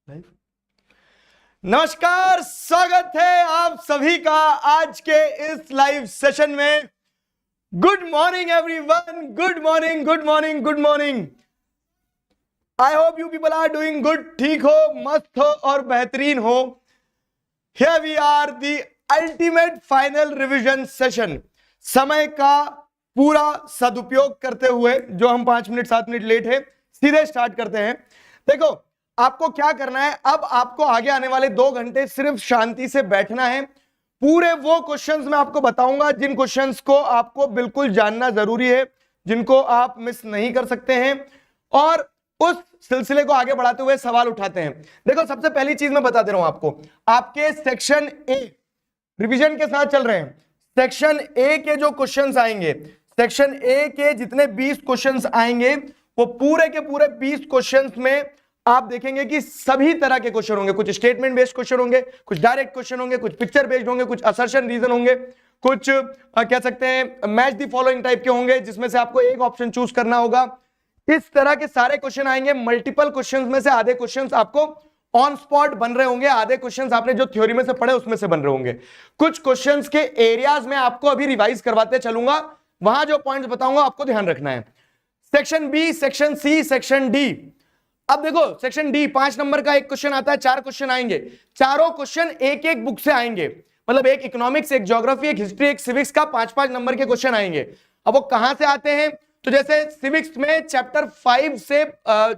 Live. नमस्कार, स्वागत है आप सभी का आज के इस लाइव सेशन में। Good morning everyone, good morning, good morning, good morning. I hope you people are doing good. ठीक हो, मस्त हो और बेहतरीन हो। Here we are the ultimate final revision session. समय का पूरा सदुपयोग करते हुए, जो हम 5 मिनट 7 मिनट लेट है, सीधे स्टार्ट करते हैं। देखो, आपको क्या करना है, अब आपको आगे आने वाले 2 घंटे सिर्फ शांति से बैठना है। पूरे वो क्वेश्चंस मैं आपको बताऊंगा जिन क्वेश्चंस को आपको बिल्कुल जानना जरूरी है, जिनको आप मिस नहीं कर सकते हैं, और उस सिलसिले को आगे बढ़ाते हुए सवाल उठाते हैं। देखो, सबसे पहली चीज मैं बता दे रहा हूं आपको, आपके सेक्शन ए रिवीजन के साथ चल रहे हैं। सेक्शन ए के जो क्वेश्चंस आएंगे, सेक्शन ए के जितने 20 क्वेश्चंस आएंगे, वो पूरे के पूरे 20 क्वेश्चंस में आप देखेंगे कि सभी तरह के क्वेश्चन होंगे। कुछ स्टेटमेंट बेस्ड क्वेश्चन होंगे, कुछ डायरेक्ट क्वेश्चन होंगे, कुछ पिक्चर बेस्ड होंगे, कुछ असर्शन रीजन होंगे, कुछ कह सकते हैं मैच द फॉलोइंग टाइप के होंगे, जिसमें से आपको एक ऑप्शन चूज करना होगा। इस तरह के सारे क्वेश्चन आएंगे। मल्टीपल क्वेश्चंस में से आधे क्वेश्चंस आपको ऑन स्पॉट बन रहे होंगे, आधे क्वेश्चंस आपने जो थ्योरी में से पढ़े उसमें से बन रहे होंगे। कुछ क्वेश्चंस के एरियाज में आपको अभी रिवाइज करवाते चलूंगा, वहां जो पॉइंट्स बताऊंगा आपको ध्यान रखना है। Section B, section C, section D. अब देखो, सेक्शन डी 5 नंबर का एक क्वेश्चन आता है, 4 क्वेश्चन आएंगे। चारों क्वेश्चन एक एक बुक से आएंगे, मतलब एक इकोनॉमिक्स, एक ज्योग्राफी, एक हिस्ट्री, एक सिविक्स का 5-5 नंबर के क्वेश्चन आएंगे। अब वो कहां से आते हैं, तो जैसे सिविक्स में चैप्टर 5 से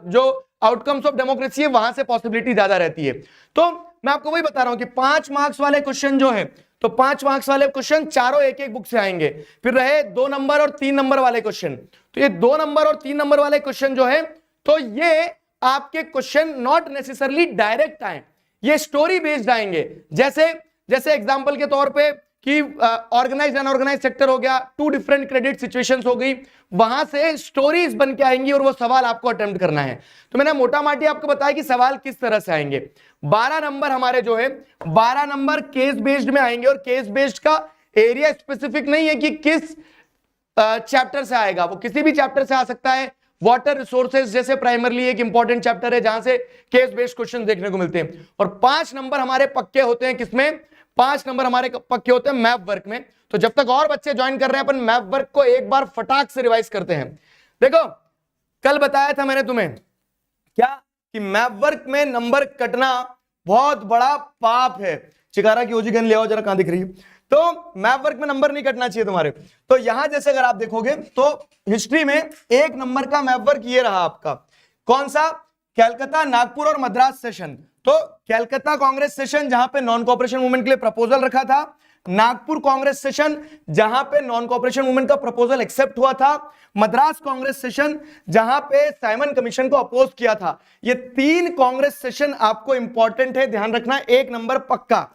जो आउटकम्स ऑफ डेमोक्रेसी है, वहां से पॉसिबिलिटी ज्यादा रहती है। तो मैं आपको वही बता रहा हूं कि 5 मार्क्स वाले क्वेश्चन जो है, तो 5 मार्क्स वाले क्वेश्चन चारों एक एक बुक से आएंगे। फिर रहे 2 नंबर और 3 नंबर वाले क्वेश्चन। तो ये 2 नंबर और 3 नंबर वाले क्वेश्चन जो है, तो ये आपके क्वेश्चन नॉट नेसेसरली डायरेक्ट आए, ये स्टोरी बेस्ड आएंगे। जैसे एग्जांपल के तौर पे कि ऑर्गेनाइज्ड अनऑर्गेनाइज्ड सेक्टर हो गया, 2 डिफरेंट क्रेडिट सिचुएशंस हो गई, वहां से स्टोरीज बन के आएंगी और वो सवाल आपको अटेम्प्ट करना है। तो मैंने मोटा माटी आपको बताया कि सवाल किस तरह से आएंगे। 12 नंबर हमारे जो है, 12 नंबर केस बेस्ड में आएंगे, और केस बेस्ड का एरिया स्पेसिफिक नहीं है कि किस चैप्टर से आएगा, वो किसी भी चैप्टर से आ सकता है। वाटर रिसोर्सेज जैसे प्राइमरली एक इंपॉर्टेंट चैप्टर है जहां से केस बेस्ड क्वेश्चन देखने को मिलते हैं। और 5 नंबर हमारे पक्के होते हैं किसमें, 5 नंबर हमारे पक्के होते हैं मैप वर्क में। तो जब तक और बच्चे ज्वाइन कर रहे हैं, अपन मैप वर्क को एक बार फटाक से रिवाइज करते हैं। देखो, कल बताया था मैंने तुम्हें क्या, कि मैप वर्क में नंबर कटना बहुत बड़ा पाप है। चिकारा की ओजी गन ले आओ जरा, कहां दिख रही है। तो मैप वर्क में नंबर नहीं कटना चाहिए तुम्हारे। तो यहां जैसे अगर आप देखोगे, तो हिस्ट्री में 1 नंबर का मैप वर्क ये रहा आपका। कौन सा, कलकत्ता, नागपुर और मद्रास सेशन। तो कलकत्ता कांग्रेस सेशन जहां पे नॉन कोऑपरेशन मूवमेंट के लिए प्रपोजल रखा था, नागपुर कांग्रेस सेशन जहां पे नॉन कोऑपरेशन मूवमेंट का प्रपोजल एक्सेप्ट हुआ था, मद्रास कांग्रेस सेशन जहां पे साइमन कमीशन को अपोज किया था। ये 3 कांग्रेस सेशन आपको इंपॉर्टेंट है, ध्यान रखना। 1 नंबर पक्का।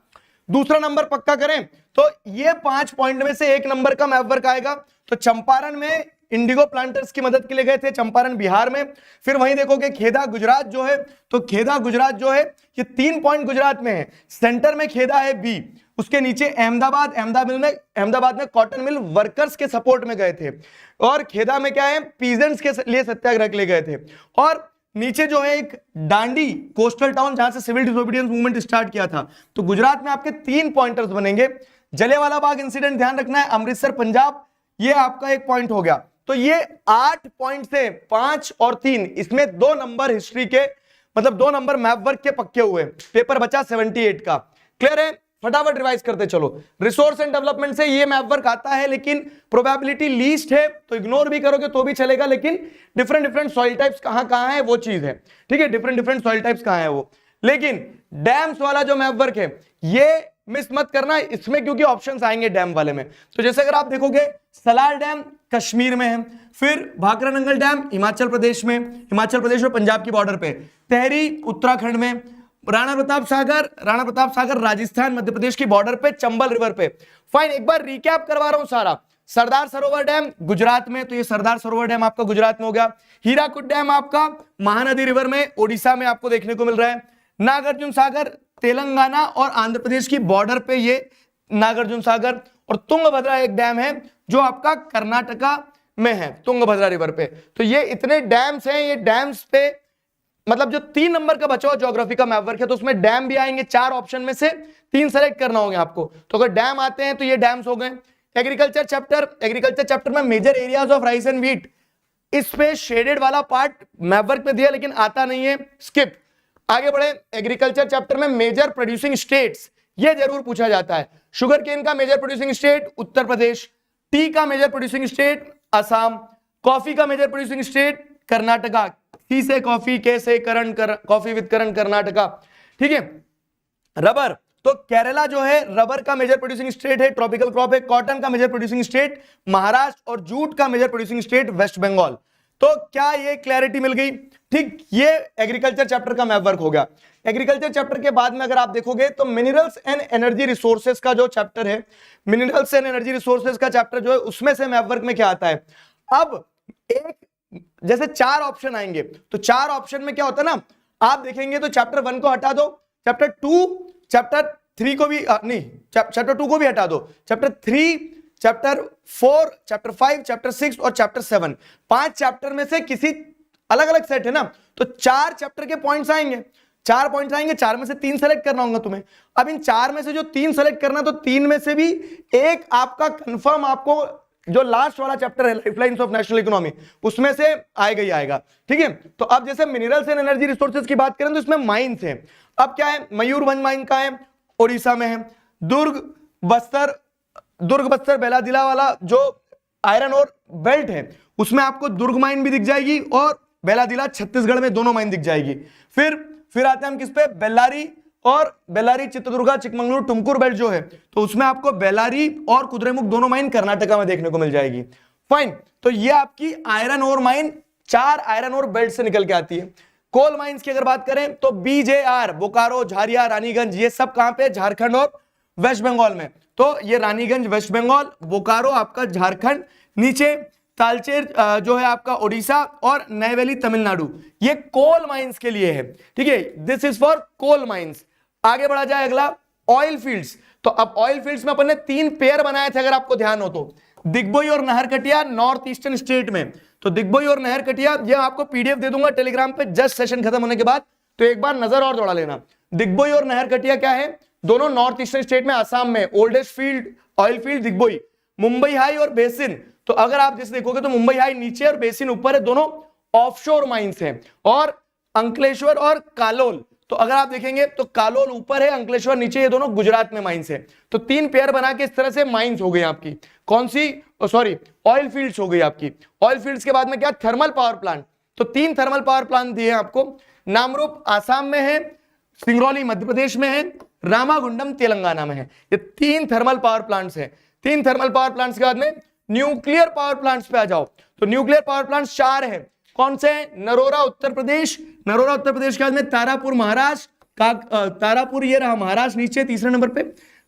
दूसरा नंबर पक्का करें तो ये 5 पॉइंट में से 1 नंबर का मैप वर्क आएगा। तो चंपारण में इंडिगो प्लांटर्स की मदद के लिए गए थे, चंपारण बिहार में। फिर वहीं देखोगे खेदा गुजरात जो है, तो खेदा गुजरात जो है, ये 3 पॉइंट गुजरात में है। सेंटर में खेदा है बी, उसके नीचे अहमदाबाद, अहमदाबाद में कॉटन मिल वर्कर्स के सपोर्ट में गए थे। और खेदा में क्या है, पीजेंट्स के लिए सत्याग्रह के लिए गए थे। और नीचे जो है एक दांडी कोस्टल टाउन, जहां से सिविल डिसोबीडियंस मूवमेंट स्टार्ट किया था। तो गुजरात में आपके 3 पॉइंटर्स बनेंगे। जलियांवाला बाग इंसिडेंट ध्यान रखना है, अमृतसर पंजाब, ये आपका 1 पॉइंट हो गया। तो ये 8 पॉइंट से 5 और 3, इसमें 2 नंबर हिस्ट्री के, मतलब 2 नंबर मैप वर्क के पक्के हुए। पेपर बचा 78 का। क्लियर है, फटाफट रिवाइज करते चलो। रिसोर्स एंड डेवलपमेंट से ये मैप वर्क आता है, लेकिन प्रोबेबिलिटी लीस्ट है, तो इग्नोर भी करोगे तो भी चलेगा। लेकिन डिफरेंट सॉइल टाइप्स कहां है वो चीज है, ठीक है। डिफरेंट सॉइल टाइप्स कहां है वो। लेकिन डैम्स वाला जो मैप वर्क है, ये मिस मत करना इसमें, क्योंकि ऑप्शंस आएंगे डैम वाले में। तो जैसे अगर आप देखोगे, सलाल डैम कश्मीर में है, फिर भाखरा नंगल डैम हिमाचल प्रदेश में, और पंजाब की बॉर्डर पे, तेहरी उत्तराखंड में, राणा प्रताप सागर राजस्थान मध्य प्रदेश की बॉर्डर पे, चंबल रिवर पे। फाइन, एक बार रिकैप करवा रहा हूं सारा। सरदार सरोवर डैम गुजरात में, तो ये सरदार सरोवर डैम आपका गुजरात में हो गया। हीराकुद डैम आपका महानदी रिवर में, ओडिशा में आपको देखने को मिल रहा है। नागार्जुन सागर तेलंगाना और आंध्र प्रदेश की बॉर्डर पे ये नागार्जुन सागर। और तुंगभद्रा एक डैम है जो आपका कर्नाटका में है, तुंगभद्रा रिवर पे। तो ये इतने डैम्स हैं, ये डैम्स पे मतलब जो 3 नंबर का बचा हुआ ज्योग्राफी का मैप वर्क है, तो उसमें डैम भी आएंगे। 4 ऑप्शन में से 3 सेलेक्ट करना होगा आपको। तो अगर डैम आते हैं तो ये डैम्स हो गए। एग्रीकल्चर चैप्टर में major areas of rice and wheat, इस पे शेडेड वाला पार्ट मैप वर्क में दिया लेकिन आता नहीं है, स्किप। आगे बढ़े, एग्रीकल्चर चैप्टर में मेजर प्रोड्यूसिंग स्टेट्स, ये जरूर पूछा जाता है। शुगर केन का major producing state Uttar Pradesh, tea का major producing state Assam, coffee का major producing state Karnataka, C से कॉफी, के से करण, कॉफी विद करण कर्नाटका, ठीक है। रबर, तो केरला जो है रबर का मेजर प्रोड्यूसिंग स्टेट है, ट्रॉपिकल क्रॉप है। कॉटन का मेजर प्रोड्यूसिंग स्टेट महाराष्ट्र और जूट का major producing state West Bengal. तो क्या ये क्लैरिटी मिल गई? ठीक, ये एग्रीकल्चर चैप्टर का मैप वर्क हो गया। एग्रीकल्चर चैप्टर के बाद में अगर आप देखोगे तो मिनरल्स एंड एनर्जी रिसोर्सेज का जो चैप्टर है, मिनरल्स एंड एनर्जी रिसोर्सेज का चैप्टर जो है, उसमें से मैप वर्क में क्या आता है? अब एक जैसे 4 ऑप्शन आएंगे, तो 4 ऑप्शन में क्या होता है ना, आप देखेंगे तो चैप्टर 1 को हटा दो, चैप्टर 2, चैप्टर 3 को भी नहीं, चैप्टर 2 को भी हटा दो, चैप्टर 3, चैप्टर 4, चैप्टर 5, चैप्टर 6 और चैप्टर 7, 5 चैप्टर में से किसी अलग अलग सेट है ना, तो 4 चैप्टर के पॉइंट्स आएंगे, 4 पॉइंट्स आएंगे, 4 में से 3 सेलेक्ट करना होगा तुम्हें। अब इन 4 में से जो 3 सेलेक्ट करना, तो 3 में से भी एक आपका कंफर्म, आपको जो लास्ट वाला चैप्टर है लाइफलाइंस ऑफ नेशनल इकोनॉमी, उसमें से आएगा ही आएगा, ठीक है। तो अब जैसे मिनरल्स एंड एनर्जी रिसोर्सेज की बात करें तो इसमें माइंस है। अब क्या है, मयूरभंज माइन का है, ओडिशा में है। दुर्ग बस्तर बेलादिला वाला जो आयरन और बेल्ट है, उसमें आपको दुर्ग माइन भी दिख जाएगी और बेलादिला छत्तीसगढ़ में दोनों माइन दिख जाएगी। फिर आते हैं हम किस पे, बेल्लारी चित्रदुर्गा चिकमंगलुरु टुमकुर बेल्ट जो है, तो उसमें आपको बेल्लारी और कुद्रेमुख दोनों माइन कर्नाटका में देखने को मिल जाएगी। फाइन, तो ये आपकी आयरन और माइन 4 आयरन और बेल्ट से निकल के आती है। कोल माइंस की अगर बात करें तो BJR, बोकारो, झारिया, रानीगंज, ये सब कहां पे, झारखंड और वेस्ट बंगाल में। तो ये रानीगंज वेस्ट बंगाल, बोकारो आपका झारखंड, नीचे तालचेर जो है आपका ओडिशा और नैवेली तमिलनाडु, ये कोल माइंस के लिए है, ठीक है। This is for coal mines. आगे बढ़ा जाए, अगला ऑयल फील्ड्स। तो अब ऑयल फील्ड्स में अपन ने 3 पेयर बनाए थे, अगर आपको ध्यान हो तो, दिग्बोई और नहरकटिया नॉर्थ ईस्टर्न स्टेट में। तो दिग्बोई और नहरकटिया, ये आपको PDF दे दूंगा टेलीग्राम पे जस्ट सेशन खत्म होने के बाद, तो एक बार नजर और दौड़ा लेना। दिग्बोई और नहरकटिया क्या है, दोनों नॉर्थ ईस्टर्न स्टेट में, आसाम में। Oldest field, oil field Digboi. Mumbai high और बेसिन, तो अगर आप जैसे देखोगे तो मुंबई हाई नीचे और बेसिन ऊपर है, दोनों ऑफशोर माइंस हैं। और अंकलेश्वर और कालोल, तो अगर आप देखेंगे तो कालोल ऊपर है, अंकलेश्वर नीचे, ये दोनों गुजरात में माइंस है। तो 3 पेयर बना के इस तरह से माइंस हो गई आपकी, कौन सी, सॉरी ऑयल फील्ड्स हो गई आपकी। ऑयल फील्ड्स के बाद में क्या, थर्मल पावर प्लांट। तो 3 थर्मल पावर प्लांट दिए आपको, नामरूप आसाम में है, सिंगरौली मध्य प्रदेश में है, रामागुंडम तेलंगाना में है। ये 3 थर्मल पावर प्लांट्स हैं। 3 थर्मल पावर प्लांट्स के बाद में न्यूक्लियर पावर प्लांट्स पे आ जाओ, तो न्यूक्लियर पावर प्लांट्स 4 हैं। कौन से, नरोरा उत्तर प्रदेश के बाद में तारापुर महाराष्ट्र, तारापुर ये रहा महाराष्ट्र नीचे तीसरे नंबर पे,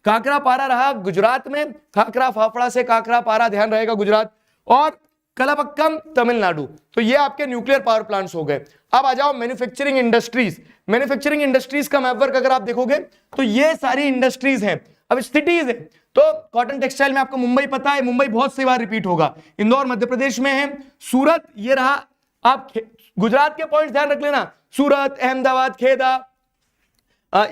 काकरापारा रहा गुजरात में, काकरा फाफड़ा से काकरापारा ध्यान रहेगा गुजरात, और कलापक्कम तमिलनाडु। तो ये आपके न्यूक्लियर पावर प्लांट्स हो गए। अब आ जाओ मैन्युफैक्चरिंग इंडस्ट्रीज। मैन्युफैक्चरिंग इंडस्ट्रीज का मैप वर्क अगर आप देखोगे तो ये सारी इंडस्ट्रीज हैं। अब सिटीज है तो कॉटन टेक्सटाइल में आपको मुंबई पता है, मुंबई बहुत सी बार रिपीट होगा। इंदौर मध्य प्रदेश में है, सूरत ये रहा। आप गुजरात के पॉइंट्स ध्यान रख लेना, सूरत, अहमदाबाद, खेदा,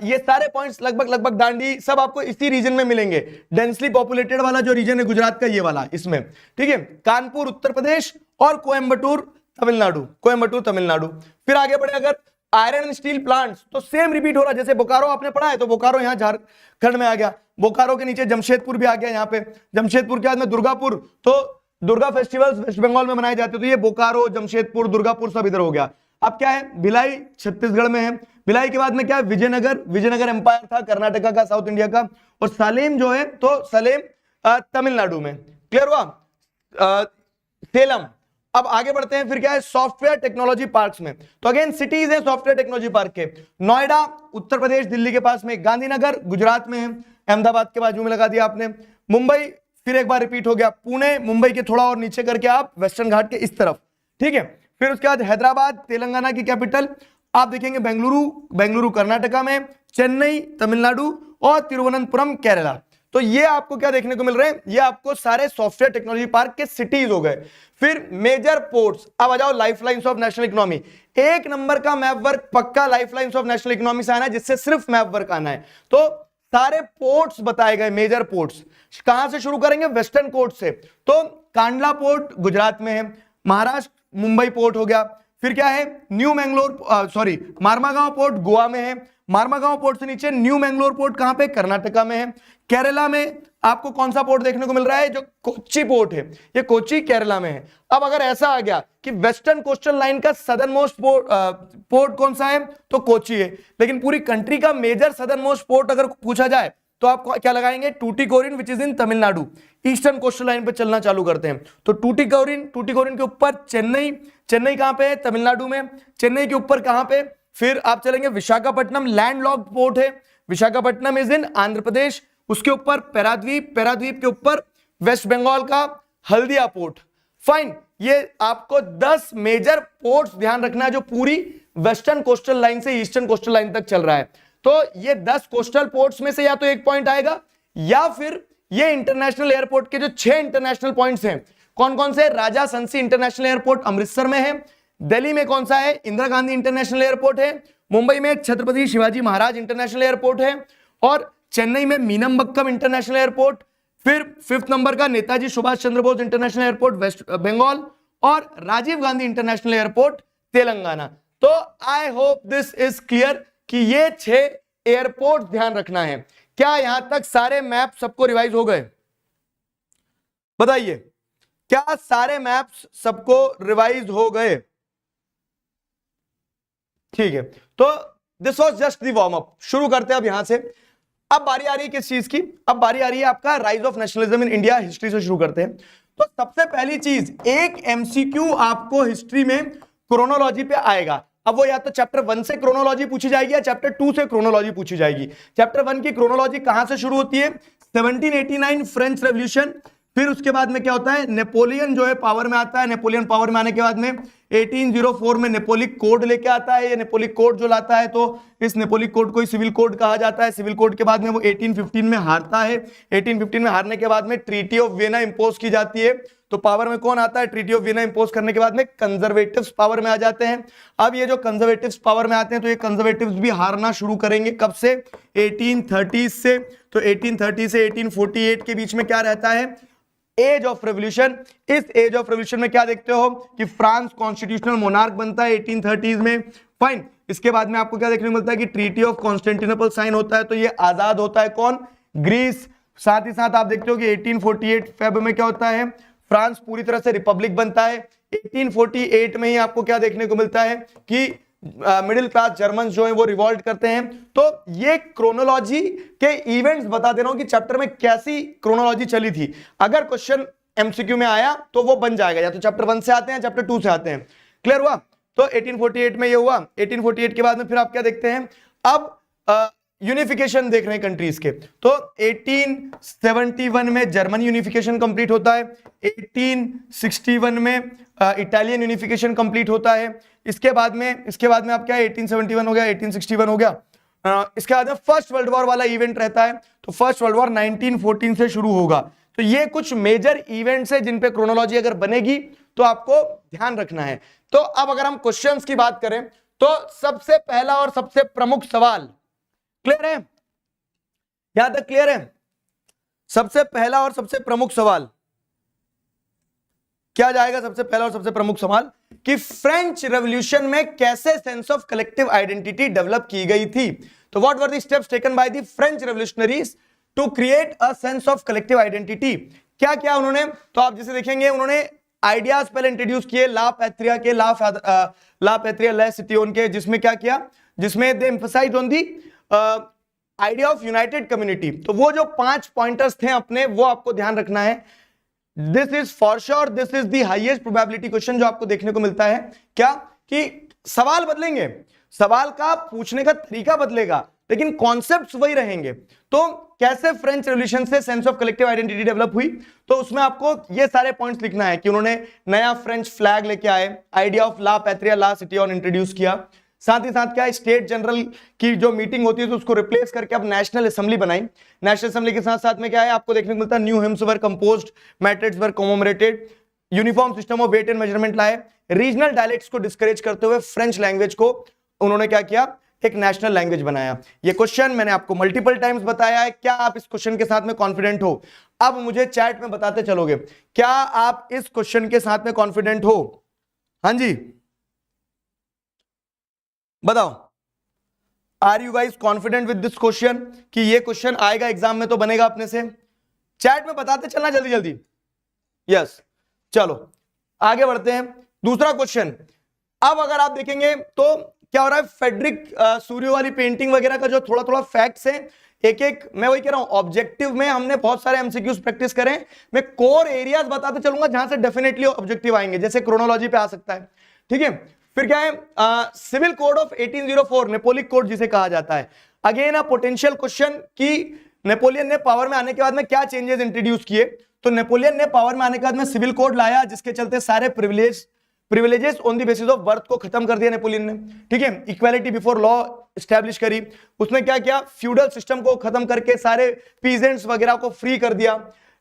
ये सारे पॉइंट्स लगभग दांडी सब आपको इसी रीजन में मिलेंगे। डेंसली पॉपुलेटेड वाला जो रीजन है गुजरात का, ये वाला इसमें, ठीक है। कानपुर उत्तर प्रदेश और कोयम्बटूर तमिलनाडु। फिर आगे बढ़े अगर आयरन स्टील प्लांट्स, तो सेम रिपीट हो रहा है। जैसे बोकारो आपने पढ़ा है तो बोकारो यहाँ झारखंड में आ गया, बोकारो के नीचे जमशेदपुर भी आ गया यहाँ पे, जमशेदपुर के बाद में दुर्गापुर, तो दुर्गा फेस्टिवल्स वेस्ट बंगाल में मनाए जाते हैं, तो ये बोकारो, जमशेदपुर, दुर्गापुर सब इधर हो गया। अब क्या है, भिलाई छत्तीसगढ़ में है, भिलाई के बाद में क्या है, विजयनगर एम्पायर था कर्नाटका का, साउथ इंडिया का, और सलेम जो है तो सलेम तमिलनाडु में। क्लियर हुआ, सेलम। अब आगे बढ़ते हैं, फिर क्या है, सॉफ्टवेयर टेक्नोलॉजी पार्क्स में। तो अगेन सिटीज है सॉफ्टवेयर टेक्नोलॉजी पार्क के, नोएडा उत्तर प्रदेश दिल्ली के पास में, गांधीनगर गुजरात में है, अहमदाबाद के बाजू में लगा दिया आपने, मुंबई फिर एक बार रिपीट हो गया, पुणे मुंबई के थोड़ा और नीचे करके आप वेस्टर्न घाट के इस तरफ, ठीक है। फिर उसके बाद हैदराबाद तेलंगाना की कैपिटल, आप देखेंगे बेंगलुरु कर्नाटका में, चेन्नई तमिलनाडु और तिरुवनंतपुरम केरला। तो ये आपको क्या देखने को मिल रहे हैं, ये आपको सारे सॉफ्टवेयर टेक्नोलॉजी पार्क के सिटीज हो गए। फिर मेजर पोर्ट्स, अब आ जाओ लाइफलाइंस ऑफ नेशनल इकोनॉमी। एक नंबर का मैप वर्क पक्का लाइफलाइंस ऑफ नेशनल इकोनॉमी से आना है, जिससे सिर्फ मैप वर्क आना है। तो सारे पोर्ट्स बताए गए, मेजर पोर्ट्स। कहां से शुरू करेंगे, वेस्टर्न कोस्ट से। तो कांडला पोर्ट गुजरात में है, महाराष्ट्र मुंबई पोर्ट हो गया। फिर क्या है, new Mangalore sorry Mormugao port Goa में है। मार्मागांव पोर्ट से नीचे न्यू मैंगलोर पोर्ट कहां पे, कर्नाटका में है। केरला में आपको कौन सा पोर्ट देखने को मिल रहा है, जो कोच्चि पोर्ट है, ये कोच्चि केरला में है। अब अगर ऐसा आ गया कि वेस्टर्न कोस्टल लाइन का सदर्न मोस्ट पोर्ट कौन सा है, तो कोच्चि है। लेकिन पूरी कंट्री का मेजर सदर्न मोस्ट पोर्ट अगर पूछा जाए तो आप क्या लगाएंगे, Tuticorin which is in Tamil Nadu. Eastern coastal line पे चलना चालू करते हैं तो टूटिकोरिन के ऊपर चेन्नई, चेन्नई कहां पे है, तमिलनाडु में। चेन्नई के ऊपर कहां पे, फिर आप चलेंगे विशाखापट्टनम, लैंडलॉक्ड पोर्ट है, विशाखापट्टनम इज इन आंध्र प्रदेश। उसके ऊपर पैराद्वीप, पैराद्वीप के ऊपर वेस्ट बंगाल का हल्दिया पोर्ट। फाइन, ये आपको 10 मेजर पोर्ट्स ध्यान रखना है जो पूरी वेस्टर्न कोस्टल लाइन से ईस्टर्न कोस्टल लाइन तक चल रहा है। तो ये 10 कोस्टल पोर्ट्स में से या तो एक पॉइंट आएगा, या फिर ये इंटरनेशनल एयरपोर्ट के जो 6 इंटरनेशनल पॉइंट्स हैं, कौन कौन से, राजा संसी इंटरनेशनल एयरपोर्ट अमृतसर में है। दिल्ली में कौन सा है, इंदिरा गांधी इंटरनेशनल एयरपोर्ट है। मुंबई में छत्रपति शिवाजी महाराज इंटरनेशनल एयरपोर्ट है। और चेन्नई में मीनमबक्कम इंटरनेशनल एयरपोर्ट। फिर 5th नंबर का Netaji Subhash Chandra Bose international airport West Bengal. और राजीव गांधी इंटरनेशनल एयरपोर्ट तेलंगाना। तो I hope this is clear कि ये 6 एयरपोर्ट ध्यान रखना है। क्या यहां तक सारे मैप सबको रिवाइज हो गए, बताइए, क्या सारे मैप्स सबको रिवाइज हो गए? ठीक है, तो this was just the warm up. शुरू करते हैं अब यहां से। अब बारी आ रही है किस चीज की, अब बारी आ रही है आपका rise of nationalism in India, history से शुरू करते हैं। तो सबसे पहली चीज, एक एमसीक्यू आपको हिस्ट्री में क्रोनोलॉजी पे आएगा। अब वो या तो चैप्टर 1 से क्रोनोलॉजी पूछी जाएगी या चैप्टर 2 से क्रोनोलॉजी पूछी जाएगी। चैप्टर 1 की क्रोनोलॉजी कहां से शुरू होती है, 1789 फ्रेंच रेवोल्यूशन। फिर उसके बाद में क्या होता है, नेपोलियन जो है पावर में आता है। नेपोलियन पावर में आने के बाद में 1804 में नेपोलिक कोड लेके आता है। ये नेपोलिक कोड जो लाता है, तो इस नेपोलिक कोड को सिविल कोड कहा जाता है। सिविल कोड के बाद में वो 1815 में हारता है। 1815 में हारने के बाद में ट्रीटी ऑफ वियना इंपोज की जाती है। तो पावर में कौन आता है, ट्रीटी ऑफ वियना इंपोज करने के बाद में कंजर्वेटिव्स पावर में आ जाते हैं। अब ये जो कंजर्वेटिव्स पावर में आते हैं, तो ये कंजर्वेटिव्स भी हारना शुरू करेंगे। कब से, 1830 से। तो 1830 से 1848 के बीच में क्या रहता है, एज ऑफ रेवोल्यूशन। इस एज ऑफ रेवोल्यूशन में क्या देखते हो कि फ्रांस कॉन्स्टिट्यूशनल मोनार्क बनता है 1830s में। फाइन, इसके बाद में आपको क्या देखने को मिलता है कि ट्रीटी ऑफ कॉन्स्टेंटिनोपल साइन होता है। तो ये आजाद होता है कौन, ग्रीस। साथ ही साथ आप देखते हो कि 1848 फेब में क्या होता है, फ्रांस पूरी तरह से रिपब्लिक बनता है। 1848 में ही आपको क्या देखने को मिलता है कि मिडिल क्लास जर्मन जो है वो रिवॉल्ट करते हैं। तो ये क्रोनोलॉजी के इवेंट्स बता दे रहा हूं कि चैप्टर में कैसी क्रोनोलॉजी चली थी। अगर क्वेश्चन एमसीक्यू में आया तो वो बन जाएगा, या तो चैप्टर 1 से आते हैं, चैप्टर 2 से आते हैं। क्लियर हुआ? तो 1848 में ये हुआ। 1848 के बाद में फिर आप क्या देखते हैं, अब यूनिफिकेशन देख रहे हैं कंट्रीज के। तो 1871 में जर्मन यूनिफिकेशन कंप्लीट होता है। 1861 में इटालियन यूनिफिकेशन कंप्लीट होता है। इसके बाद में आप क्या, 1871 हो गया, 1861 हो गया। इसके बाद में फर्स्ट वर्ल्ड वॉर वाला इवेंट रहता है। तो फर्स्ट वर्ल्ड वॉर 1914 से शुरू होगा। तो ये कुछ मेजर इवेंट्स है जिन पे क्रोनोलॉजी अगर बनेगी तो आपको ध्यान रखना है। तो अब अगर हम क्वेश्चंस की बात करें, तो सबसे पहला और सबसे प्रमुख सवाल, क्लियर है, यहां तक क्लियर है? सबसे पहला और सबसे प्रमुख सवाल क्या जाएगा, सबसे पहला और सबसे प्रमुख सवाल कि फ्रेंच रेवोल्यूशन में कैसे sense of collective identity develop की गई थी। तो what were the steps taken by the French revolutionaries to create a sense of collective identity. क्या क्या उन्होंने, तो आप जैसे देखेंगे उन्होंने आइडियाज पहले इंट्रोड्यूस किए, ला पैट्रिया के, ला पैट्रिया ले सिटियोन के, जिसमें क्या किया, जिसमें they emphasise on the idea of united community. तो वो जो 5 पॉइंटर्स थे अपने, वो आपको ध्यान रखना है। This is for sure, this is the highest probability question जो आपको देखने को मिलता है। क्या कि सवाल बदलेंगे, सवाल का पूछने का तरीका बदलेगा, लेकिन कॉन्सेप्ट्स वही रहेंगे। तो कैसे फ्रेंच रेवोल्यूशन से sense of collective identity develop हुई, तो उसमें आपको ये सारे पॉइंट्स लिखना है कि उन्होंने नया फ्रेंच फ्लैग लेके आए, आइडिया ऑफ ला पैट्रिया ला सिटियोन इंट्रोड्यूस किया। साथ ही साथ क्या है, स्टेट जनरल की जो मीटिंग होती है तो उसको रिप्लेस करके अब नेशनल असेंबली बनाई। नेशनल असेंबली के साथ साथ में क्या है आपको देखने को मिलता है, new hymns were composed, matrix were commemorated, uniform system of weight and measurement लाए, रीजनल डायलेक्ट्स को डिस्करेज करते हुए फ्रेंच लैंग्वेज को उन्होंने क्या किया, एक नेशनल लैंग्वेज बनाया। ये क्वेश्चन मैंने आपको मल्टीपल टाइम्स बताया है, क्या आप इस क्वेश्चन के साथ में कॉन्फिडेंट हो? अब मुझे चैट में बताते चलोगे, क्या आप इस क्वेश्चन के साथ में कॉन्फिडेंट हो? हाँ जी बताओ, are you guys confident with this question कि ये क्वेश्चन आएगा एग्जाम में तो बनेगा अपने से? चैट में बताते चलना जल्दी जल्दी। यस चलो आगे बढ़ते हैं। दूसरा क्वेश्चन, अब अगर आप देखेंगे तो क्या हो रहा है, फेडरिक सूर्य वाली पेंटिंग वगैरह का जो थोड़ा थोड़ा फैक्ट्स है, एक एक मैं वही कह रहा हूं, ऑब्जेक्टिव में हमने बहुत सारे एमसीक्यूज प्रैक्टिस करें, मैं कोर एरियाज बताते चलूंगा जहां से डेफिनेटली ऑब्जेक्टिव आएंगे, जैसे क्रोनोलॉजी पे आ सकता है, ठीक है। फिर क्या है, civil code of 1804 Napoleonic code जिसे कहा जाता है, अगेन अ पोटेंशियल क्वेश्चन कि नेपोलियन ने पावर में आने के बाद में क्या चेंजेस इंट्रोड्यूस किए। तो नेपोलियन ने पावर में आने के बाद में सिविल कोड लाया जिसके चलते सारे privileges on the basis of birth को खत्म कर दिया नेपोलियन ने, ठीक है। इक्वालिटी बिफोर लॉ एस्टैब्लिश करी। उसने क्या किया, फ्यूडल सिस्टम को खत्म करके सारे पीजेंट्स वगैरह को फ्री कर दिया।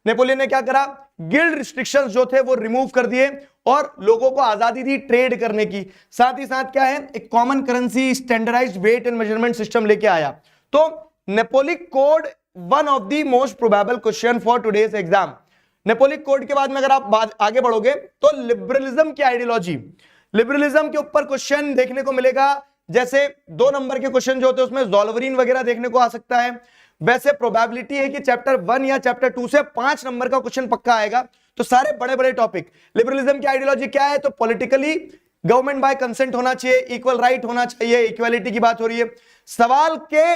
नेपोलियन ने क्या करा, गिल्ड रिस्ट्रिक्शंस जो थे वो रिमूव कर दिए और लोगों को आजादी दी ट्रेड करने की। साथ ही साथ क्या है, एक common currency, standardized weight and measurement system लेके आया। तो Napoleonic code one of the most probable question for today's exam. Napoleonic code के बाद में अगर आप आगे बढ़ोगे तो लिबरलिज्म की आइडियोलॉजी, लिबरलिज्म के ऊपर क्वेश्चन देखने को मिलेगा। जैसे 2 नंबर के क्वेश्चन जो होते हैं उसमें ज़ोल्वेरिन वगैरह देखने को आ सकता है। वैसे प्रोबेबिलिटी है कि चैप्टर 1 या चैप्टर 2 से 5 नंबर का क्वेश्चन पक्का आएगा। तो सारे बड़े बड़े टॉपिक, लिबरलिज्म की आइडियोलॉजी क्या है, तो पॉलिटिकली गवर्नमेंट बाय कंसेंट होना चाहिए, इक्वल राइट होना चाहिए, इक्वालिटी की बात हो रही है। सवाल के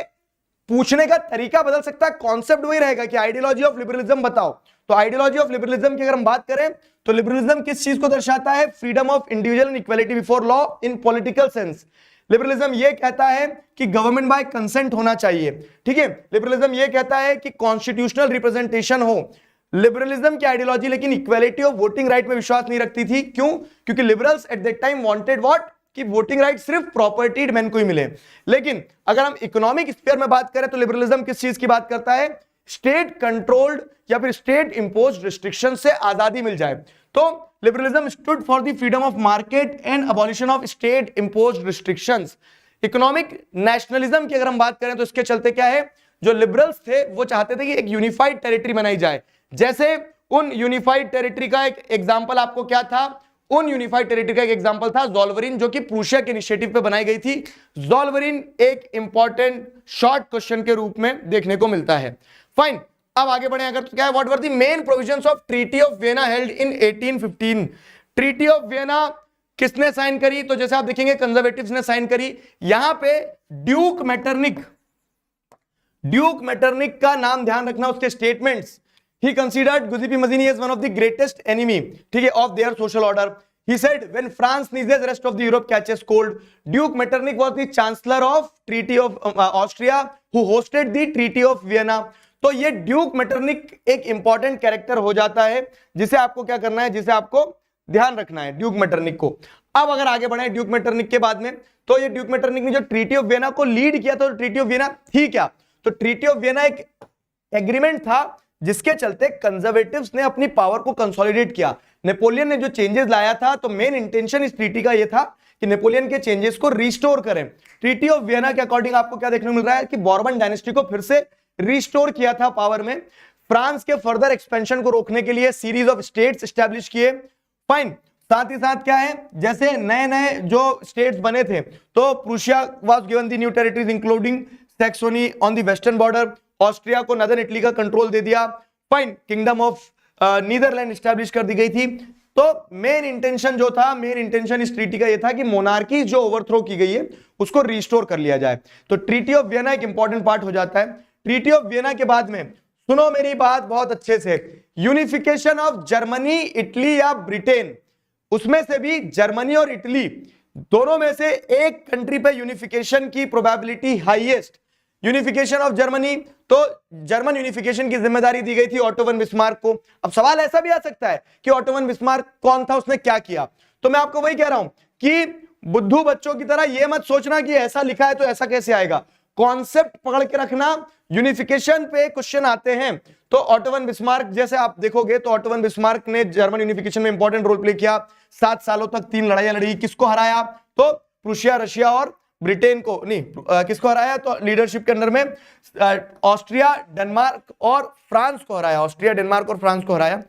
पूछने का तरीका बदल सकता है, कॉन्सेप्ट वही रहेगा कि आइडियोलॉजी ऑफ लिबरलिज्म बताओ। तो आइडियोलॉजी ऑफ लिबरलिज्म की अगर हम बात करें तो लिबरलिज्म किस चीज को दर्शाता है, freedom of individual and equality before law in political sense. Liberalism ये कहता है कि गवर्नमेंट बाय कंसेंट होना चाहिए, ठीक है। लिबरलिज्म ये कहता है कि कॉन्स्टिट्यूशनल रिप्रेजेंटेशन हो। लिबरलिज्म की आइडियोलॉजी लेकिन इक्वालिटी ऑफ वोटिंग राइट में विश्वास नहीं रखती थी। क्यों? क्योंकि liberals at that time wanted what, कि वोटिंग राइट सिर्फ प्रॉपर्टीड मैन को ही मिले। लेकिन अगर हम इकोनॉमिक स्फीयर में बात करें तो लिबरलिज्म किस चीज की बात करता है, स्टेट कंट्रोल्ड या फिर स्टेट इंपोज्ड रिस्ट्रिक्शन से आजादी मिल जाए। तो liberalism stood for the freedom of market and abolition of state imposed restrictions. Economic nationalism की अगर हम बात करें तो इसके चलते क्या है, जो लिबरल्स थे वो चाहते थे कि एक यूनिफाइड टेरिटरी बनाई जाए। जैसे उन यूनिफाइड टेरिटरी का एक एग्जांपल आपको क्या था, उन यूनिफाइड टेरिटरी का एक एग्जांपल था ज़ोल्वेरिन, जो कि प्रूशिया के इनिशिएटिव पे बनाई गई थी। ज़ोल्वेरिन एक इंपॉर्टेंट शॉर्ट क्वेश्चन के रूप में देखने को मिलता है। फाइन, अब आगे बढ़े अगर तो क्या है, what were the main provisions of treaty of Vienna held in 1815। Treaty of Vienna किसने साइन करी, तो जैसे आप देखेंगे कंजर्वेटिव्स ने साइन करी। यहां पे ड्यूक मेटरनिक का नाम ध्यान रखना, उसके statements. He considered Giuseppe Mazzini as one of the greatest enemy, ठीक है, of their social order. He said, when France sneezes, rest of the Europe catches cold. Duke Metternich was the chancellor of Treaty of Austria, who hosted the Treaty of Vienna. तो ये Duke Metternich एक important character हो जाता है जिसे आपको क्या करना है, जिसे आपको ध्यान रखना है ड्यूक मेटरनिक को। अब अगर आगे बढ़े ड्यूक मेटरनिक के बाद में, तो ये ड्यूक मेटरनिक ने जो ट्रीटी ऑफ वियना को लीड किया, तो ट्रीटी ऑफ वियना थी क्या, तो ट्रीटी ऑफ वियना एक एग्रीमेंट था जिसके चलते कंजर्वेटिव्स ने अपनी पावर को कंसोलिडेट किया। नेपोलियन ने जो चेंजेस लाया था, तो मेन इंटेंशन इस ट्रीटी का यह था कि नेपोलियन के चेंजेस को रिस्टोर करें। ट्रीटी ऑफ वियना के अकॉर्डिंग आपको क्या देखने को मिल रहा है कि बॉर्बन डायनेस्टी को फिर से रिस्टोर किया था पावर में। फ्रांस के फर्दर एक्सपेंशन को रोकने के लिए सीरीज ऑफ स्टेट्स एस्टैब्लिश किए। फाइन, साथ ही साथ क्या है, जैसे नए नए जो स्टेट्स बने थे, तो Prussia was given the new territories including Saxony on the western border. Austria को नदर्न इटली का कंट्रोल दे दिया। Fine, kingdom of Netherland establish कर दी गई थी। तो मेन इंटेंशन जो था, मेन इंटेंशन इस ट्रीटी का यह था कि मोनार्की जो ओवरथ्रो की गई है उसको रिस्टोर कर लिया जाए। तो ट्रीटी ऑफ वियना एक इंपॉर्टेंट पार्ट हो जाता है। ट्रीटी ऑफ वियना के बाद में सुनो मेरी बात बहुत अच्छे से, यूनिफिकेशन ऑफ जर्मनी, इटली या ब्रिटेन, उसमें से भी जर्मनी और इटली दोनों में से एक कंट्री पे यूनिफिकेशन की probability highest. Unification of Germany, तो जर्मन यूनिफिकेशन की जिम्मेदारी दी गई थी ऑटो वन बिस्मार्क को। अब सवाल ऐसा भी आ सकता है कि ऑटो वन बिस्मार्क कौन था, उसने क्या किया, तो मैं आपको वही कह रहा हूं कि बुद्धू बच्चों की तरह ये मत सोचना कि ऐसा लिखा है तो ऐसा कैसे आएगा, कॉन्सेप्ट पकड़ के रखना। यूनिफिकेशन पे क्वेश्चन आते हैं तो ऑटो वन बिस्मार्क जैसे आप देखोगे तो ऑटो वन बिस्मार्क ने जर्मन यूनिफिकेशन में इंपॉर्टेंट रोल प्ले किया, 7 सालों तक 3 लड़ाइयां लड़ी, किसको हराया, तो प्रूशिया, रशिया और ब्रिटेन को, नहीं किसको हराया, तो लीडरशिप के अंदर में ऑस्ट्रिया, डेनमार्क और फ्रांस को हराया, ऑस्ट्रिया, डेनमार्क और फ्रांस को हराया।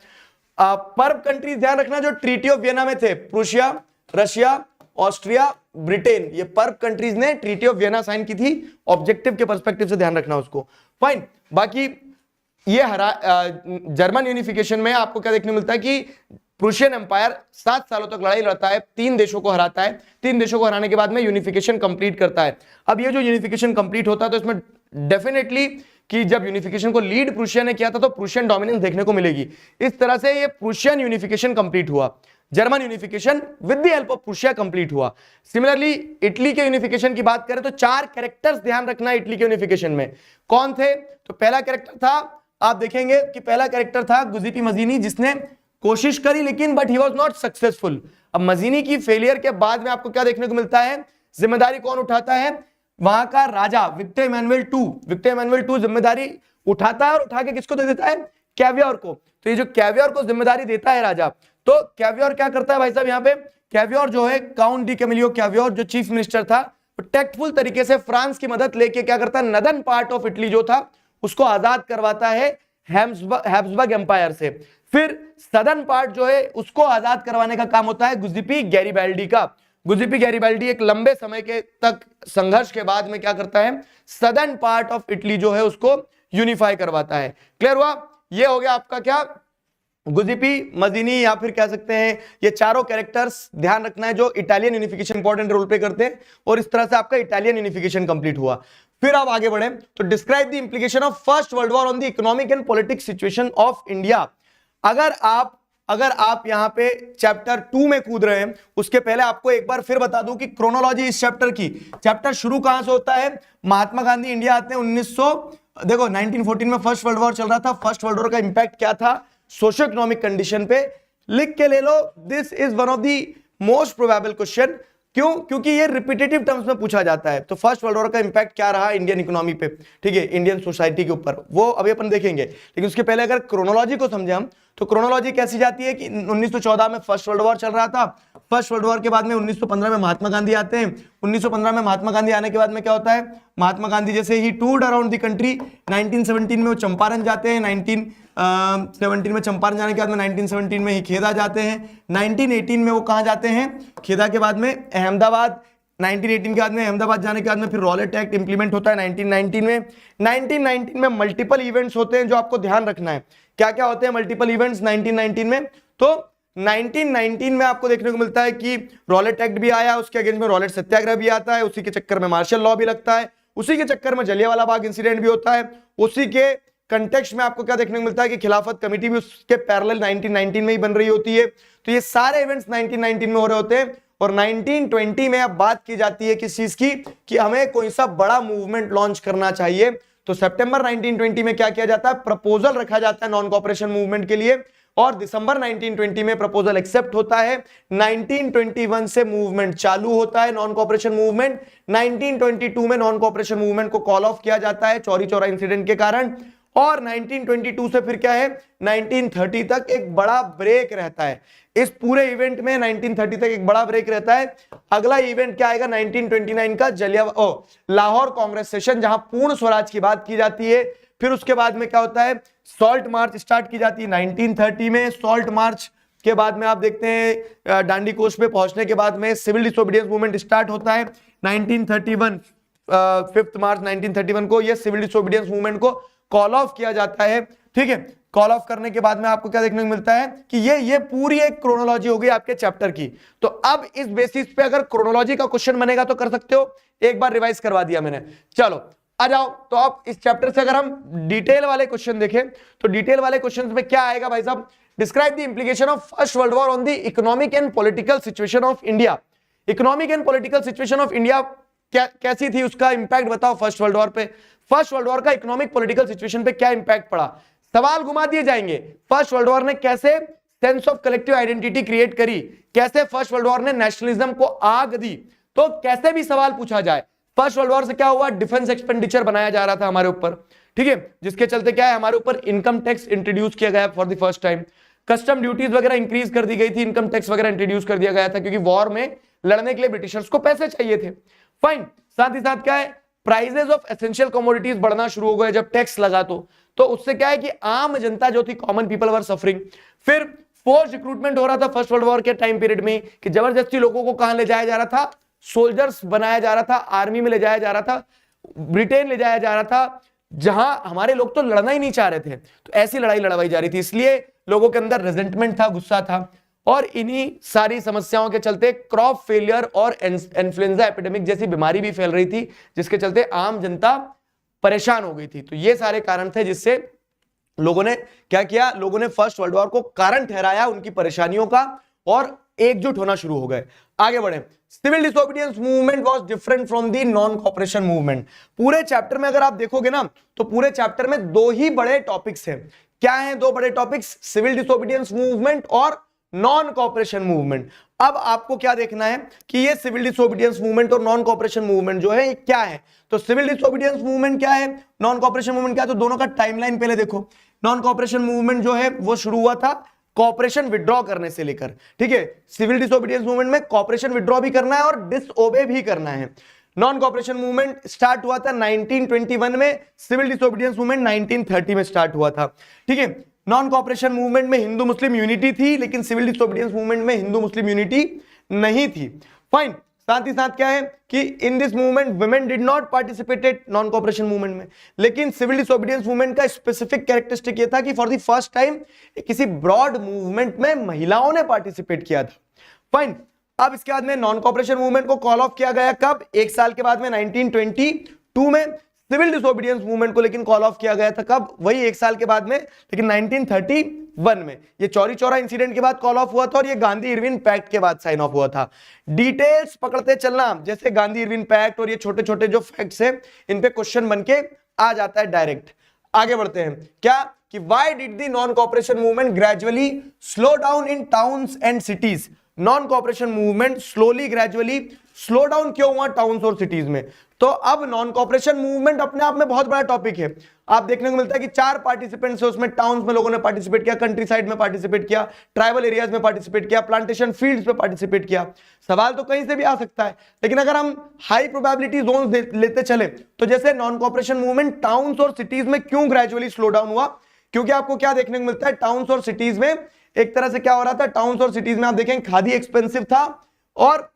पर्व कंट्रीज ध्यान रखना जो ट्रीटी ऑफ वियना में थे, प्रूशिया, रशिया, ऑस्ट्रिया, ब्रिटेन, ये पर्व कंट्रीज ने ट्रीटी ऑफ वियना साइन की थी, ऑब्जेक्टिव के पर्सपेक्टिव से ध्यान रखना उसको, फाइन। बाकी ये जर्मन यूनिफिकेशन में आपको क्या देखने मिलता है कि प्रूशियन एम्पायर 7 सालों तक लड़ाई लड़ता है, 3 देशों को हराता है, 3 देशों को हराने के बाद में यूनिफिकेशन कंप्लीट करता है। अब ये जो यूनिफिकेशन कंप्लीट होता है तो इसमें डेफिनेटली कि जब यूनिफिकेशन को लीड प्रूशिया ने किया था तो प्रूशियन डोमिनेंस देखने को मिलेगी। इस तरह से ये प्रूशियन यूनिफिकेशन कंप्लीट हुआ, German unification with the help of Prussia complete हुआ। सिमिलरली इटली के यूनिफिकेशन की बात करें तो 4 कैरेक्टर्स ध्यान रखना इटली के यूनिफिकेशन में, कौन थे, तो पहला कैरेक्टर था, आप देखेंगे कि पहला कैरेक्टर था गुजिपी मजीनी, जिसने कोशिश करी लेकिन but he was not successful. अब मजीनी की फेलियर के बाद में आपको क्या देखने को मिलता है, जिम्मेदारी कौन उठाता है, वहां का राजा विक्टर इमैनुअल टू जिम्मेदारी उठाता है और उठा के किसको दे देता है, कैवियर को। तो ये जो कैवियर को जिम्मेदारी देता है राजा, तो कैवियर क्या करता है भाई साहब, यहाँ पे कैवियर जो है काउंट डी कैमिलियो कैवियर जो चीफ मिनिस्टर था, टेक्टफुल तरीके से फ्रांस की मदद लेके क्या करता है, नदन पार्ट ऑफ इटली जो था उसको आजाद करवाता है हैब्सबर्ग एम्पायर से। फिर सदर्न पार्ट जो है उसको आजाद करवाने का काम होता है गुजिपी गैरिबाल्डी का। गुजिपी गैरिबाल्डी एक लंबे समय के तक संघर्ष के बाद में क्या करता है, सदर्न पार्ट ऑफ इटली जो है उसको यूनिफाई करवाता है। क्लियर हुआ, ये हो गया आपका क्या, गुजिपी, मजीनी, या फिर कह सकते हैं ये चारों कैरेक्टर्स ध्यान रखना है जो Italian unification important role play करते हैं, और इस तरह से आपका इटालियन यूनिफिकेशन कंप्लीट हुआ। फिर आप आगे बढ़े तो describe the implication of first world war on the economic and politics situation of India. अगर आप यहां पे चैप्टर 2 में कूद रहे हैं, उसके पहले आपको एक बार फिर बता दूं कि क्रोनोलॉजी इस चैप्टर की, चैप्टर शुरू कहां से होता है, महात्मा गांधी इंडिया आते हैं 1914 में फर्स्ट वर्ल्ड वॉर चल रहा था। फर्स्ट वर्ल्ड वॉर का इंपैक्ट क्या था सोशो इकोनॉमिक कंडीशन पे, लिख के ले लो, this is one of the most probable question. क्यों, क्योंकि ये रिपीटेटिव टर्म्स में पूछा जाता है। तो फर्स्ट वर्ल्ड वॉर का इंपैक्ट क्या रहा इंडियन इकोनॉमी पे, ठीक है, इंडियन सोसाइटी के ऊपर, वो अभी अपन देखेंगे। लेकिन उसके पहले अगर क्रोनोलॉजी को समझे हम, तो क्रोनोलॉजी कैसी जाती है कि 1914 में फर्स्ट वर्ल्ड वॉर चल रहा था, फर्स्ट वर्ल्ड वॉर के बाद में 1915 में महात्मा गांधी आते हैं। 1915 में महात्मा गांधी आने के बाद में क्या होता है, महात्मा गांधी जैसे ही टूर्ड अराउंड द कंट्री, 1917 में वो चंपारण जाते हैं, 1917 में चंपारण जाने के बाद में 1917 में ही खेदा जाते हैं, 1918 में वो कहाँ जाते हैं, खेदा के बाद में अहमदाबाद, 1918 के बाद में अहमदाबाद जाने के बाद में फिर रॉलेट एक्ट इंप्लीमेंट होता है 1919 में। 1919 में मल्टीपल इवेंट्स होते हैं जो आपको ध्यान रखना है, क्या क्या होते हैं मल्टीपल इवेंट्स 1919 में। तो 1919 में आपको देखने को मिलता है कि रॉलेट एक्ट भी आया, उसके अगेंस्ट में रॉलेट सत्याग्रह भी आता है, उसी के चक्कर में मार्शल लॉ भी लगता है, उसी के चक्कर में जलियांवाला बाग इंसिडेंट भी होता है, उसी के कंटेक्स्ट में आपको क्या देखने को मिलता है कि खिलाफत कमेटी भी उसके पैरेलल 1919 में ही बन रही होती है। तो ये सारे इवेंट्स 1919 में हो रहे होते हैं। और 1920 में अब बात की जाती है किस चीज की, कि हमें कोई सा बड़ा मूवमेंट लॉन्च करना चाहिए। तो सितंबर 1920 में क्या किया जाता है, प्रपोजल रखा जाता है नॉन कॉपरेशन मूवमेंट के लिए, और दिसंबर 1920 में प्रपोजल एक्सेप्ट होता है। 1921 से मूवमेंट चालू होता है नॉन कॉपरेशन मूवमेंट। 1922 में नॉन कॉपरेशन मूवमेंट को कॉल ऑफ किया जाता है चौरी चौरा इंसिडेंट के कारण। और 1922 से फिर क्या है, 1930 तक एक बड़ा ब्रेक रहता है। इस पूरे इवेंट में 1930 तक एक बड़ा ब्रेक रहता है। अगला इवेंट क्या आएगा, 1929 का लाहौर कांग्रेस सेशन, जहां पूर्ण स्वराज की बात की जाती है। फिर उसके बाद में क्या होता है, सॉल्ट मार्च स्टार्ट की जाती है 1930 में। सॉल्ट मार्च के बाद में आप देखते हैं डांडी कोस्ट पे पहुंचने के बाद में सिविल डिसोबीडियंस मूवमेंट स्टार्ट होता है 1931। 5 मार्च 1931 को ये सिविल डिसोबीडियंस मूवमेंट को कॉल ऑफ किया जाता है। ठीक है, कॉल ऑफ करने के बाद में आपको क्या देखने को मिलता है कि ये पूरी एक क्रोनोलॉजी हो गई आपके चैप्टर की। तो अब इस बेसिस पे अगर क्रोनोलॉजी का क्वेश्चन बनेगा तो कर सकते हो, एक बार रिवाइज करवा दिया मैंने। चलो आ जाओ, तो अब इस चैप्टर से अगर हम डिटेल वाले क्वेश्चन देखें तो डिटेल वाले क्वेश्चन में क्या आएगा भाई साहब, describe the implication of first world war on the economic and political situation of India. Economic and political situation of India कैसी थी, उसका इंपैक्ट बताओ फर्स्ट वर्ल्ड वॉर पे। फर्स्ट वर्ल्ड वॉर का इकोनॉमिक पॉलिटिकल सिचुएशन पे क्या impact पड़ा, सवाल घुमा दिए जाएंगे। फर्स्ट वर्ल्ड वॉर ने कैसे sense of collective identity create करी, कैसे फर्स्ट वर्ल्ड वॉर ने नेशनलिज्म को आग दी। तो कैसे भी सवाल पूछा जाए, फर्स्ट वर्ल्ड वॉर से क्या हुआ, डिफेंस एक्सपेंडिचर बनाया जा रहा था हमारे ऊपर, ठीक है, जिसके चलते क्या है हमारे ऊपर इनकम टैक्स इंट्रोड्यूस किया गया for the first time, custom duties वगैरह इंक्रीज कर दी गई थी, इनकम टैक्स वगैरह इंट्रोड्यूस कर दिया गया था, क्योंकि वॉर में लड़ने के लिए ब्रिटिशर्स को पैसे चाहिए थे। फाइन, साथ ही साथ क्या है, प्राइजेस ऑफ एसेंशियल कमोडिटीज बढ़ना शुरू हो गए जब टैक्स लगा, तो उससे क्या है कि आम जनता जो थी, कॉमन पीपल वर सफरिंग। फिर फोर्स रिक्रूटमेंट हो रहा था फर्स्ट वर्ल्ड वॉर के टाइम पीरियड में, कि जबरदस्ती लोगों को कहां ले जाया जा रहा था, सोल्जर्स बनाया जा रहा था, आर्मी में ले जाया जा रहा था, ब्रिटेन ले जाया जा रहा था, जहां हमारे लोग तो लड़ना ही नहीं चाह रहे थे, तो ऐसी लड़ाई लड़वाई जा रही थी, इसलिए लोगों के अंदर रेजेंटमेंट था, गुस्सा था। और इन्हीं सारी समस्याओं के चलते क्रॉप फेलियर और इन्फ्लुएंजा एपिडेमिक जैसी बीमारी भी फैल रही थी, जिसके चलते आम जनता परेशान हो गई थी। तो ये सारे कारण थे जिससे लोगों ने क्या किया, लोगों ने फर्स्ट वर्ल्ड वॉर को कारण ठहराया उनकी परेशानियों का और एकजुट होना शुरू हो गए। आगे बढ़े, civil disobedience movement was different from the non cooperation movement. पूरे चैप्टर में अगर आप देखोगे ना, तो पूरे चैप्टर में दो ही बड़े टॉपिक्स हैं। क्या हैं दो बड़े टॉपिक्स, सिविल डिसोबीडियंस मूवमेंट और नॉन कॉपरेशन मूवमेंट। अब आपको क्या देखना है कि ये सिविल डिसोबीडियंस मूवमेंट और नॉन कॉपरेशन मूवमेंट जो है ये क्या है। तो सिविल डिसोबीडियंस मूवमेंट क्या है, नॉन कॉपरेशन मूवमेंट क्या है, तो दोनों का टाइमलाइन पहले देखो। नॉन कॉपरेशन मूवमेंट जो है वो शुरू हुआ था कॉपरेशन विड्रॉ करने से लेकर, ठीक है। सिविल डिसोबीडियंस मूवमेंट में कॉपरेशन विड्रॉ भी करना है और डिसओबे भी करना है। नॉन कॉपरेशन मूवमेंट स्टार्ट हुआ था 1921 में, सिविल डिसोबीडियंस मूवमेंट 1930 में स्टार्ट हुआ था, ठीक है। नॉन कॉपरेशन मूवमेंट में हिंदू मुस्लिम यूनिटी थी, लेकिन सिविल डिसोबीडियंस मूवमेंट में हिंदू मुस्लिम यूनिटी नहीं थी। फाइन, साथ ही साथ क्या है कि in this movement women did not participated non cooperation movement में, लेकिन सिविल डिसोबीडियंस मूवमेंट का स्पेसिफिक कैरेक्टरिस्टिक ये था कि फॉर द फर्स्ट टाइम किसी ब्रॉड मूवमेंट में महिलाओं ने पार्टिसिपेट किया था। फाइन, अब इसके बाद में नॉन कॉपरेशन मूवमेंट को कॉल ऑफ किया गया कब, एक साल के बाद में 1922 में। सिविल डिसोबीडियंस मूवमेंट को लेकिन कॉल ऑफ किया गया था कब, वही एक साल के बाद में, लेकिन 1931 में। ये चौरी चौरा इंसिडेंट के बाद कॉल ऑफ हुआ था और ये गांधी इरविन पैक्ट के बाद साइन ऑफ हुआ था। डिटेल्स पकड़ते चलना, जैसे गांधी इरविन पैक्ट और ये छोटे छोटे जो फैक्ट्स हैं इन पे क्वेश्चन बन के आ जाता है डायरेक्ट। आगे बढ़ते हैं, क्या कि why did the non cooperation movement gradually slow down in towns and cities. Non cooperation movement slowly gradually slow down क्यों हुआ टाउन्स और सिटीज में। तो अब नॉन कॉपरेशन मूवमेंट अपने आप में बहुत बड़ा टॉपिक है। आप देखने को मिलता है कि 4 पार्टिसिपेंट्स है उसमें, टाउन्स में लोगों ने पार्टिसिपेट किया, कंट्री साइड में पार्टिसिपेट किया, ट्राइबल एरियाज में पार्टिसिपेट किया, प्लांटेशन फील्ड्स में पार्टिसिपेट किया। सवाल तो कहीं से भी आ सकता है, लेकिन अगर हम हाई प्रोबेबिलिटी जोन लेते चले, तो जैसे नॉन कॉपरेशन मूवमेंट टाउन्स और सिटीज में क्यों ग्रेजुअली स्लो डाउन हुआ, क्योंकि आपको क्या देखने को मिलता है, टाउन्स और सिटीज में एक तरह से क्या हो रहा था, टाउन्स और सिटीज में आप देखें खादी एक्सपेंसिव था और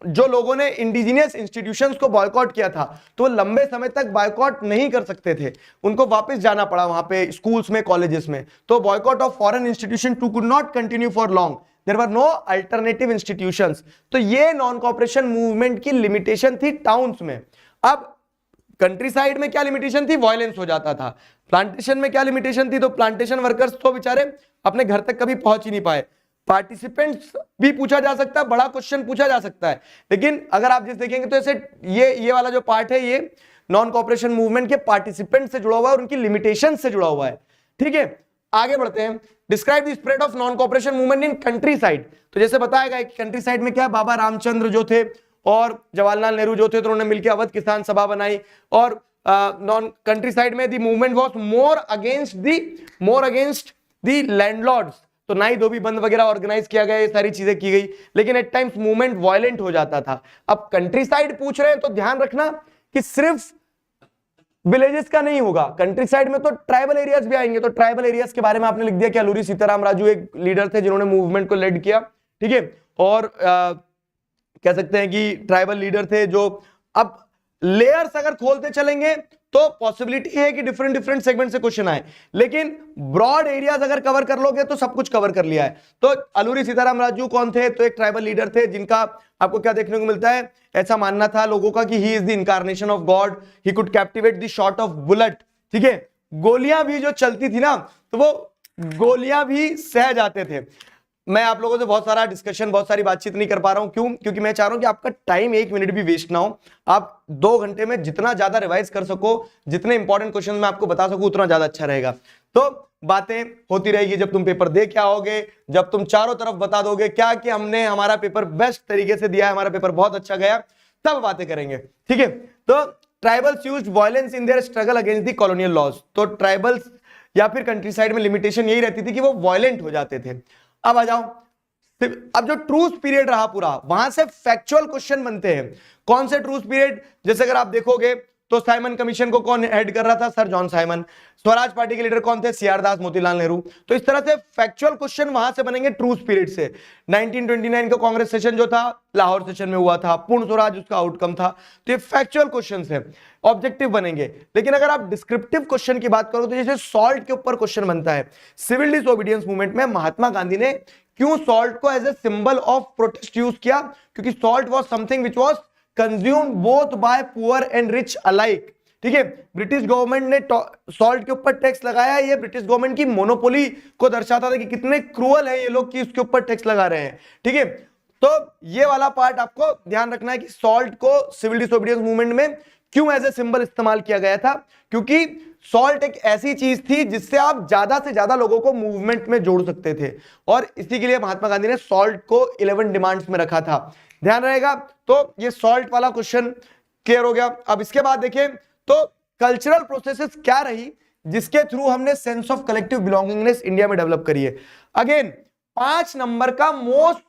जो लोगों ने इंडिजिनियस इंस्टीट्यूशंस को बॉयकॉट किया था, तो वो लंबे समय तक बॉयकॉट नहीं कर सकते थे, उनको वापस जाना पड़ा वहां पे स्कूल्स में, कॉलेजेस में। तो boycott of foreign institution too could not continue for long, there were no alternative institutions. तो ये नॉन कॉपरेशन मूवमेंट की लिमिटेशन थी टाउन्स में। अब कंट्री साइड में क्या लिमिटेशन थी, वायलेंस हो जाता था। प्लांटेशन में क्या लिमिटेशन थी, तो प्लांटेशन वर्कर्स तो बेचारे अपने घर तक कभी पहुंच ही नहीं पाए। पार्टिसिपेंट्स भी पूछा जा सकता है, बड़ा क्वेश्चन पूछा जा सकता है, लेकिन अगर आप जिस देखेंगे तो ऐसे ये वाला जो पार्ट है ये नॉन कॉपरेशन मूवमेंट के पार्टिसिपेंट से जुड़ा हुआ है और उनकी लिमिटेशन से जुड़ा हुआ है, ठीक है। आगे बढ़ते हैं, describe the spread of non cooperation movement in country side. तो जैसे बताया गया कि कंट्री साइड में क्या, बाबा रामचंद्र जो थे और जवाहरलाल नेहरू जो थे, तो उन्होंने मिलकर अवध किसान सभा बनाई। और नॉन कंट्री साइड में the movement was more against the landlords, तो नाई धोबी बंद वगैरह ऑर्गेनाइज किया गया, ये सारी चीजें की गई, लेकिन एट टाइम्स मूवमेंट वायलेंट हो जाता था। अब कंट्री साइड पूछ रहे हैं तो ध्यान रखना कि सिर्फ विलेजेस का नहीं होगा, कंट्री साइड में तो ट्राइबल एरियाज भी आएंगे। तो ट्राइबल एरियाज के बारे में आपने लिख दिया कि अलूरी सीताराम राजू एक लीडर थे जिन्होंने मूवमेंट को लीड किया, ठीक है। और कह सकते हैं कि ट्राइबल लीडर थे जो, अब लेयर्स अगर खोलते चलेंगे तो पॉसिबिलिटी है कि डिफरेंट सेगमेंट से क्वेश्चन आए, लेकिन ब्रॉड एरियाज अगर कवर कर लोगे तो सब कुछ कवर कर लिया है। तो अलूरी सीताराम राजू कौन थे, तो एक ट्राइबल लीडर थे जिनका आपको क्या देखने को मिलता है, ऐसा मानना था लोगों का कि he is the incarnation of God, he could captivate the shot of bullet, ठीक है। गोलियां भी जो चलती थी ना, तो वो गोलियां भी सह जाते थे। मैं आप लोगों से बहुत सारा डिस्कशन, बहुत सारी बातचीत नहीं कर पा रहा हूं। क्यों? क्योंकि मैं चाह रहा हूं कि आपका टाइम 1 मिनट भी वेस्ट ना हो। आप 2 घंटे में जितना ज्यादा रिवाइज कर सको, जितने इंपॉर्टेंट क्वेश्चन मैं आपको बता सकूं, उतना ज्यादा अच्छा रहेगा। तो बातें होती रहेगी जब तुम पेपर दे के आओगे, जब तुम चारों तरफ बता दोगे क्या कि हमने हमारा पेपर बेस्ट तरीके से दिया है, हमारा पेपर बहुत अच्छा गया, तब बातें करेंगे। ठीक है? तो tribals used violence in their struggle against the colonial laws. तो ट्राइबल्स या फिर कंट्री साइड में लिमिटेशन यही रहती थी कि वो वायलेंट हो जाते थे। अब आ जाओ, अब जो ट्रूथ पीरियड रहा पूरा, वहां से फैक्चुअल क्वेश्चन बनते हैं। कौन से ट्रूथ पीरियड? जैसे अगर आप देखोगे तो साइमन कमीशन को कौन हेड कर रहा था? Sir John Simon. Swaraj party के लीडर कौन थे? सीआर दास, मोतीलाल नेहरू। तो इस तरह से फैक्चुअल क्वेश्चन वहां से बनेंगे ट्रूथ पीरियड से। 1929 का कांग्रेस सेशन जो था, लाहौर सेशन में हुआ था, पूर्ण स्वराज उसका आउटकम था। तो ये फैक्चुअल क्वेश्चन है, ऑब्जेक्टिव बनेंगे। लेकिन अगर आप डिस्क्रिप्टिव क्वेश्चन की बात करो तो जैसे सॉल्ट के ऊपर क्वेश्चन बनता है। सिविल डिसोबीडियंस मूवमेंट में महात्मा गांधी ने क्यों सॉल्ट को as a symbol of protest use किया? क्योंकि salt was something which was consumed both by poor and rich alike. ठीक है? ब्रिटिश गवर्नमेंट ने सॉल्ट के ऊपर टैक्स लगाया। ये ब्रिटिश गवर्नमेंट की मोनोपोली को दर्शाता था कि कितने क्रूअल है ये लोग कि इसके ऊपर टैक्स लगा रहे हैं। ठीक है? तो ये वाला पार्ट आपको ध्यान रखना है कि सॉल्ट को सिविल डिसोबीडियंस मूवमेंट में क्यों एज ए सिंबल इस्तेमाल किया गया था? क्योंकि सॉल्ट एक ऐसी चीज थी जिससे आप ज्यादा से ज्यादा लोगों को मूवमेंट में जोड़ सकते थे, और इसी के लिए महात्मा गांधी ने सॉल्ट को 11 डिमांड्स में रखा था। ध्यान रहेगा। तो ये सॉल्ट वाला क्वेश्चन क्लियर हो गया। अब इसके बाद देखें तो कल्चरल प्रोसेसेस क्या रही जिसके थ्रू हमने sense of collective belongingness India में डेवलप करी है। अगेन 5 नंबर का most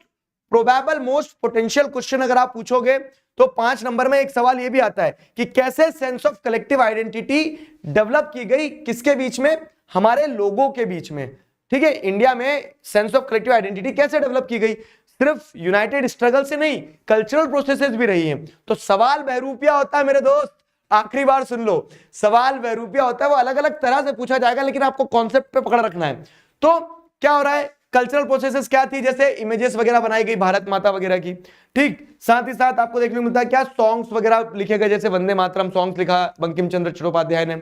probable, most potential question अगर आप पूछोगे तो 5 नंबर में एक सवाल यह भी आता है कि कैसे sense of collective identity develop की गई, किसके बीच में? हमारे लोगों के बीच में। ठीक है? इंडिया में सेंस ऑफ कलेक्टिव आइडेंटिटी कैसे डेवलप की गई? सिर्फ यूनाइटेड स्ट्रगल से नहीं, कल्चरल प्रोसेसेस भी रही हैं। तो सवाल बहरूपिया होता है मेरे दोस्त, आखिरी बार सुन लो, सवाल बहरूपिया होता है, वो अलग अलग तरह से पूछा जाएगा, लेकिन आपको कॉन्सेप्ट पे पकड़ रखना है। तो क्या हो रहा है? कल्चरल प्रोसेसेस क्या थी? जैसे इमेजेस वगैरह बनाई गई भारत माता वगैरह की। ठीक, साथ ही साथ आपको देखने को मिलता है क्या? सॉन्ग्स वगैरह लिखे गए, जैसे वंदे मातरम सॉन्ग्स लिखा बंकिम चंद्र चट्टोपाध्याय ने।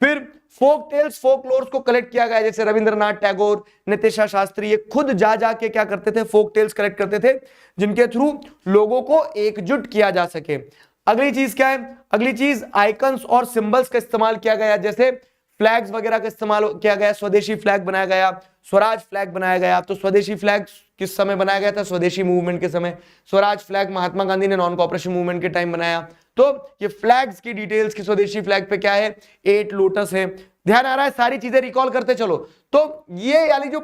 फिर फोक टेल्स, फोक लोर्स को कलेक्ट किया गया, जैसे रविंद्रनाथ टैगोर, नितिशा शास्त्री, ये खुद जा जाके क्या करते थे? फोक टेल्स कलेक्ट करते थे, जिनके थ्रू लोगों को एकजुट किया जा सके। अगली चीज क्या है? अगली चीज आइकन्स और सिंबल्स का इस्तेमाल किया गया, जैसे फ्लैग्स वगैरह का इस्तेमाल किया गया। स्वदेशी फ्लैग बनाया गया, स्वराज फ्लैग बनाया गया। तो स्वदेशी फ्लैग किस समय बनाया गया था? स्वदेशी मूवमेंट के समय। स्वराज फ्लैग महात्मा गांधी ने नॉन कॉपरेशन मूवमेंट के टाइम बनाया। तो ये फ्लैग्स की डिटेल्स की स्वदेशी फ्लैग पे क्या है? 8 लोटस है। ध्यान आ रहा है? सारी चीजें रिकॉल करते चलो। तो ये यानी जो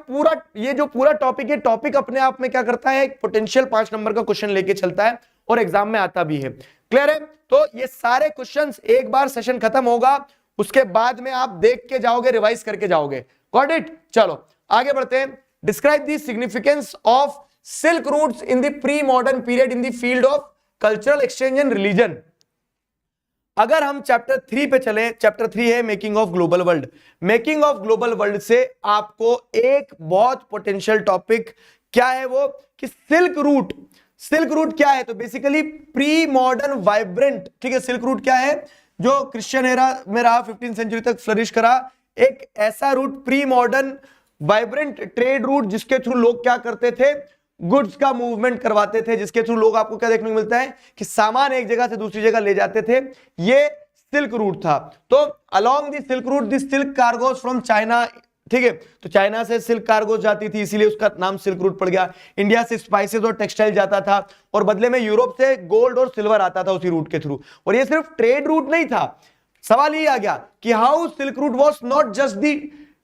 पूरा टॉपिक है, टॉपिक अपने आप में क्या करता है? एक पोटेंशियल 5 नंबर का क्वेश्चन लेके चलता है और एग्जाम में आता भी है। क्लियर है? तो ये सारे क्वेश्चंस एक बार सेशन खत्म होगा उसके बाद में आप देख के जाओगे, रिवाइज करके जाओगे। Got it? चलो आगे बढ़ते हैं। Describe the significance of silk routes in the pre modern period in the field of cultural exchange and religion. अगर हम चैप्टर 3 पे चले, चैप्टर 3 है making of global world. Making of global world से आपको एक बहुत पोटेंशियल टॉपिक क्या है वो कि सिल्क रूट। सिल्क रूट क्या है? तो बेसिकली प्री मॉडर्न वाइब्रेंट। ठीक है? सिल्क रूट क्या है? जो क्रिश्चियन एरा में रहा, 15वीं सेंचुरी तक फ्लरिश करा, एक ऐसा route, pre modern vibrant trade route, जिसके थ्रू लोग क्या करते थे? गुड्स का मूवमेंट करवाते थे, जिसके थ्रू लोग आपको क्या देखने को मिलता है कि सामान एक जगह से दूसरी जगह ले जाते थे। ये सिल्क रूट था। तो along the silk route the silk cargoes from China. ठीक है? तो चाइना से सिल्क कार्गोज जाती थी, इसीलिए उसका नाम सिल्क रूट पड़ गया। इंडिया से स्पाइसेस और टेक्सटाइल जाता था, और बदले में यूरोप से गोल्ड और सिल्वर आता था उसी रूट के थ्रू। और ये सिर्फ ट्रेड रूट नहीं था। सवाल ये आ गया कि how silk route was not just the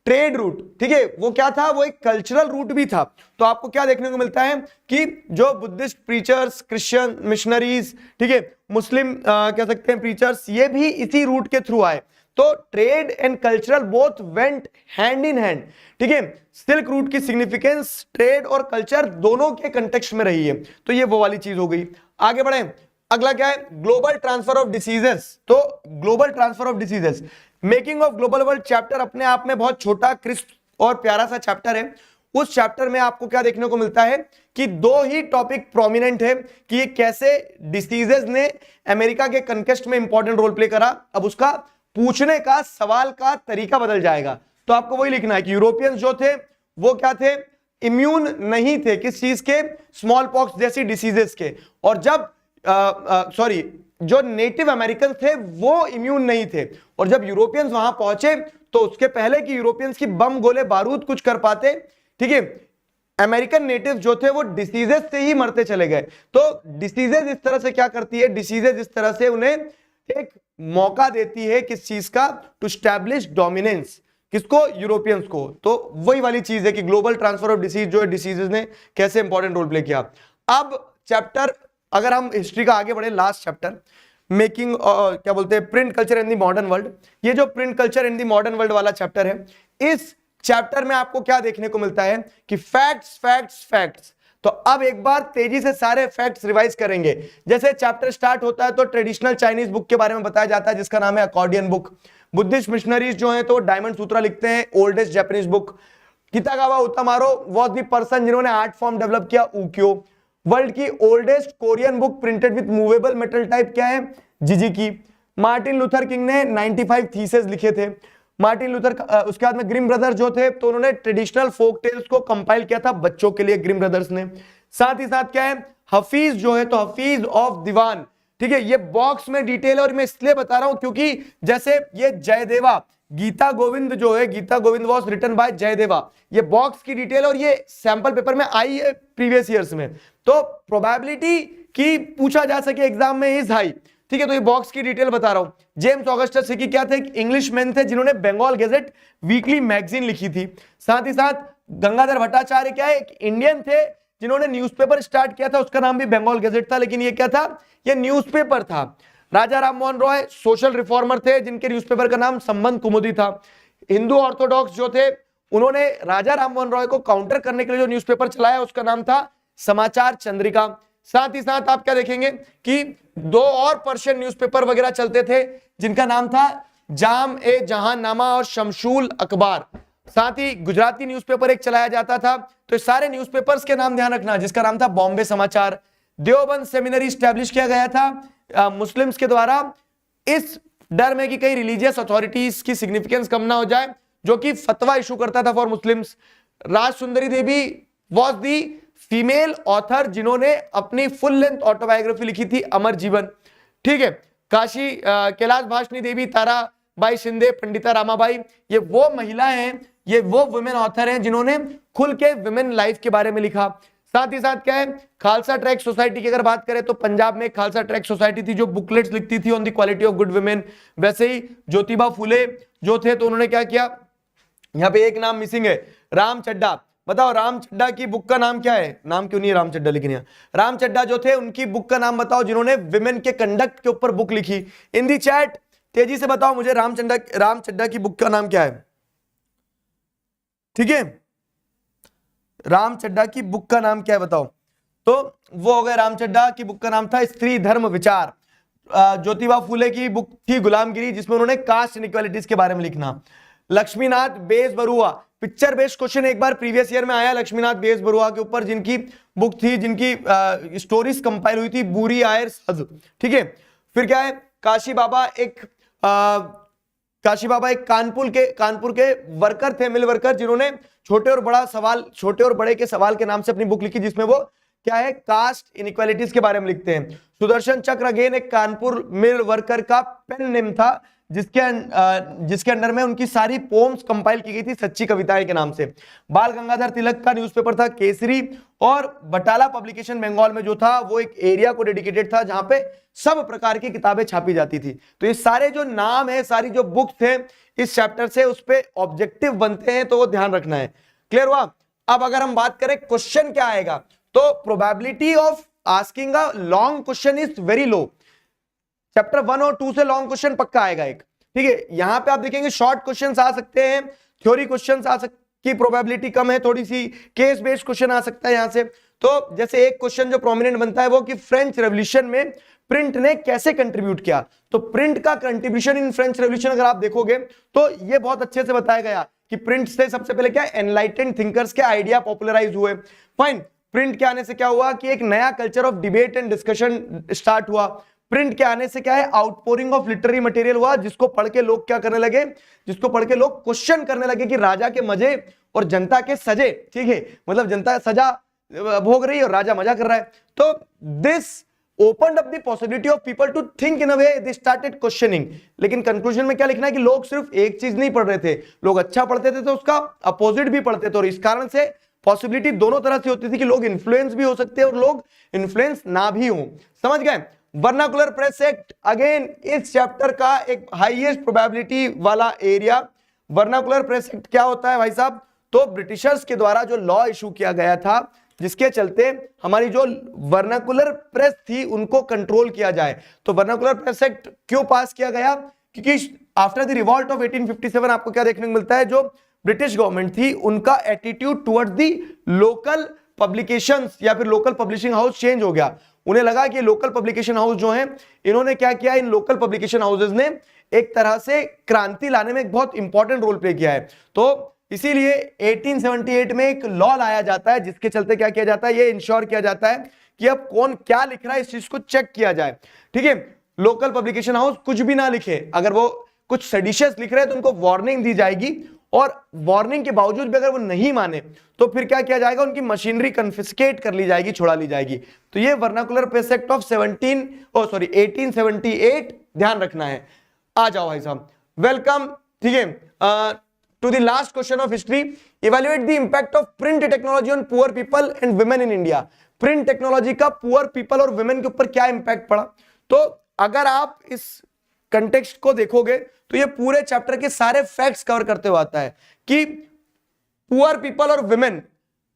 trade route. ठीक है? वो क्या था? वो एक कल्चरल रूट भी था। तो आपको क्या देखने को मिलता है कि जो बुद्धिस्ट प्रीचर्स, क्रिश्चियन मिशनरीज, ठीक है, मुस्लिम कह सकते हैं प्रीचर्स, ये भी इसी रूट के थ्रू आए। तो trade and cultural both went hand in hand. ठीक है? सिल्क रूट की सिग्निफिकेंस ट्रेड और कल्चर दोनों के कंटेक्स्ट में रही है। तो ये वो वाली चीज हो गई। आगे बढ़े, अगला क्या है? Global transfer of diseases. तो global transfer of diseases, making of global world chapter अपने आप में बहुत छोटा, क्रिस्प और प्यारा सा चैप्टर है। उस चैप्टर में आपको क्या देखने को मिलता है कि 2 ही टॉपिक प्रोमिनेंट है कि ये कैसे डिसीजेस ने अमेरिका के कंक्वेस्ट में इंपॉर्टेंट रोल प्ले करा। अब उसका पूछने का, सवाल का तरीका बदल जाएगा। तो आपको वही लिखना है कि यूरोपियंस जो थे वो क्या थे? इम्यून नहीं थे किस चीज के, स्मॉल पॉक्स जैसी डिसीजेस के। और जब जो नेटिव अमेरिकन थे वो इम्यून नहीं थे, और जब यूरोपियंस वहां पहुंचे तो उसके पहले कि यूरोपियंस की बम गोले बारूद कुछ कर पाते, ठीक है, अमेरिकन नेटिव जो थे वो डिसीजेस से ही मरते चले गए। तो डिसीजेस इस तरह से क्या करती है, डिसीजेस इस तरह से उन्हें एक मौका देती है किस चीज का, टू स्टैब्लिश डोमिनेंस, किसको, यूरोपियंस को। तो वही वाली चीज है कि ग्लोबल ट्रांसफर ऑफ डिसीज जो है, डिसीजेस ने कैसे इंपॉर्टेंट रोल प्ले किया। अब चैप्टर अगर हम हिस्ट्री का आगे बढ़े, लास्ट चैप्टर मेकिंग क्या बोलते हैं, print culture in the modern world. ये जो print culture in the modern world वाला चैप्टर है, इस चैप्टर में आपको क्या देखने को मिलता है कि फैक्ट्स फैक्ट्स फैक्ट्स। तो अब एक बार तेजी से सारे फैक्ट्स रिवाइज करेंगे। जैसे चैप्टर स्टार्ट होता है तो ट्रेडिशनल चाइनीज बुक के बारे में बताया जाता है जिसका नाम है अकॉर्डियन बुक। बुद्धिस्ट मिशनरीज जो है तो डायमंड सूत्रा लिखते हैं, oldest Japanese book. Kitagawa Utamaro was the person जिन्होंने आर्ट फॉर्म डेवलप किया, उक्यो। वर्ल्ड की oldest Korean book printed with movable metal type क्या है, जिजिकी। मार्टिन लूथर किंग ने 95 थीसिस लिखे थे। मार्टिन लूथर उसके बाद में ग्रिम ब्रदर जो थे तो उन्होंने ट्रेडिशनल फोक टेल्स को कंपाइल किया था बच्चों के लिए, ग्रिम ब्रदर्स ने। साथ ही साथ क्या है, हफीज जो है तो हफीज ऑफ दीवान, ठीक है। ये बॉक्स में डिटेल और मैं इसलिए बता रहा हूं क्योंकि जैसे ये जयदेवा, गीता गोविंद जो है, Gita Govind was written by Jayadeva, ये बॉक्स की डिटेल और ये सैंपल पेपर में आई है प्रीवियस ईयर्स में। तो प्रोबेबिलिटी की पूछा जा सके एग्जाम में इज हाई, ठीक है। तो ये बॉक्स की डिटेल बता रहा हूं। जेम्स ऑगस्टस हिकी क्या थे, इंग्लिश मैन थे जिन्होंने बंगाल गैजेट वीकली मैगजीन लिखी थी। साथ ही साथ गंगाधर भट्टाचार्य क्या है, एक इंडियन थे जिन्होंने न्यूज़पेपर स्टार्ट किया था, उसका नाम भी बंगाल गैजेट था, लेकिन ये क्या था, ये न्यूज़पेपर था। राजा राम मोहन रॉय सोशल रिफॉर्मर थे जिनके न्यूज़पेपर का नाम संबंध कुमुदी था। हिंदू ऑर्थोडॉक्स जो थे उन्होंने राजा राम मोहन रॉय को काउंटर करने के लिए जो न्यूज़पेपर चलाया उसका नाम था समाचार चंद्रिका। साथ ही साथ आप क्या देखेंगे कि दो और पर्शियन न्यूज़पेपर वगैरह चलते थे जिनका नाम था जाम ए जहांनामा और शमशूल अखबार। साथ ही गुजराती न्यूज़पेपर एक चलाया जाता था। तो सारे न्यूज़पेपर्स के नाम ध्यान रखना, जिसका नाम था बॉम्बे समाचार। देवबंद सेमिनरी स्टैब्लिश किया गया था मुस्लिम्स के द्वारा, इस डर में कि कहीं रिलीजियस अथॉरिटीज की सिग्निफिकेंस कम ना हो जाए, जो कि फतवा इशू करता था for Muslims. Raj Sundari Devi was the female author जिन्होंने अपनी फुल लेंथ ऑटोबायोग्राफी लिखी थी, अमर जीवन, ठीक है। काशी कैलाश भाषनी देवी, ताराबाई शिंदे, पंडिता रामाबाई, ये वो महिलाएं हैं, ये वो वुमेन ऑथर हैं जिन्होंने खुल के वुमेन लाइफ के बारे में लिखा। साथ ही साथ क्या है, खालसा ट्रैक सोसाइटी की अगर बात करें तो पंजाब में खालसा ट्रैक सोसाइटी थी जो बुकलेट्स लिखती थी on the quality of good women. वैसे ही ज्योतिबा फुले जो थे तो उन्होंने क्या किया, यहाँ पे एक नाम मिसिंग है, राम चड्डा। बताओ राम चड्डा की बुक का नाम क्या है, नाम क्यों नहीं है राम चड्डा, लेकिन यहाँ राम चड्डा जो थे उनकी बुक का नाम बताओ जिन्होंने विमेन के कंडक्ट के ऊपर बुक लिखी। इन दी चैट तेजी से बताओ मुझे राम चड्डा की बुक का नाम क्या है, ठीक है। राम चड्डा की बुक का नाम क्या है बताओ। तो वो हो गए, राम चड्डा की बुक का नाम था स्त्री धर्म विचार। ज्योतिबा फुले की बुक थी गुलामगिरी जिसमें उन्होंने कास्ट इनइक्वालिटीज के बारे में लिखना। Laxminath Bezbaruah, picture based question एक बार प्रीवियस ईयर में आया लक्ष्मीनाथ बेसबरुआ के ऊपर, जिनकी बुक थी, जिनकी स्टोरीज कंपाइल हुई थी, बुरी आयर सद, ठीक है। फिर क्या है, काशी बाबा एक कानपुर के वर्कर थे, मिल वर्कर, जिन्होंने छोटे और बड़े के सवाल के नाम से अपनी बुक लिखी, जिसमें वो क्या है, कास्ट इनइक्वालिटीज के बारे में लिखते हैं। सुदर्शन चक्र अगेन एक कानपुर मिल वर्कर का पेन नेम था जिसके अंडर में उनकी सारी पोम्स कंपाइल की गई थी सच्ची कविताएं के नाम से। बाल गंगाधर तिलक का न्यूज़पेपर था केसरी, और बटाला पब्लिकेशन बंगाल में जो था वो एक एरिया को डेडिकेटेड था जहां पे सब प्रकार की किताबें छापी जाती थी। तो ये सारे जो नाम है, सारी जो बुक्स थे इस चैप्टर से, उस पे ऑब्जेक्टिव बनते हैं, तो वो ध्यान रखना है। क्लियर हुआ। अब अगर हम बात करें क्वेश्चन क्या आएगा, तो probability of asking a long question is very low. Chapter 1 और 2 से लॉन्ग क्वेश्चन पक्का आएगा एक, ठीक है। यहां पे आप देखेंगे शॉर्ट क्वेश्चंस आ सकते हैं, थ्योरी क्वेश्चंस आ सकते की प्रोबेबिलिटी कम है, थोड़ी सी केस बेस्ड क्वेश्चन आ सकता है यहां से। तो जैसे एक क्वेश्चन जो प्रोमिनेंट बनता है वो कि फ्रेंच रेवोल्यूशन में प्रिंट ने कैसे कंट्रीब्यूट किया। तो प्रिंट का कंट्रीब्यूशन इन फ्रेंच रेवोल्यूशन अगर आप देखोगे तो ये बहुत अच्छे से बताया गया कि प्रिंट से सबसे पहले क्या, एनलाइटेंड थिंकर्स के आइडिया पॉपुलराइज हुए। फाइन, प्रिंट के आने से क्या हुआ कि एक नया culture of debate and discussion start हुआ। प्रिंट के आने से क्या है, आउटपोरिंग ऑफ लिटरेरी मटेरियल हुआ, जिसको पढ़ के लोग क्या करने लगे, जिसको पढ़ के लोग क्वेश्चन करने लगे कि राजा के मजे और जनता के सजे, ठीक है, मतलब जनता सजा भोग रही है और राजा मजा कर रहा है। तो this opened up the possibility of people to think in a way, they started questioning. लेकिन कंक्लूजन में क्या लिखना है कि लोग सिर्फ एक चीज नहीं पढ़ रहे थे, लोग अच्छा पढ़ते थे तो उसका अपोजिट भी पढ़ते थे, और इस कारण से पॉसिबिलिटी दोनों तरह से होती थी कि लोग इन्फ्लुएंस भी हो सकते हैं और लोग इन्फ्लुएंस ना भी हो। समझ गए? वर्नाकुलर प्रेस एक्ट, अगेन इस चैप्टर का एक हाईएस्ट प्रोबेबिलिटी वाला एरिया। वर्नाकुलर प्रेस एक्ट क्या होता है भाई साहब, तो ब्रिटिशर्स के द्वारा जो लॉ इशू किया गया था, जिसके चलते हमारी जो वर्नाकुलर प्रेस थी उनको कंट्रोल किया जाए। तो वर्नाकुलर प्रेस एक्ट क्यों पास किया गया, क्योंकि आफ्टर द रिवॉल्ट ऑफ 1857 आपको क्या देखने को मिलता है, जो ब्रिटिश गवर्नमेंट थी उनका attitude towards the local publications या फिर लोकल पब्लिशिंग हाउस चेंज हो गया। उन्हें लगा कि लोकल पब्लिकेशन हाउस जो हैं, इन्होंने क्या किया, इन लोकल पब्लिकेशन हाउसेज ने एक तरह से क्रांति लाने में एक बहुत इंपॉर्टेंट रोल प्ले किया है। तो इसीलिए 1878 में एक लॉ लाया जाता है, जिसके चलते क्या किया जाता है, ये इंश्योर किया जाता है कि अब कौन क्या लिख रहा है इस चीज को चेक किया जाए। ठीक है, लोकल पब्लिकेशन हाउस कुछ भी ना लिखे, अगर वो कुछ सेडिशियस लिख रहे हैं तो उनको वार्निंग दी जाएगी, और वार्निंग के बावजूद भी अगर वो नहीं माने तो फिर क्या किया जाएगा, उनकी मशीनरी कन्फिस्केट कर ली जाएगी, छुड़ा ली जाएगी। तो ये वर्नाकुलर प्रेस एक्ट ऑफ 1878 ध्यान रखना है। आ जाओ भाई साहब, वेलकम। ठीक है, to the last question of history, evaluate the impact of print technology on poor people and women in India. Print technology का पुअर पीपल और वुमेन के ऊपर क्या इंपैक्ट पड़ा। तो अगर आप इस कंटेक्स्ट को देखोगे तो ये पूरे चैप्टर के सारे फैक्ट्स कवर करते हुए आता है कि पुअर पीपल और वुमेन,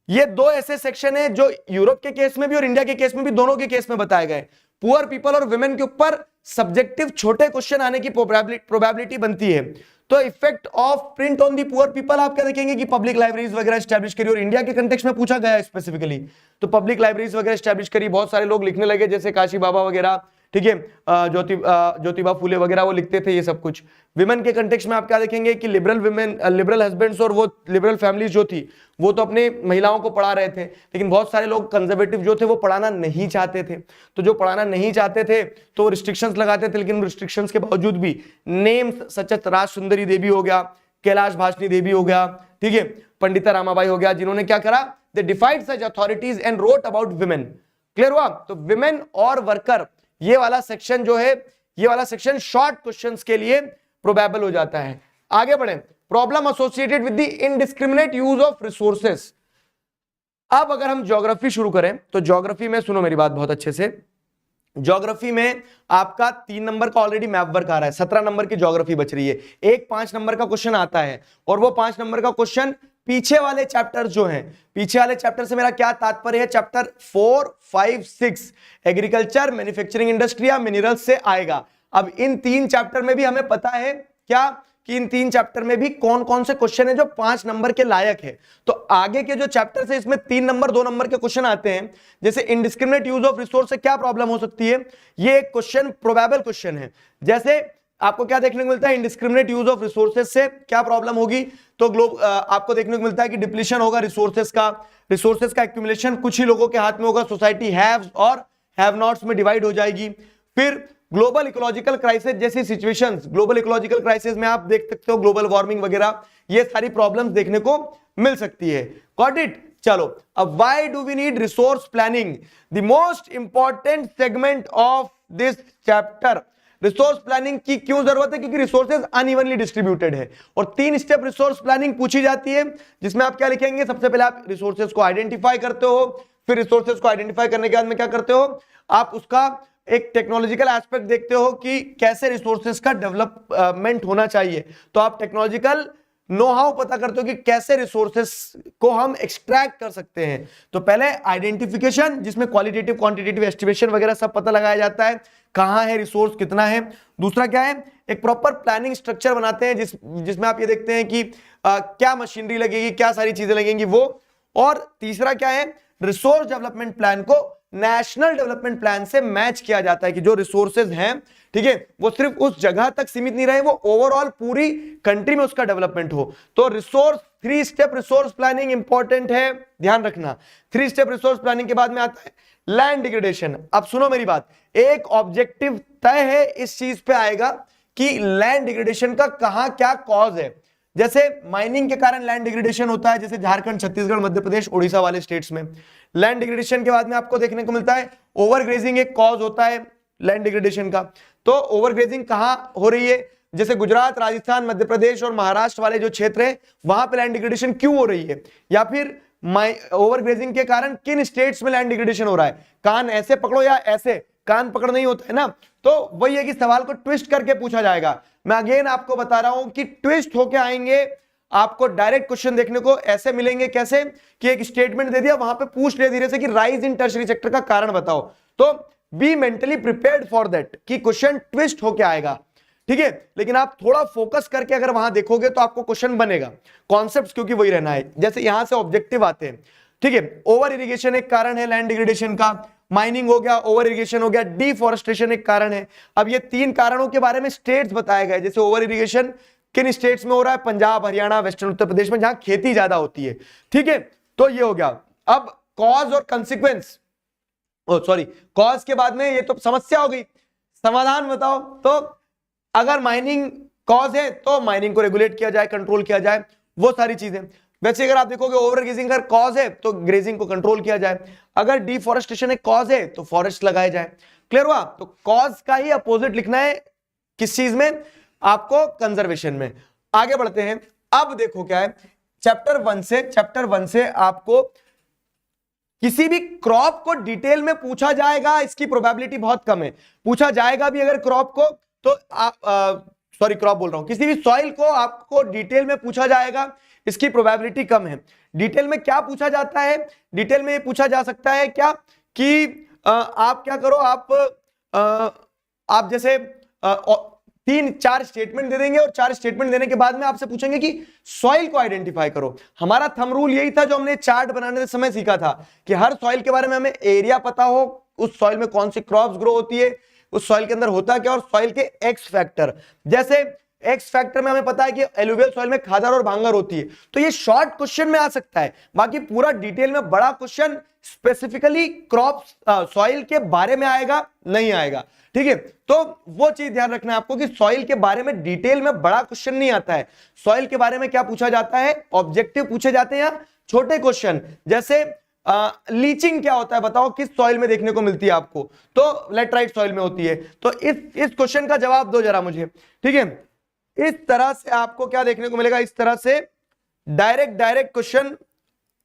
ये दो ऐसे सेक्शन है जो यूरोप के केस में भी और इंडिया के केस में भी, दोनों के केस में बताए गए। पुअर पीपल और वुमेन के ऊपर सब्जेक्टिव छोटे क्वेश्चन आने की प्रोबेबिलिटी बनती है। तो effect of print on the poor people आप क्या देखेंगे कि पब्लिक लाइब्रेरीज वगैरह एस्टैब्लिश करी, और इंडिया के कंटेक्स्ट में पूछा गया है स्पेसिफिकली, तो पब्लिक लाइब्रेरीज वगैरह एस्टैब्लिश करी, बहुत सारे लोग लिखने लगे जैसे काशी बाबा वगैरह, ठीक है, ज्योतिबा फूले वगैरह वो लिखते थे ये सब कुछ। विमेन के कंटेक्स्ट में आप क्या देखेंगे कि लिबरल विमेन, लिबरल हस्बैंड्स और वो लिबरल फैमिलीज जो थी वो तो अपने महिलाओं को पढ़ा रहे थे, लेकिन बहुत सारे लोग कंजर्वेटिव जो थे वो पढ़ाना नहीं चाहते थे। तो जो पढ़ाना नहीं चाहते थे तो रिस्ट्रिक्शंस लगाते थे, लेकिन रिस्ट्रिक्शंस के बावजूद भी नेम्स सच एज राज सुंदरी देवी हो गया, कैलाश भाषनी देवी हो गया, ठीक है, पंडिता रामाबाई हो गया, जिन्होंने क्या करा, they defied such authorities and wrote about women. Clear हुआ? तो विमेन और वर्कर, ये वाला सेक्शन जो है, ये वाला सेक्शन शॉर्ट क्वेश्चंस के लिए प्रोबेबल हो जाता है। आगे बढ़े, problem associated with the indiscriminate use of resources. अब अगर हम ज्योग्राफी शुरू करें तो ज्योग्राफी में सुनो मेरी बात बहुत अच्छे से, ज्योग्राफी में आपका 3 नंबर का ऑलरेडी मैप वर्क आ रहा है, 17 नंबर की ज्योग्राफी बच रही है, एक 5 नंबर का क्वेश्चन आता है, और वो 5 नंबर का क्वेश्चन पीछे वाले चैप्टर जो हैं, पीछे वाले चैप्टर से मेरा क्या तात्पर्य है, चैप्टर 4, 5, 6 एग्रीकल्चर, मैन्युफैक्चरिंग इंडस्ट्री या मिनरल्स से आएगा। अब इन 3 चैप्टर में भी हमें पता है क्या कि इन 3 चैप्टर में भी कौन कौन से क्वेश्चन है जो 5 नंबर के लायक है। तो आगे के जो चैप्टर है इसमें 3 नंबर 2 नंबर के क्वेश्चन आते हैं, जैसे इनडिस्क्रिमिनेट यूज ऑफ रिसोर्स से क्या प्रॉब्लम हो सकती है, ये एक क्वेश्चन प्रोबेबल क्वेश्चन है। जैसे आपको क्या देखने को मिलता है, इनडिस्क्रिमिनेट यूज ऑफ रिसोर्सेज से क्या प्रॉब्लम होगी, तो आपको देखने को मिलता है कि डिप्लीशन होगा रिसोर्सेज का एक्यूमुलेशन कुछ ही लोगों के हाथ में होगा, सोसाइटी हैव्स और हैव नॉट्स में डिवाइड हो जाएगी। फिर ग्लोबल इकोलॉजिकल क्राइसिस जैसी सिचुएशंस, ग्लोबल इकोलॉजिकल क्राइसिस में आप देख सकते हो ग्लोबल वार्मिंग वगैरह, ये सारी प्रॉब्लम्स देखने को मिल सकती है। Got it? चलो, अब why do we need resource planning, the most important segment of this chapter. Resource planning की क्यों जरूरत है, क्योंकि रिसोर्सेज अनइवनली डिस्ट्रीब्यूटेड है, और 3 स्टेप रिसोर्स प्लानिंग पूछी जाती है, जिसमें आप क्या लिखेंगे, सबसे पहले आप रिसोर्सेज को आइडेंटिफाई करते हो, फिर रिसोर्सेज को आइडेंटिफाई करने के बाद में क्या करते हो, आप उसका एक टेक्नोलॉजिकल एस्पेक्ट देखते हो कि कैसे रिसोर्सेज का डेवलपमेंट होना चाहिए। तो आप टेक्नोलॉजिकल नो हाउ पता करते हो कि कैसे रिसोर्सेस को हम एक्सट्रैक्ट कर सकते हैं। तो पहले आइडेंटिफिकेशन, जिसमें क्वालिटेटिव क्वांटिटेटिव एस्टिमेशन वगैरह सब पता लगाया जाता है, कहां है रिसोर्स, कितना है। दूसरा क्या है, एक प्रॉपर प्लानिंग स्ट्रक्चर बनाते हैं जिसमें आप ये देखते हैं कि क्या मशीनरी लगेगी, क्या सारी चीजें लगेंगी वो। और तीसरा क्या है, रिसोर्स डेवलपमेंट प्लान को नेशनल डेवलपमेंट प्लान से मैच किया जाता है कि जो रिसोर्सेज हैं, ठीक है, वो सिर्फ उस जगह तक सीमित नहीं रहे, वो ओवरऑल पूरी कंट्री में उसका डेवलपमेंट हो। तो resource 3 step resource planning important है, ध्यान रखना। 3 स्टेप रिसोर्स प्लानिंग के बाद में आता है लैंड डिग्रेडेशन। अब सुनो मेरी बात, एक ऑब्जेक्टिव तय है इस चीज पे आएगा कि लैंड डिग्रेडेशन का कहां क्या कॉज है। जैसे माइनिंग के कारण लैंड डिग्रेडेशन होता है, जैसे झारखंड, छत्तीसगढ़, मध्य प्रदेश, उड़ीसा वाले स्टेट्स में। लैंड डिग्रेडेशन के बाद में आपको देखने को मिलता है ओवरग्रेजिंग एक कॉज होता है लैंड डिग्रेडेशन का। तो ओवरग्रेजिंग कहां हो रही है, जैसे गुजरात, राजस्थान, मध्य प्रदेश और महाराष्ट्र वाले जो क्षेत्र है वहां पे लैंड डिग्रेडेशन क्यों हो रही है, या फिर ओवरग्रेजिंग के कारण किन स्टेट्स में लैंड डिग्रेडेशन हो रहा है। कान ऐसे पकड़ो या ऐसे, कान पकड़ नहीं होता है ना। तो वही है कि सवाल को ट्विस्ट करके पूछा जाएगा। मैं अगेन आपको बता रहा हूं कि ट्विस्ट होके आएंगे, आपको डायरेक्ट क्वेश्चन देखने को ऐसे मिलेंगे। कैसे कि एक स्टेटमेंट दे दिया, वहां पे पूछ लिया धीरे से कि राइज इन टर्शियरी सेक्टर का कारण बताओ। तो be mentally prepared for that कि क्वेश्चन ट्विस्ट होके आएगा, ठीक है। लेकिन आप थोड़ा फोकस करके अगर वहां देखोगे तो आपको क्वेश्चन बनेगा, कॉन्सेप्ट्स क्योंकि वही रहना है। जैसे यहां से ऑब्जेक्टिव आते हैं, ठीक है। ओवर इरिगेशन एक कारण है लैंड डिग्रेडेशन का, माइनिंग हो गया, ओवर इरिगेशन हो गया, डिफॉरेस्टेशन एक कारण है। अब ये 3 कारणों के बारे में स्टेट्स बताए गए, जैसे ओवर इरिगेशन किन स्टेट्स में हो रहा है, पंजाब, हरियाणा, वेस्टर्न उत्तर प्रदेश में, जहां खेती ज्यादा होती है, ठीक है। तो ये हो गया। अब कॉज और कंसिक्वेंस, सॉरी, कॉज के बाद में ये तो समस्या हो गई, समाधान बताओ। तो अगर माइनिंग कॉज है तो माइनिंग को रेगुलेट किया जाए, कंट्रोल किया जाए, वो सारी चीजें। वैसे अगर आप देखोगे ओवर ग्रेजिंग अगर कॉज है तो ग्रेजिंग को कंट्रोल किया जाए, अगर डिफॉरेस्टेशन एक कॉज है तो फॉरेस्ट लगाए जाए। क्लियर हुआ? तो कॉज का ही अपोजिट लिखना है किस चीज में, आपको कंजर्वेशन में। आगे बढ़ते हैं। अब देखो क्या है, चैप्टर 1 से आपको किसी भी क्रॉप को डिटेल में पूछा जाएगा, इसकी प्रोबेबिलिटी बहुत कम है। पूछा जाएगा भी अगर क्रॉप को, तो आप सॉरी क्रॉप बोल रहा हूं, किसी भी सॉइल को आपको डिटेल में पूछा जाएगा, इसकी प्रोबेबिलिटी कम है। डिटेल में क्या पूछा जाता है, डिटेल में ये पूछा जा सकता है क्या कि आप क्या करो, आप जैसे 3-4 स्टेटमेंट दे देंगे और 4 स्टेटमेंट देने के बाद में आपसे पूछेंगे कि सॉइल को आइडेंटिफाई करो। हमारा थंब रूल यही था जो हमने चार्ट बनाने के समय सीखा था कि हर सॉइल के बारे में हमें एरिया पता हो, उस सॉइल में कौन सी क्रॉप्स ग्रो होती है, उस सॉइल के अंदर होता क्या, और सॉइल के एक्स फैक्टर। जैसे एक्स फैक्टर में हमें पता है कि एलुवियल सॉइल में खादर और भांगर होती है, तो ये शॉर्ट क्वेश्चन में आ सकता है। बाकी पूरा डिटेल में बड़ा क्वेश्चन स्पेसिफिकली क्रॉप सॉइल के बारे में आएगा नहीं आएगा, ठीक है। तो वो चीज ध्यान रखना है आपको कि सॉइल के बारे में डिटेल में बड़ा क्वेश्चन नहीं आता है। सॉइल के बारे में क्या पूछा जाता है, ऑब्जेक्टिव पूछे जाते हैं या छोटे क्वेश्चन। जैसे लीचिंग क्या होता है बताओ, किस सॉइल में देखने को मिलती है आपको, तो लेटराइट सॉइल में होती है। तो इस क्वेश्चन का जवाब दो जरा मुझे, ठीक है। इस तरह से आपको क्या देखने को मिलेगा, इस तरह से डायरेक्ट क्वेश्चन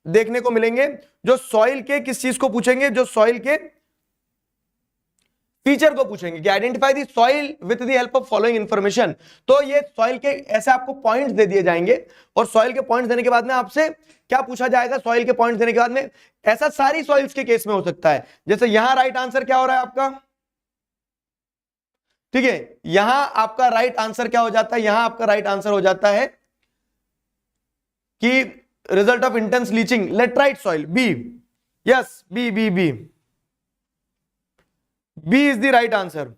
देखने को मिलेंगे जो सॉइल के किस चीज को पूछेंगे, जो सॉइल के फीचर को पूछेंगे कि identify the soil with the help of following information. तो ये सॉइल के ऐसे आपको पॉइंट्स दे दिए जाएंगे और सॉइल के पॉइंट्स देने के बाद में आपसे क्या पूछा जाएगा, सॉइल के पॉइंट्स देने के बाद में। ऐसा सारी सॉइल्स के केस में हो सकता है। जैसे यहां राइट आंसर क्या हो रहा है आपका, ठीक है, यहां आपका राइट आंसर क्या हो जाता है, यहां आपका राइट आंसर हो जाता है कि result of intense leaching laterite soil, B. Yes, B B B B is the right answer.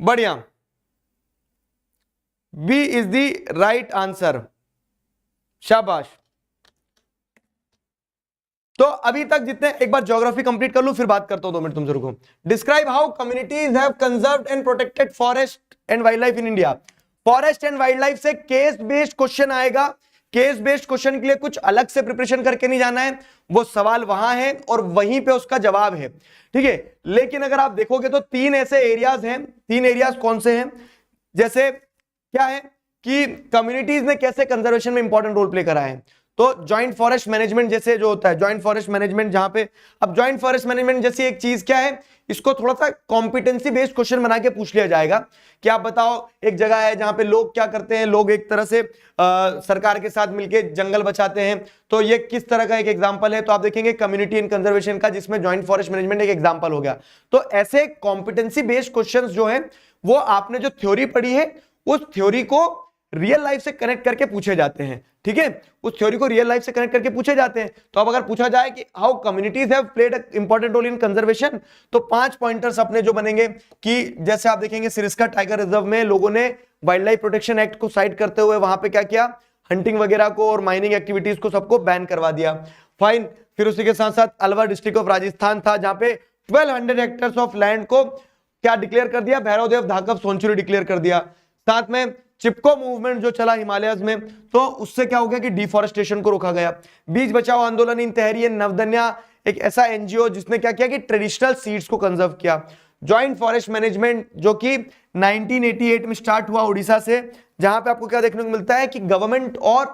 बढ़िया, B is the right answer, शाबाश। तो अभी तक जितने, एक बार ज्योग्राफी कंप्लीट कर लूं फिर बात करता हूं, 2 मिनट तुमसे रुको। Describe how communities have conserved and protected forest and wild life in India. Forest and wild life से केस बेस्ड क्वेश्चन आएगा। केस बेस्ड क्वेश्चन के लिए कुछ अलग से प्रिपरेशन करके नहीं जाना है, वो सवाल वहां है और वहीं पे उसका जवाब है, ठीक है। लेकिन अगर आप देखोगे तो 3 ऐसे एरियाज हैं। 3 एरियाज कौन से हैं, जैसे क्या है कि कम्युनिटीज ने कैसे कंजर्वेशन में इंपॉर्टेंट रोल प्ले करा है। तो जॉइंट फॉरेस्ट मैनेजमेंट जैसे जो होता है, जॉइंट फॉरेस्ट मैनेजमेंट, जहां पे अब जॉइंट फॉरेस्ट मैनेजमेंट जैसी एक चीज क्या है, इसको थोड़ा सा कॉम्पिटेंसी बेस्ड क्वेश्चन बना के पूछ लिया जाएगा कि आप बताओ एक जगह है जहां पे लोग क्या करते हैं, लोग एक तरह से सरकार के साथ मिलकर जंगल बचाते हैं, तो ये किस तरह का एक एग्जांपल है। तो आप देखेंगे कम्युनिटी इन कंजर्वेशन का, जिसमें जॉइंट फॉरेस्ट मैनेजमेंट एक एग्जांपल हो गया। तो ऐसे कॉम्पिटेंसी बेस्ड क्वेश्चंस जो है वो आपने जो थ्योरी पढ़ी है उस थ्योरी को रियल लाइफ से कनेक्ट करके पूछे जाते हैं, ठीक है। उस थ्योरी को रियल लाइफ से कनेक्ट करके पूछे जाते हैं। तो अब अगर पूछा जाए कि how communities have played a important role in conservation, तो 5 पॉइंटर्स अपने जो बनेंगे कि जैसे आप देखेंगे सिरिस्का टाइगर रिजर्व में लोगों ने वाइल्ड लाइफ प्रोटेक्शन एक्ट को साइड करते हुए वहां पे क्या किया, हंटिंग वगैरह को और माइनिंग एक्टिविटीज को सबको बैन करवा दिया। फाइन। फिर उसी के साथ साथ अलवर डिस्ट्रिक्ट ऑफ राजस्थान था, जहां पे 1200 हेक्टेयर्स ऑफ लैंड को क्या डिक्लेयर कर दिया, भैरवदेव धाकब सेंचुरी डिक्लेयर कर दिया। साथ में चिपको मूवमेंट जो चला हिमालयस में, तो उससे क्या हो गया कि डिफॉरेस्टेशन को रोका गया। बीज बचाओ आंदोलन इन तहरीर नवदन्या एक ऐसा एनजीओ जिसने क्या किया कि ट्रेडिशनल सीड्स को कंजर्व किया। जॉइंट फॉरेस्ट मैनेजमेंट जो कि 1988 में स्टार्ट हुआ उड़ीसा से, जहां पे आपको क्या देखने को मिलता है कि गवर्नमेंट और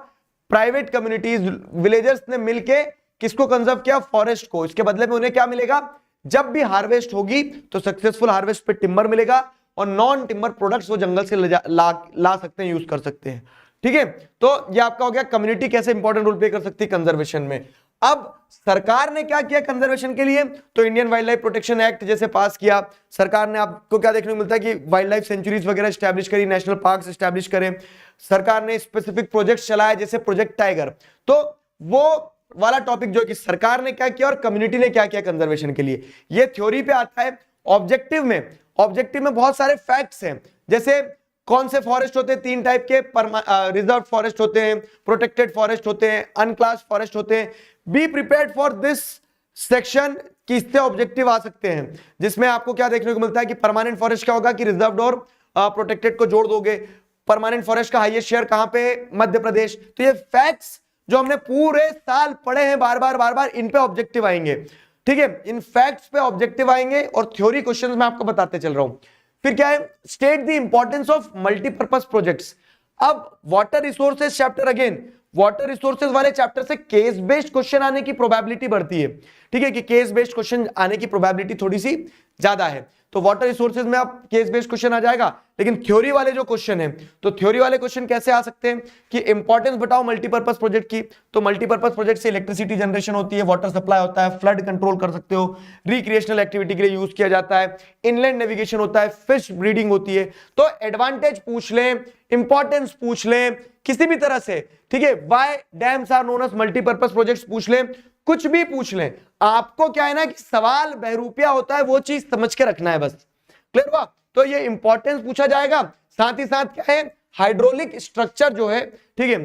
प्राइवेट कम्युनिटीज विलेजर्स ने मिलके किसको कंजर्व किया, फॉरेस्ट को। इसके बदले में उन्हें क्या मिलेगा, जब भी हार्वेस्ट होगी तो सक्सेसफुल हार्वेस्ट पे टिम्बर मिलेगा और नॉन टिम्बर प्रोडक्ट्स वो जंगल से ला सकते हैं, यूज कर सकते हैं। ठीक है, तो ये आपका हो गया कम्युनिटी कैसे इंपॉर्टेंट रोल प्ले कर सकती है कंजर्वेशन में। अब सरकार ने क्या किया कंजर्वेशन के लिए, तो Indian wild life protection act जैसे पास किया सरकार ने। आपको क्या देखने को मिलता है कि वाइल्ड लाइफ सेंचुरीज वगैरह स्टैब्लिश करी, नेशनल पार्क्स स्टैब्लिश करे। सरकार ने स्पेसिफिक प्रोजेक्ट्स चलाए जैसे प्रोजेक्ट टाइगर। तो वो वाला टॉपिक जो कि सरकार ने क्या किया और कम्युनिटी ने क्या किया कंजर्वेशन के लिए, ये थ्योरी पे आता है। ऑब्जेक्टिव में बहुत सारे फैक्ट्स हैं, जैसे कौन से फॉरेस्ट होते हैं, 3 टाइप के, रिजर्व फॉरेस्ट होते हैं, प्रोटेक्टेड फॉरेस्ट होते हैं, अनक्लास फॉरेस्ट होते हैं। Be prepared for this section, किससे ऑब्जेक्टिव आ सकते हैं, जिसमें आपको क्या देखने को मिलता है कि परमानेंट फॉरेस्ट क्या होगा कि रिजर्व्ड और प्रोटेक्टेड को जोड़ दोगे। परमानेंट फॉरेस्ट का हाईएस्ट शेयर कहां पे, मध्य प्रदेश। तो ये फैक्ट्स जो हमने पूरे साल पढ़े हैं बार बार इन पे ऑब्जेक्टिव आएंगे। ठीक है, इन फैक्ट्स पे ऑब्जेक्टिव आएंगे और थ्योरी क्वेश्चंस में आपको बताते चल रहा हूं। फिर क्या है, state the importance of multipurpose projects. अब water resources chapter, again water resources वाले चैप्टर से केस बेस्ड क्वेश्चन आने की प्रोबेबिलिटी बढ़ती है। ठीक है, कि केस बेस्ड क्वेश्चन आने की प्रोबेबिलिटी थोड़ी सी ज्यादा है। तो वाटर रिसोर्सेज में आप केस बेस्ड क्वेश्चन आ जाएगा, लेकिन थ्योरी वाले जो क्वेश्चन है, तो थ्योरी वाले क्वेश्चन कैसे आ सकते हैं कि इंपॉर्टेंस बताओ मल्टीपर्पज प्रोजेक्ट की। तो मल्टीपर्पज प्रोजेक्ट से इलेक्ट्रिसिटी जनरेशन होती है, वाटर सप्लाई होता है, फ्लड कंट्रोल कर सकते हो, रिक्रिएशनल एक्टिविटी के लिए यूज किया जाता है, इनलैंड नेविगेशन होता है, फिश ब्रीडिंग होती है। तो एडवांटेज पूछ लें, इंपॉर्टेंस पूछ लें, किसी भी तरह से, ठीक है, why dams are known as multipurpose projects पूछ लें, कुछ भी पूछ लें, आपको क्या है ना कि सवाल बहरूपिया होता है, वो चीज समझ के रखना है बस। क्लियर हुआ? तो ये इंपॉर्टेंस पूछा जाएगा। साथ ही साथ क्या है, हाइड्रोलिक स्ट्रक्चर जो है, ठीक है,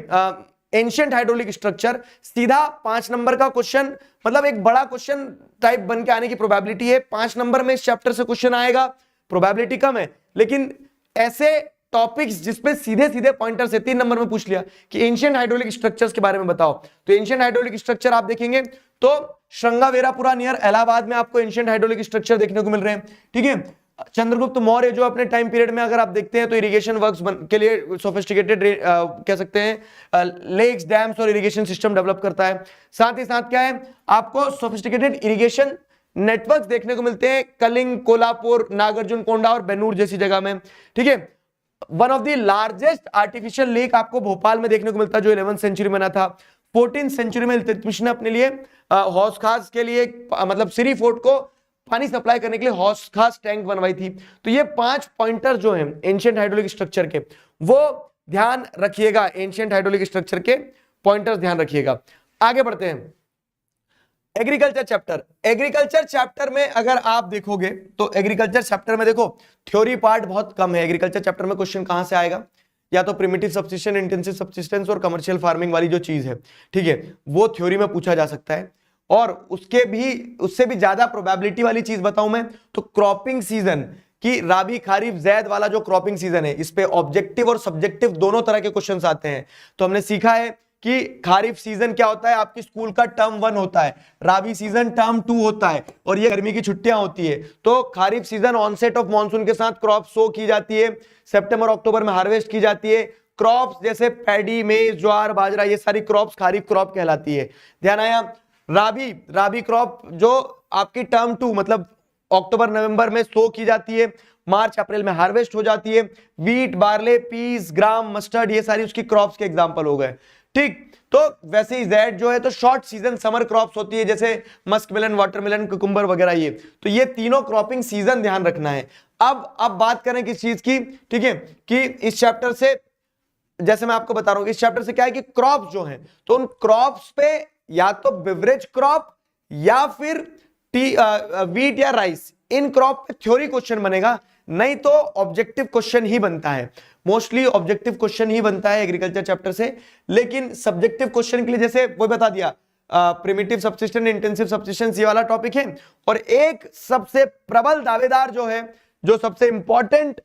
एंशिएंट हाइड्रोलिक स्ट्रक्चर, सीधा 5 नंबर का क्वेश्चन, मतलब एक बड़ा क्वेश्चन टाइप बन के आने की प्रोबेबिलिटी है। 5 नंबर में इस चैप्टर से क्वेश्चन आएगा, प्रोबेबिलिटी कम है, लेकिन ऐसे टॉपिक्स जिसपे सीधे सीधे पॉइंटर से 3 नंबर में पूछ लिया कि एंशिएंट हाइड्रोलिक स्ट्रक्चर्स के बारे में बताओ, तो एंशिएंट हाइड्रोलिक स्ट्रक्चर आप देखेंगे तो श्रृंगावेरापुरा नियर इलाहाबाद में आपको एंशिएंट हाइड्रोलिक स्ट्रक्चर देखने को मिल रहे हैं। ठीक है, चंद्रगुप्त मौर्य जो अपने टाइम पीरियड में अगर आप देखते हैं तो इरिगेशन वर्क्स के लिए सोफिस्टिकेटेड कह सकते हैं लेक्स, डैम्स और इरिगेशन सिस्टम डेवलप करता है। साथ ही साथ क्या है, आपको सोफिस्टिकेटेड इरिगेशन नेटवर्क देखने को मिलते हैं कलिंग, कोल्हापुर, नागार्जुन कोंडा और बेनूर जैसी जगह में। ठीक है, one of the largest artificial lake आपको भोपाल में देखने को मिलता है जो 11th सेंचुरी में बना था। 14th सेंचुरी में इल्तुतमिश ने अपने लिए हौस खास के लिए, मतलब सिरी फोर्ट को पानी सप्लाई करने के लिए हौस खास टैंक बनवाई थी। तो ये 5 पॉइंटर जो हैं एंशिएंट हाइड्रोलिक स्ट्रक्चर के, वो ध्यान रखिएगा, एंशिएंट हाइड्रोलिक स्ट्रक्चर के पॉइंटर्स ध्यान रखिएगा। आगे बढ़ते हैं, एग्रीकल्चर चैप्टर। एग्रीकल्चर चैप्टर में अगर आप देखोगे तो एग्रीकल्चर चैप्टर में देखो थ्योरी पार्ट बहुत कम है। एग्रीकल्चर चैप्टर में क्वेश्चन कहां से आएगा, या तो प्रिमिटिव सब्सिस्टेंस, इंटेंसिव सब्सिस्टेंस और कमर्शियल फार्मिंग वाली जो चीज है, ठीक है, वो थ्योरी में पूछा जा सकता है। और उससे भी ज्यादा प्रोबेबिलिटी वाली चीज बताऊं मैं तो क्रॉपिंग सीजन की, राबी, खारिफ, जैद वाला जो क्रॉपिंग सीजन है, इस पे ऑब्जेक्टिव और सब्जेक्टिव दोनों तरह के क्वेश्चंस आते हैं। तो हमने सीखा है कि खारिफ सीजन क्या होता है, आपकी स्कूल का टर्म 1 होता है, राबी सीजन टर्म 2 होता है, और ये गर्मी की छुट्टियां होती है। तो kharif season onset of monsoon के साथ क्रॉप सो की जाती है, सितंबर अक्टूबर में हार्वेस्ट की जाती है। क्रॉप्स जैसे पैडी, मेज, ज्वार, बाजरा, ये सारी क्रॉप्स खारिफ क्रॉप कहलाती है। ध्यान आया? राबी क्रॉप जो आपकी टर्म 2 मतलब अक्टूबर नवंबर में सो की जाती है, मार्च अप्रैल में हार्वेस्ट हो जाती है। वीट, बार्ले, पीस, ग्राम, मस्टर्ड, ये सारी उसकी क्रॉप्स के एग्जांपल हो गए। ठीक, तो वैसे ही जेड जो है तो शॉर्ट सीजन समर क्रॉप्स होती है, जैसे मस्क मिलन, वाटरमेलन, कुकुम्बर वगैरह। ये तो ये तीनों क्रॉपिंग सीजन ध्यान रखना है। अब बात करें किस चीज की, ठीक है, कि इस चैप्टर से, जैसे मैं आपको बता रहा हूं, इस चैप्टर से क्या है कि क्रॉप्स जो हैं, तो उन क्रॉप्स पे या तो बेवरेज क्रॉप या फिर वीट या राइस, इन क्रॉप पे थ्योरी क्वेश्चन बनेगा, नहीं तो ऑब्जेक्टिव क्वेश्चन ही बनता है, मोस्टली ऑब्जेक्टिव क्वेश्चन ही बनता है एग्रीकल्चर चैप्टर से। लेकिन सब्जेक्टिव क्वेश्चन के लिए जैसे वो बता दिया, प्रिमिटिव सब्सिस्टेंस, इंटेंसिव सब्सिस्टेंस, ये वाला टॉपिक है। और एक सबसे प्रबल दावेदार जो है, जो सबसे इंपॉर्टेंट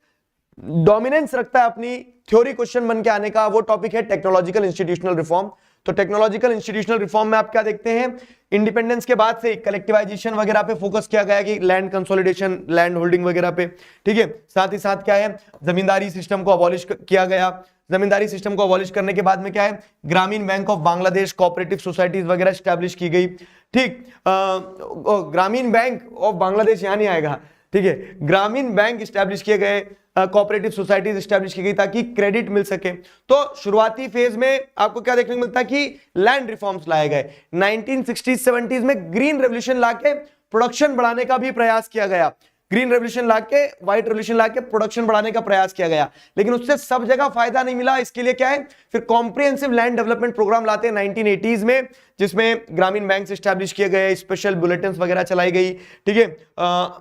डोमिनेंस रखता है अपनी थ्योरी क्वेश्चन बन के आने का, वो टॉपिक है टेक्नोलॉजिकल इंस्टीट्यूशनल रिफॉर्म। तो टेक्नोलॉजिकल इंस्टीट्यूशनल रिफॉर्म में आप क्या देखते हैं, इंडिपेंडेंस के बाद से कलेक्टिवाइजेशन वगैरह पे फोकस किया गया कि लैंड कंसोलिडेशन, लैंड होल्डिंग वगैरह पे, ठीक है। साथ ही साथ क्या है, जमींदारी सिस्टम को अबॉलिश किया गया। जमींदारी सिस्टम को अबॉलिश करने के बाद में क्या है, ग्रामीण bank of Bangladesh, cooperative societies वगैरह स्टैब्लिश की गई, ठीक। ग्रामीण बैंक ऑफ बांग्लादेश यहाँ नहीं आएगा, ठीक है। ग्रामीण बैंक स्टैब्लिश किए गए, कोऑपरेटिव सोसाइटीज स्टैब्लिश की गई ताकि क्रेडिट मिल सके। तो शुरुआती फेज में आपको क्या देखने को मिलता है कि लैंड रिफॉर्म्स लाए गए। 1960s-70s में ग्रीन रेवोल्यूशन लाके प्रोडक्शन बढ़ाने का भी प्रयास किया गया। ग्रीन रेवोल्यूशन लाके, व्हाइट रेवोल्यूशन लाके प्रोडक्शन बढ़ाने का प्रयास किया गया, लेकिन उससे सब जगह फायदा नहीं मिला। इसके लिए क्या है, फिर कॉम्प्रिहेंसिव लैंड डेवलपमेंट प्रोग्राम लाते हैं 1980s में, जिसमें ग्रामीण बैंक स्टैब्लिश किए गए, स्पेशल बुलेटिन्स वगैरह चलाई गई, ठीक है।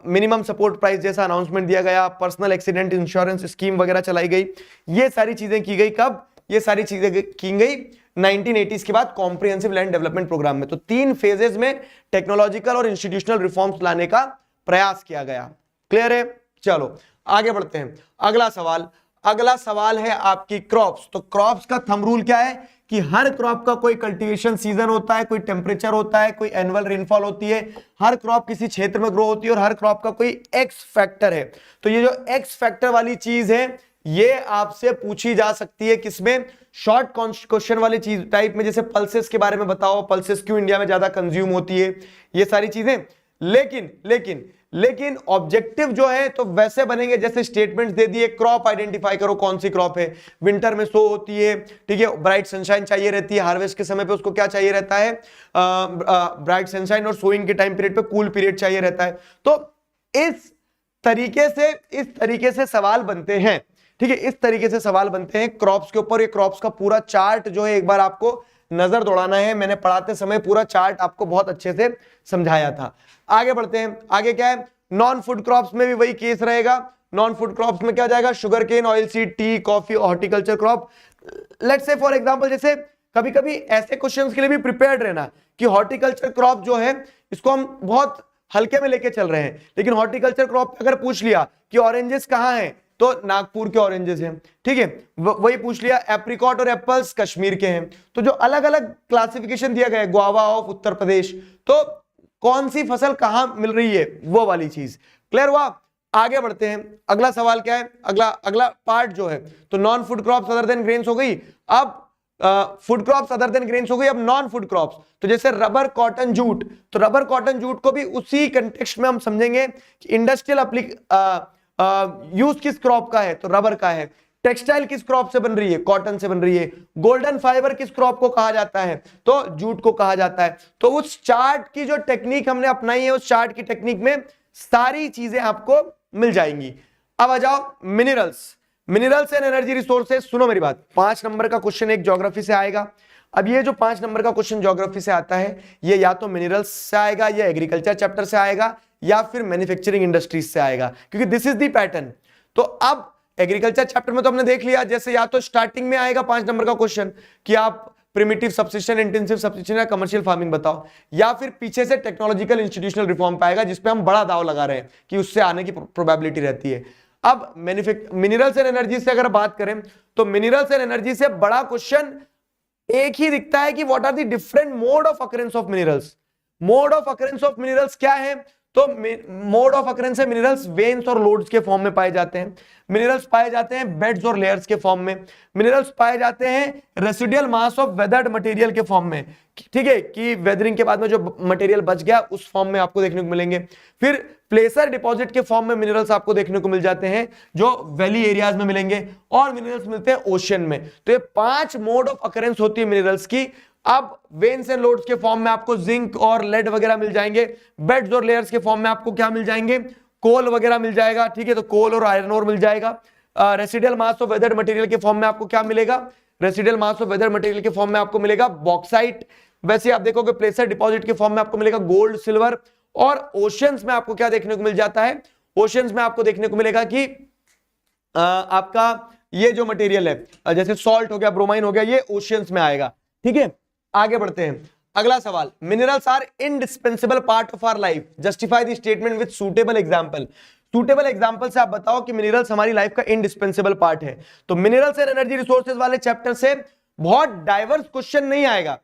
मिनिमम सपोर्ट प्राइस जैसा अनाउंसमेंट दिया गया, पर्सनल एक्सीडेंट इंश्योरेंस स्कीम वगैरह चलाई गई। ये सारी चीजें की गई कब, ये सारी चीजें की गई 1980s के बाद कॉम्प्रिहेंसिव लैंड डेवलपमेंट प्रोग्राम में। तो 3 फेजेस में टेक्नोलॉजिकल और इंस्टीट्यूशनल रिफॉर्म्स लाने का प्रयास किया गया। क्लियर है? चलो आगे बढ़ते हैं। अगला सवाल है आपकी क्रॉप्स। तो क्रॉप्स का थंब रूल क्या है कि हर क्रॉप का कोई कल्टीवेशन सीजन होता है, कोई टेम्परेचर होता है, कोई एनुअल रेनफॉल होती है। हर क्रॉप किसी क्षेत्र में ग्रो होती है और हर क्रॉप का कोई एक्स फैक्टर है। तो ये जो एक्स फैक्टर वाली चीज है, ये आपसे पूछी जा सकती है किसमें, शॉर्ट क्वेश्चन वाली चीज टाइप में, जैसे पल्सेस के बारे में बताओ, पल्सेस क्यों इंडिया में ज्यादा कंज्यूम होती है, ये सारी चीजें। लेकिन ऑब्जेक्टिव जो है तो वैसे बनेंगे जैसे स्टेटमेंट्स दे दिए, क्रॉप आइडेंटिफाई करो कौन सी क्रॉप है, विंटर में सो होती है, ठीक है, ब्राइट सनशाइन चाहिए रहती है, हार्वेस्ट के समय पे उसको क्या चाहिए रहता है, ब्राइट सनशाइन, और सोइंग के टाइम पीरियड पे कूल पीरियड चाहिए रहता है। तो इस तरीके से सवाल बनते हैं, ठीक है, इस तरीके से सवाल बनते हैं क्रॉप्स के ऊपर। ये क्रॉप्स का पूरा चार्ट जो है एक बार आपको नजर दौड़ाना है, मैंने पढ़ाते समय पूरा चार्ट आपको बहुत अच्छे से समझाया था। आगे बढ़ते हैं। आगे क्या है, नॉन फूड क्रॉप्स में भी वही केस रहेगा। नॉन फूड क्रॉप्स में क्या जाएगा, sugar cane, oil seed, tea, coffee, horticulture crop. Let's say for example, जैसे कभी कभी ऐसे क्वेश्चंस के लिए भी प्रिपेयर्ड रहना कि हॉर्टिकल्चर क्रॉप जो है इसको हम बहुत हल्के में लेके चल रहे हैं, लेकिन हॉर्टिकल्चर क्रॉप अगर पूछ लिया कि ऑरेंजेस कहाँ हैं, तो नागपुर के ऑरेंजेस हैं, ठीक है। वही पूछ लिया एप्रिकॉट और एप्पल्स कश्मीर के हैं। तो जो अलग अलग क्लासिफिकेशन दिया गया है, गुआवा ऑफ उत्तर प्रदेश, तो कौन सी फसल कहां मिल रही है, वो वाली चीज। क्लियर हुआ? आगे बढ़ते हैं। अगला सवाल क्या है, अगला पार्ट जो है, तो non food crops other than grains हो गई। अब food crops other than grains हो गई। अब नॉन फूड क्रॉप्स, तो जैसे रबर, कॉटन, जूट। तो रबर, कॉटन, जूट को भी उसी कंटेक्स्ट में हम समझेंगे कि इंडस्ट्रियल यूज किस क्रॉप का है, तो रबर का है। टेक्सटाइल किस क्रॉप से बन रही है, कॉटन से बन रही है। गोल्डन फाइबर किस क्रॉप को कहा जाता है, तो जूट को कहा जाता है। तो उस चार्ट की जो टेक्निक हमने अपनाई है, उस चार्ट की टेक्निक में सारी चीजें आपको मिल जाएंगी। अब आ जाओ मिनरल्स एंड एनर्जी रिसोर्सेज। सुनो मेरी बात, 5 नंबर का क्वेश्चन एक ज्योग्राफी से आएगा। अब ये जो 5 नंबर का क्वेश्चन ज्योग्राफी से आता है, ये या तो मिनरल्स से आएगा, या एग्रीकल्चर चैप्टर से आएगा, या फिर मैन्युफैक्चरिंग इंडस्ट्रीज से आएगा, क्योंकि दिस इज दी पैटर्न। तो अब एग्रीकल्चर चैप्टर में तो हमने देख लिया, जैसे या तो स्टार्टिंग में आएगा 5 नंबर का क्वेश्चन कि आप प्रिमिटिव सब्सिस्टेंस, इंटेंसिव सब्सिस्टेंस या कमर्शियल फार्मिंग बताओ, या फिर पीछे से टेक्नोलॉजिकल इंस्टीट्यूशनल रिफॉर्म पे आएगा, जिसपे हम बड़ा दाव लगा रहे हैं कि उससे आने की प्रोबेबिलिटी रहती है। अब मिनरल्स एंड एनर्जी से अगर बात करें, तो मिनरल्स एंड एनर्जी से बड़ा क्वेश्चन एक ही दिखता है कि what are the different mode of occurrence of minerals. Mode of occurrence of minerals क्या है, तो मोड ऑफ अकरेंस है मिनरल्स वेन्स और लोड्स के फॉर्म में पाए जाते हैं। मिनरल्स पाए जाते हैं बेड्स और लेयर्स के फॉर्म में। मिनरल्स पाए जाते हैं residual mass of weathered material के फॉर्म में, ठीक है, कि वेदरिंग के बाद में जो मटेरियल बच गया उस फॉर्म में आपको देखने को मिलेंगे। फिर प्लेसर डिपॉजिट के फॉर्म में मिनरल्स आपको देखने को मिल जाते हैं, जो वैली एरियाज में मिलेंगे, और मिनरल्स मिलते हैं ओशन में। तो ये 5 मोड ऑफ अकरेंस होती है मिनरल्स की। अब वेन्स एंड लोड्स के फॉर्म में आपको जिंक और लेड वगैरह मिल जाएंगे। बेड्स और लेयर्स के फॉर्म में आपको क्या मिल जाएंगे, कोल वगैरह मिल जाएगा, ठीक है, तो कोल और आयरन ओर मिल जाएगा। Residual mass of weathered material के फॉर्म में आपको क्या मिलेगा, residual mass of weathered material के फॉर्म में आपको मिलेगा बॉक्साइट। वैसे आप देखोगे प्लेसर डिपॉजिट के फॉर्म में आपको मिलेगा गोल्ड, सिल्वर, और ओशंस में आपको क्या देखने को मिल जाता है, ओशियंस में आपको देखने को मिलेगा कि आपका ये जो मटेरियल है जैसे सॉल्ट हो गया, ब्रोमाइन हो गया, ये ओशियंस में आएगा। ठीक है, आगे बढ़ते हैं। अगला सवाल, minerals are indispensable part of our life, justify the statement with suitable example. Suitable example से आप बताओ कि मिनरल्स हमारी लाइफ का इंडिस्पेंसिबल पार्ट है। तो मिनरल्स एंड एनर्जी रिसोर्सेज वाले चैप्टर से बहुत डाइवर्स क्वेश्चन नहीं आएगा,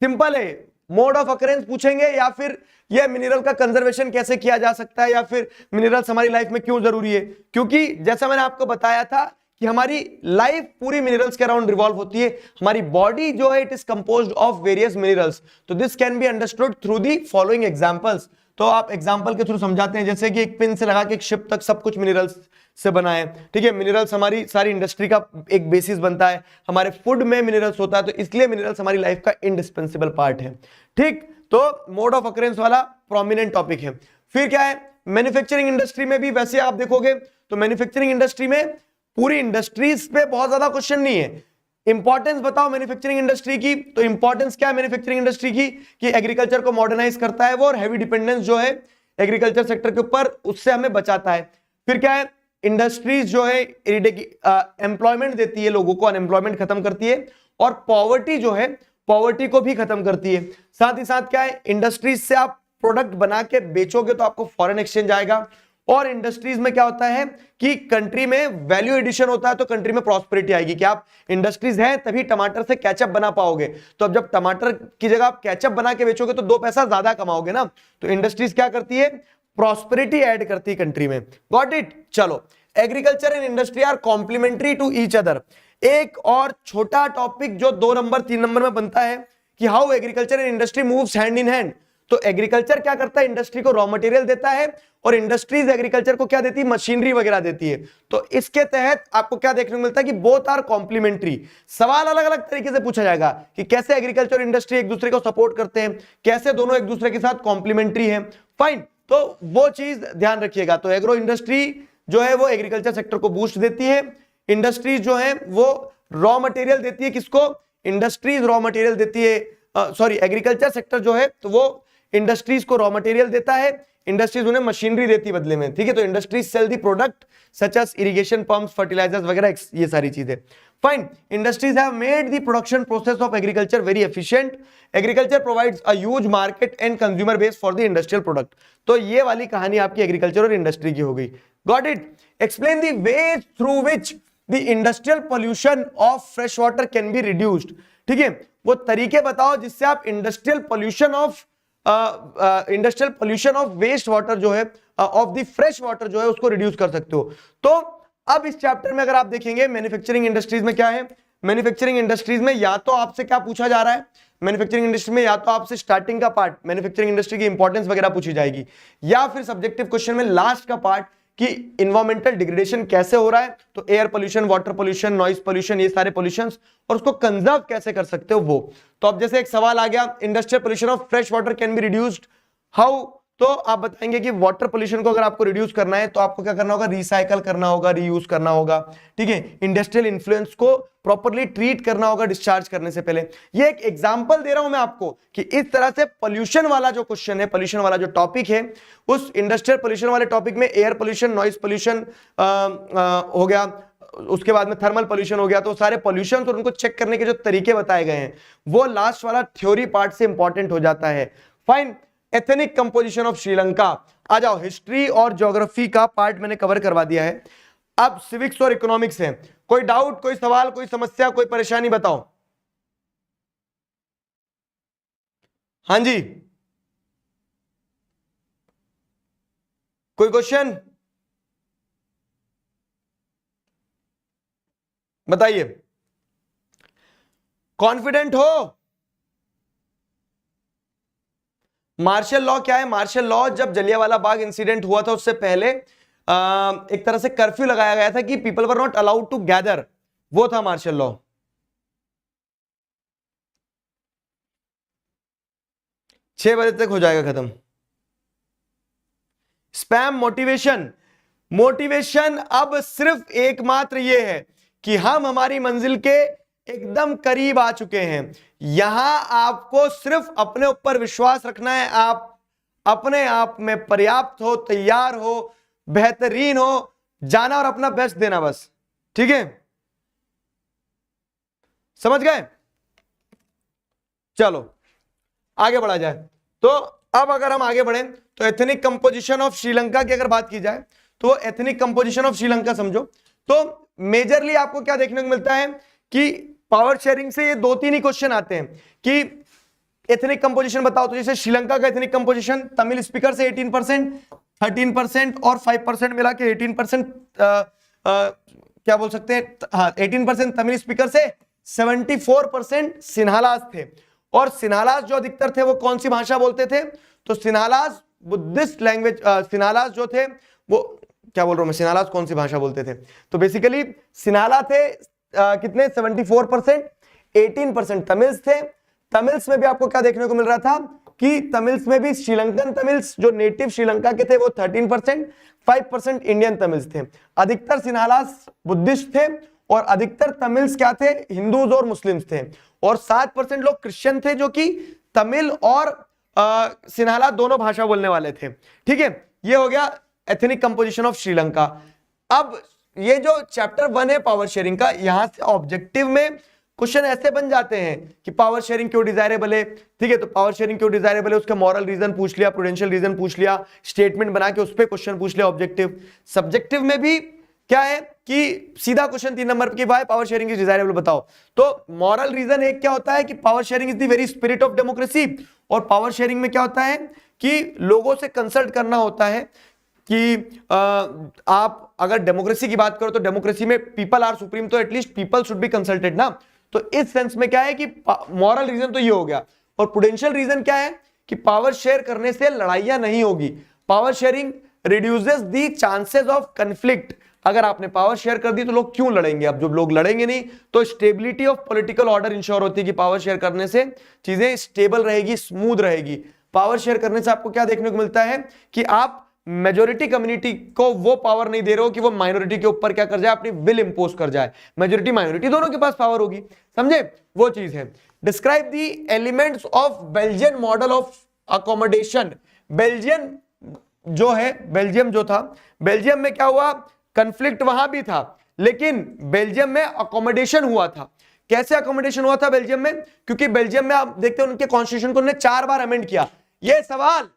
सिंपल है। मोड ऑफ अकरेंस पूछेंगे, या फिर यह मिनरल का कंजर्वेशन कैसे किया जा सकता है, या फिर मिनरल्स हमारी लाइफ में क्यों जरूरी है। क्योंकि जैसा मैंने आपको बताया था कि हमारी लाइफ पूरी मिनरल्स के अराउंड रिवॉल्व होती है। हमारी बॉडी जो है it is composed of various minerals. तो this can be understood through the following examples. तो आप एग्जांपल के थ्रू समझाते हैं, जैसे कि एक पिन से लगा के एक शिप तक सब कुछ मिनरल्स से बना है। ठीक है, मिनरल्स हमारी सारी इंडस्ट्री का एक बेसिस बनता है, हमारे फूड में मिनरल्स होता है, तो इसलिए मिनरल्स हमारी लाइफ का इंडिस्पेंसिबल पार्ट है। ठीक, तो मोड ऑफ अकरेंस वाला प्रोमिनेंट टॉपिक है। फिर क्या है, मैन्युफैक्चरिंग इंडस्ट्री में भी वैसे आप देखोगे तो मैन्युफैक्चरिंग इंडस्ट्री में पूरी इंडस्ट्रीज पे बहुत ज्यादा क्वेश्चन नहीं है। इंपॉर्टेंस बताओ मैन्युफैक्चरिंग इंडस्ट्री की, तो इंपॉर्टेंस क्या है मैन्युफैक्चरिंग इंडस्ट्री की कि एग्रीकल्चर को मॉडर्नाइज करता है वो, और हैवी डिपेंडेंस जो है एग्रीकल्चर सेक्टर के ऊपर उससे हमें बचाता है। फिर क्या है, इंडस्ट्रीज जो है एम्प्लॉयमेंट देती है लोगों को, अनएम्प्लॉयमेंट खत्म करती है, और पॉवर्टी जो है पॉवर्टी को भी खत्म करती है। साथ ही साथ क्या है, इंडस्ट्रीज से आप प्रोडक्ट बना के बेचोगे तो आपको फॉरेन एक्सचेंज आएगा, और इंडस्ट्रीज में क्या होता है कि कंट्री में वैल्यू एडिशन होता है, तो कंट्री में प्रॉस्पेरिटी आएगी कि आप इंडस्ट्रीज है तभी टमाटर से केचप बना पाओगे। तो अब जब टमाटर की जगह आप केचप बना के बेचोगे तो 2 पैसा ज्यादा कमाओगे ना। तो इंडस्ट्रीज क्या करती है, प्रॉस्पेरिटी ऐड करती है कंट्री में। Got it. चलो, agriculture and industry are complementary to each other. एक और छोटा टॉपिक जो 2 नंबर 3 नंबर में बनता है कि how agriculture and industry moves hand in hand. तो एग्रीकल्चर क्या करता है, इंडस्ट्री को रॉ मटेरियल देता है, और इंडस्ट्रीज एग्रीकल्चर को क्या देती है, मशीनरी वगैरह देती है। तो इसके तहत आपको क्या देखने को मिलता है कि बोथ आर कॉम्प्लीमेंट्री। सवाल अलग अलग तरीके से पूछा जाएगा कि कैसे एग्रीकल्चर और इंडस्ट्री एक दूसरे को सपोर्ट करते हैं, कैसे दोनों एक दूसरे के साथ कॉम्प्लीमेंट्री है। फाइन, तो वो चीज ध्यान रखिएगा। तो एग्रो इंडस्ट्री जो है वो एग्रीकल्चर सेक्टर को बूस्ट देती है, इंडस्ट्रीज जो है वो रॉ मटेरियल देती है। किसको, इंडस्ट्रीज रॉ मटेरियल देती है, सॉरी एग्रीकल्चर सेक्टर जो है तो वो इंडस्ट्रीज को रॉ मटेरियल देता है, इंडस्ट्रीज उन्हें मशीनरी देती है बदले में। ठीक है, तो industries sell the product such as irrigation pumps, fertilizers वगैरह, ये सारी चीजें। Fine, industries have made the production process of agriculture very efficient. Agriculture provides a huge market and consumer base for the industrial product. तो ये वाली कहानी आपकी agriculture और इंडस्ट्री की हो गई। Got it. Explain the ways through which the industrial pollution of fresh water can be reduced. ठीक है, वो तरीके बताओ जिससे आप industrial pollution of waste water जो है, ऑफ द फ्रेश वाटर जो है उसको रिड्यूस कर सकते हो। तो अब इस चैप्टर में अगर आप देखेंगे मैन्युफैक्चरिंग इंडस्ट्रीज में क्या है, मैन्युफैक्चरिंग इंडस्ट्रीज में या तो आपसे क्या पूछा जा रहा है, मैन्युफैक्चरिंग इंडस्ट्री में या तो आपसे स्टार्टिंग का पार्ट मैन्युफैक्चरिंग इंडस्ट्री की इंपॉर्टेंस वगैरह पूछी जाएगी, या फिर सब्जेक्टिव क्वेश्चन में लास्ट का पार्ट कि इन्वायरमेंटल डिग्रेडेशन कैसे हो रहा है, तो air pollution, water pollution, noise pollution, ये सारे पोल्यूशंस, और उसको कंजर्व कैसे कर सकते हो वो। तो अब जैसे एक सवाल आ गया, industrial pollution of fresh water can be reduced how, तो आप बताएंगे कि वाटर पोल्यूशन को अगर आपको रिड्यूस करना है तो आपको क्या करना होगा, रिसाइकल करना होगा, रीयूज करना होगा। ठीक है, इंडस्ट्रियल इन्फ्लुएंस को प्रॉपर्ली ट्रीट करना होगा डिस्चार्ज करने से पहले। ये एक एग्जांपल दे रहा हूं मैं आपको कि इस तरह से पोल्यूशन वाला जो क्वेश्चन है, पोल्यूशन वाला जो टॉपिक है, उस इंडस्ट्रियल पोल्यूशन वाले टॉपिक में एयर पोल्यूशन, नॉइज पोल्यूशन हो गया, उसके बाद में थर्मल पोल्यूशन हो गया, तो सारे पोल्यूशन और उनको चेक करने के जो तरीके बताए गए हैं वो लास्ट वाला थ्योरी पार्ट से इंपॉर्टेंट हो जाता है। Fine, ethnic composition of Sri Lanka. आ जाओ, हिस्ट्री और ज्योग्राफी का पार्ट मैंने कवर करवा दिया है, अब सिविक्स और इकोनॉमिक्स है। कोई डाउट, कोई सवाल, कोई समस्या, कोई परेशानी बताओ। हाँ जी, कोई क्वेश्चन बताइए। कॉन्फिडेंट हो? मार्शल लॉ क्या है? मार्शल लॉ जब जलियांवाला बाग इंसिडेंट हुआ था उससे पहले एक तरह से कर्फ्यू लगाया गया था कि people were not allowed to gather, वो था मार्शल लॉ। 6 बजे तक हो जाएगा खत्म। स्पैम मोटिवेशन, मोटिवेशन अब सिर्फ एकमात्र ये है कि हम हमारी मंजिल के एकदम करीब आ चुके हैं। यहां आपको सिर्फ अपने ऊपर विश्वास रखना है, आप अपने आप में पर्याप्त हो, तैयार हो, बेहतरीन हो, जाना और अपना बेस्ट देना बस, ठीक है, समझ गए। चलो आगे बढ़ा जाए। तो अब अगर हम आगे बढ़े तो एथनिक कंपोजिशन ऑफ श्रीलंका की अगर बात की जाए तो एथनिक कंपोजिशन ऑफ श्रीलंका समझो तो मेजरली आपको क्या देखने को मिलता है कि पावर शेयरिंग से ये 2-3 ही क्वेश्चन आते हैं कि एथनिक कंपोजिशन बताओ। तो जैसे श्रीलंका का एथनिक कंपोजिशन तमिल स्पीकर से 18%, 13% और 5% मिला के 18% क्या बोल सकते हैं, हाँ 18% तमिल स्पीकर से 74% सिन्हालास थे। और सिन्हालास जो अधिकतर थे वो कौन सी भाषा बोलते थे, तो सिन्हालास बुद्धिस्ट लैंग्वेज, सिन्हालास जो थे वो क्या बोल रहा हूं मैं, सिन्हालास कौन सी भाषा बोलते थे, तो बेसिकली सिन्हाला थे कितने 74%, 18% तमिल्स थे। तमिल्स में भी आपको क्या देखने को मिल रहा था कि तमिल्स में भी श्रीलंकन तमिल्स जो नेटिव श्रीलंका के थे वो 13%, 5% इंडियन तमिल्स थे। अधिकतर सिन्हालास बुद्धिस्ट थे और अधिकतर तमिल्स क्या थे, हिंदूज और मुस्लिम्स थे। और 7% लोग क्रिश्चियन थे जो कि तमिल और सिन्हाला दोनों भाषा बोलने वाले थे, ठीक है। ये हो गया एथनिक कंपोजिशन ऑफ श्रीलंका। अब ये जो चैप्टर 1 है पावर शेयरिंग का, यहां से ऑब्जेक्टिव में क्वेश्चन ऐसे बन जाते हैं कि पावर शेयरिंग क्यों डिजायरेबल है, ठीक है। तो पावर शेयरिंग क्यों डिजायरेबल है, उसका मॉरल रीजन पूछ लिया, प्रूडेंशियल रीजन पूछ लिया, स्टेटमेंट बना के उस पर क्वेश्चन पूछ लिया ऑब्जेक्टिव। सब्जेक्टिव में भी क्या है कि सीधा क्वेश्चन 3 नंबर की why power sharing is desirable बताओ। तो मॉरल रीजन एक क्या होता है कि power sharing is the very spirit of democracy. और पावर शेयरिंग में क्या होता है कि लोगों से कंसल्ट करना होता है कि आप अगर डेमोक्रेसी की बात करो तो डेमोक्रेसी में पीपल आर सुप्रीम, तो at least people should be consulted ना। तो इस सेंस में क्या है कि मॉरल रीजन तो ये हो गया। और प्रूडेंशियल रीजन क्या है कि पावर शेयर करने से लड़ाइयां नहीं होगी, power sharing reduces the chances of conflict. अगर आपने पावर शेयर कर दी तो लोग क्यों लड़ेंगे, अब जब लोग लड़ेंगे नहीं तो stability of political order ensure होती है कि पावर शेयर करने से चीजें स्टेबल रहेगी, स्मूथ रहेगी। पावर शेयर करने से आपको क्या देखने को मिलता है कि आप मेजोरिटी कम्युनिटी को वो पावर नहीं दे रहे हो कि वो माइनॉरिटी के ऊपर क्या कर जाए, अपनी विल इंपोज कर जाए। मेजोरिटी माइनॉरिटी दोनों के पास पावर होगी, समझे, वो चीज है। Describe the elements of Belgian model of accommodation. Belgian जो है, बेल्जियम जो था, बेल्जियम में क्या हुआ, कंफ्लिक्ट वहां भी था लेकिन बेल्जियम में अकोमोडेशन हुआ था। कैसे अकोमोडेशन हुआ था बेल्जियम में, क्योंकि बेल्जियम में आप देखते हो उनके कॉन्स्टिट्यूशन को उन्होंने 4 बार अमेंड किया। यह सवाल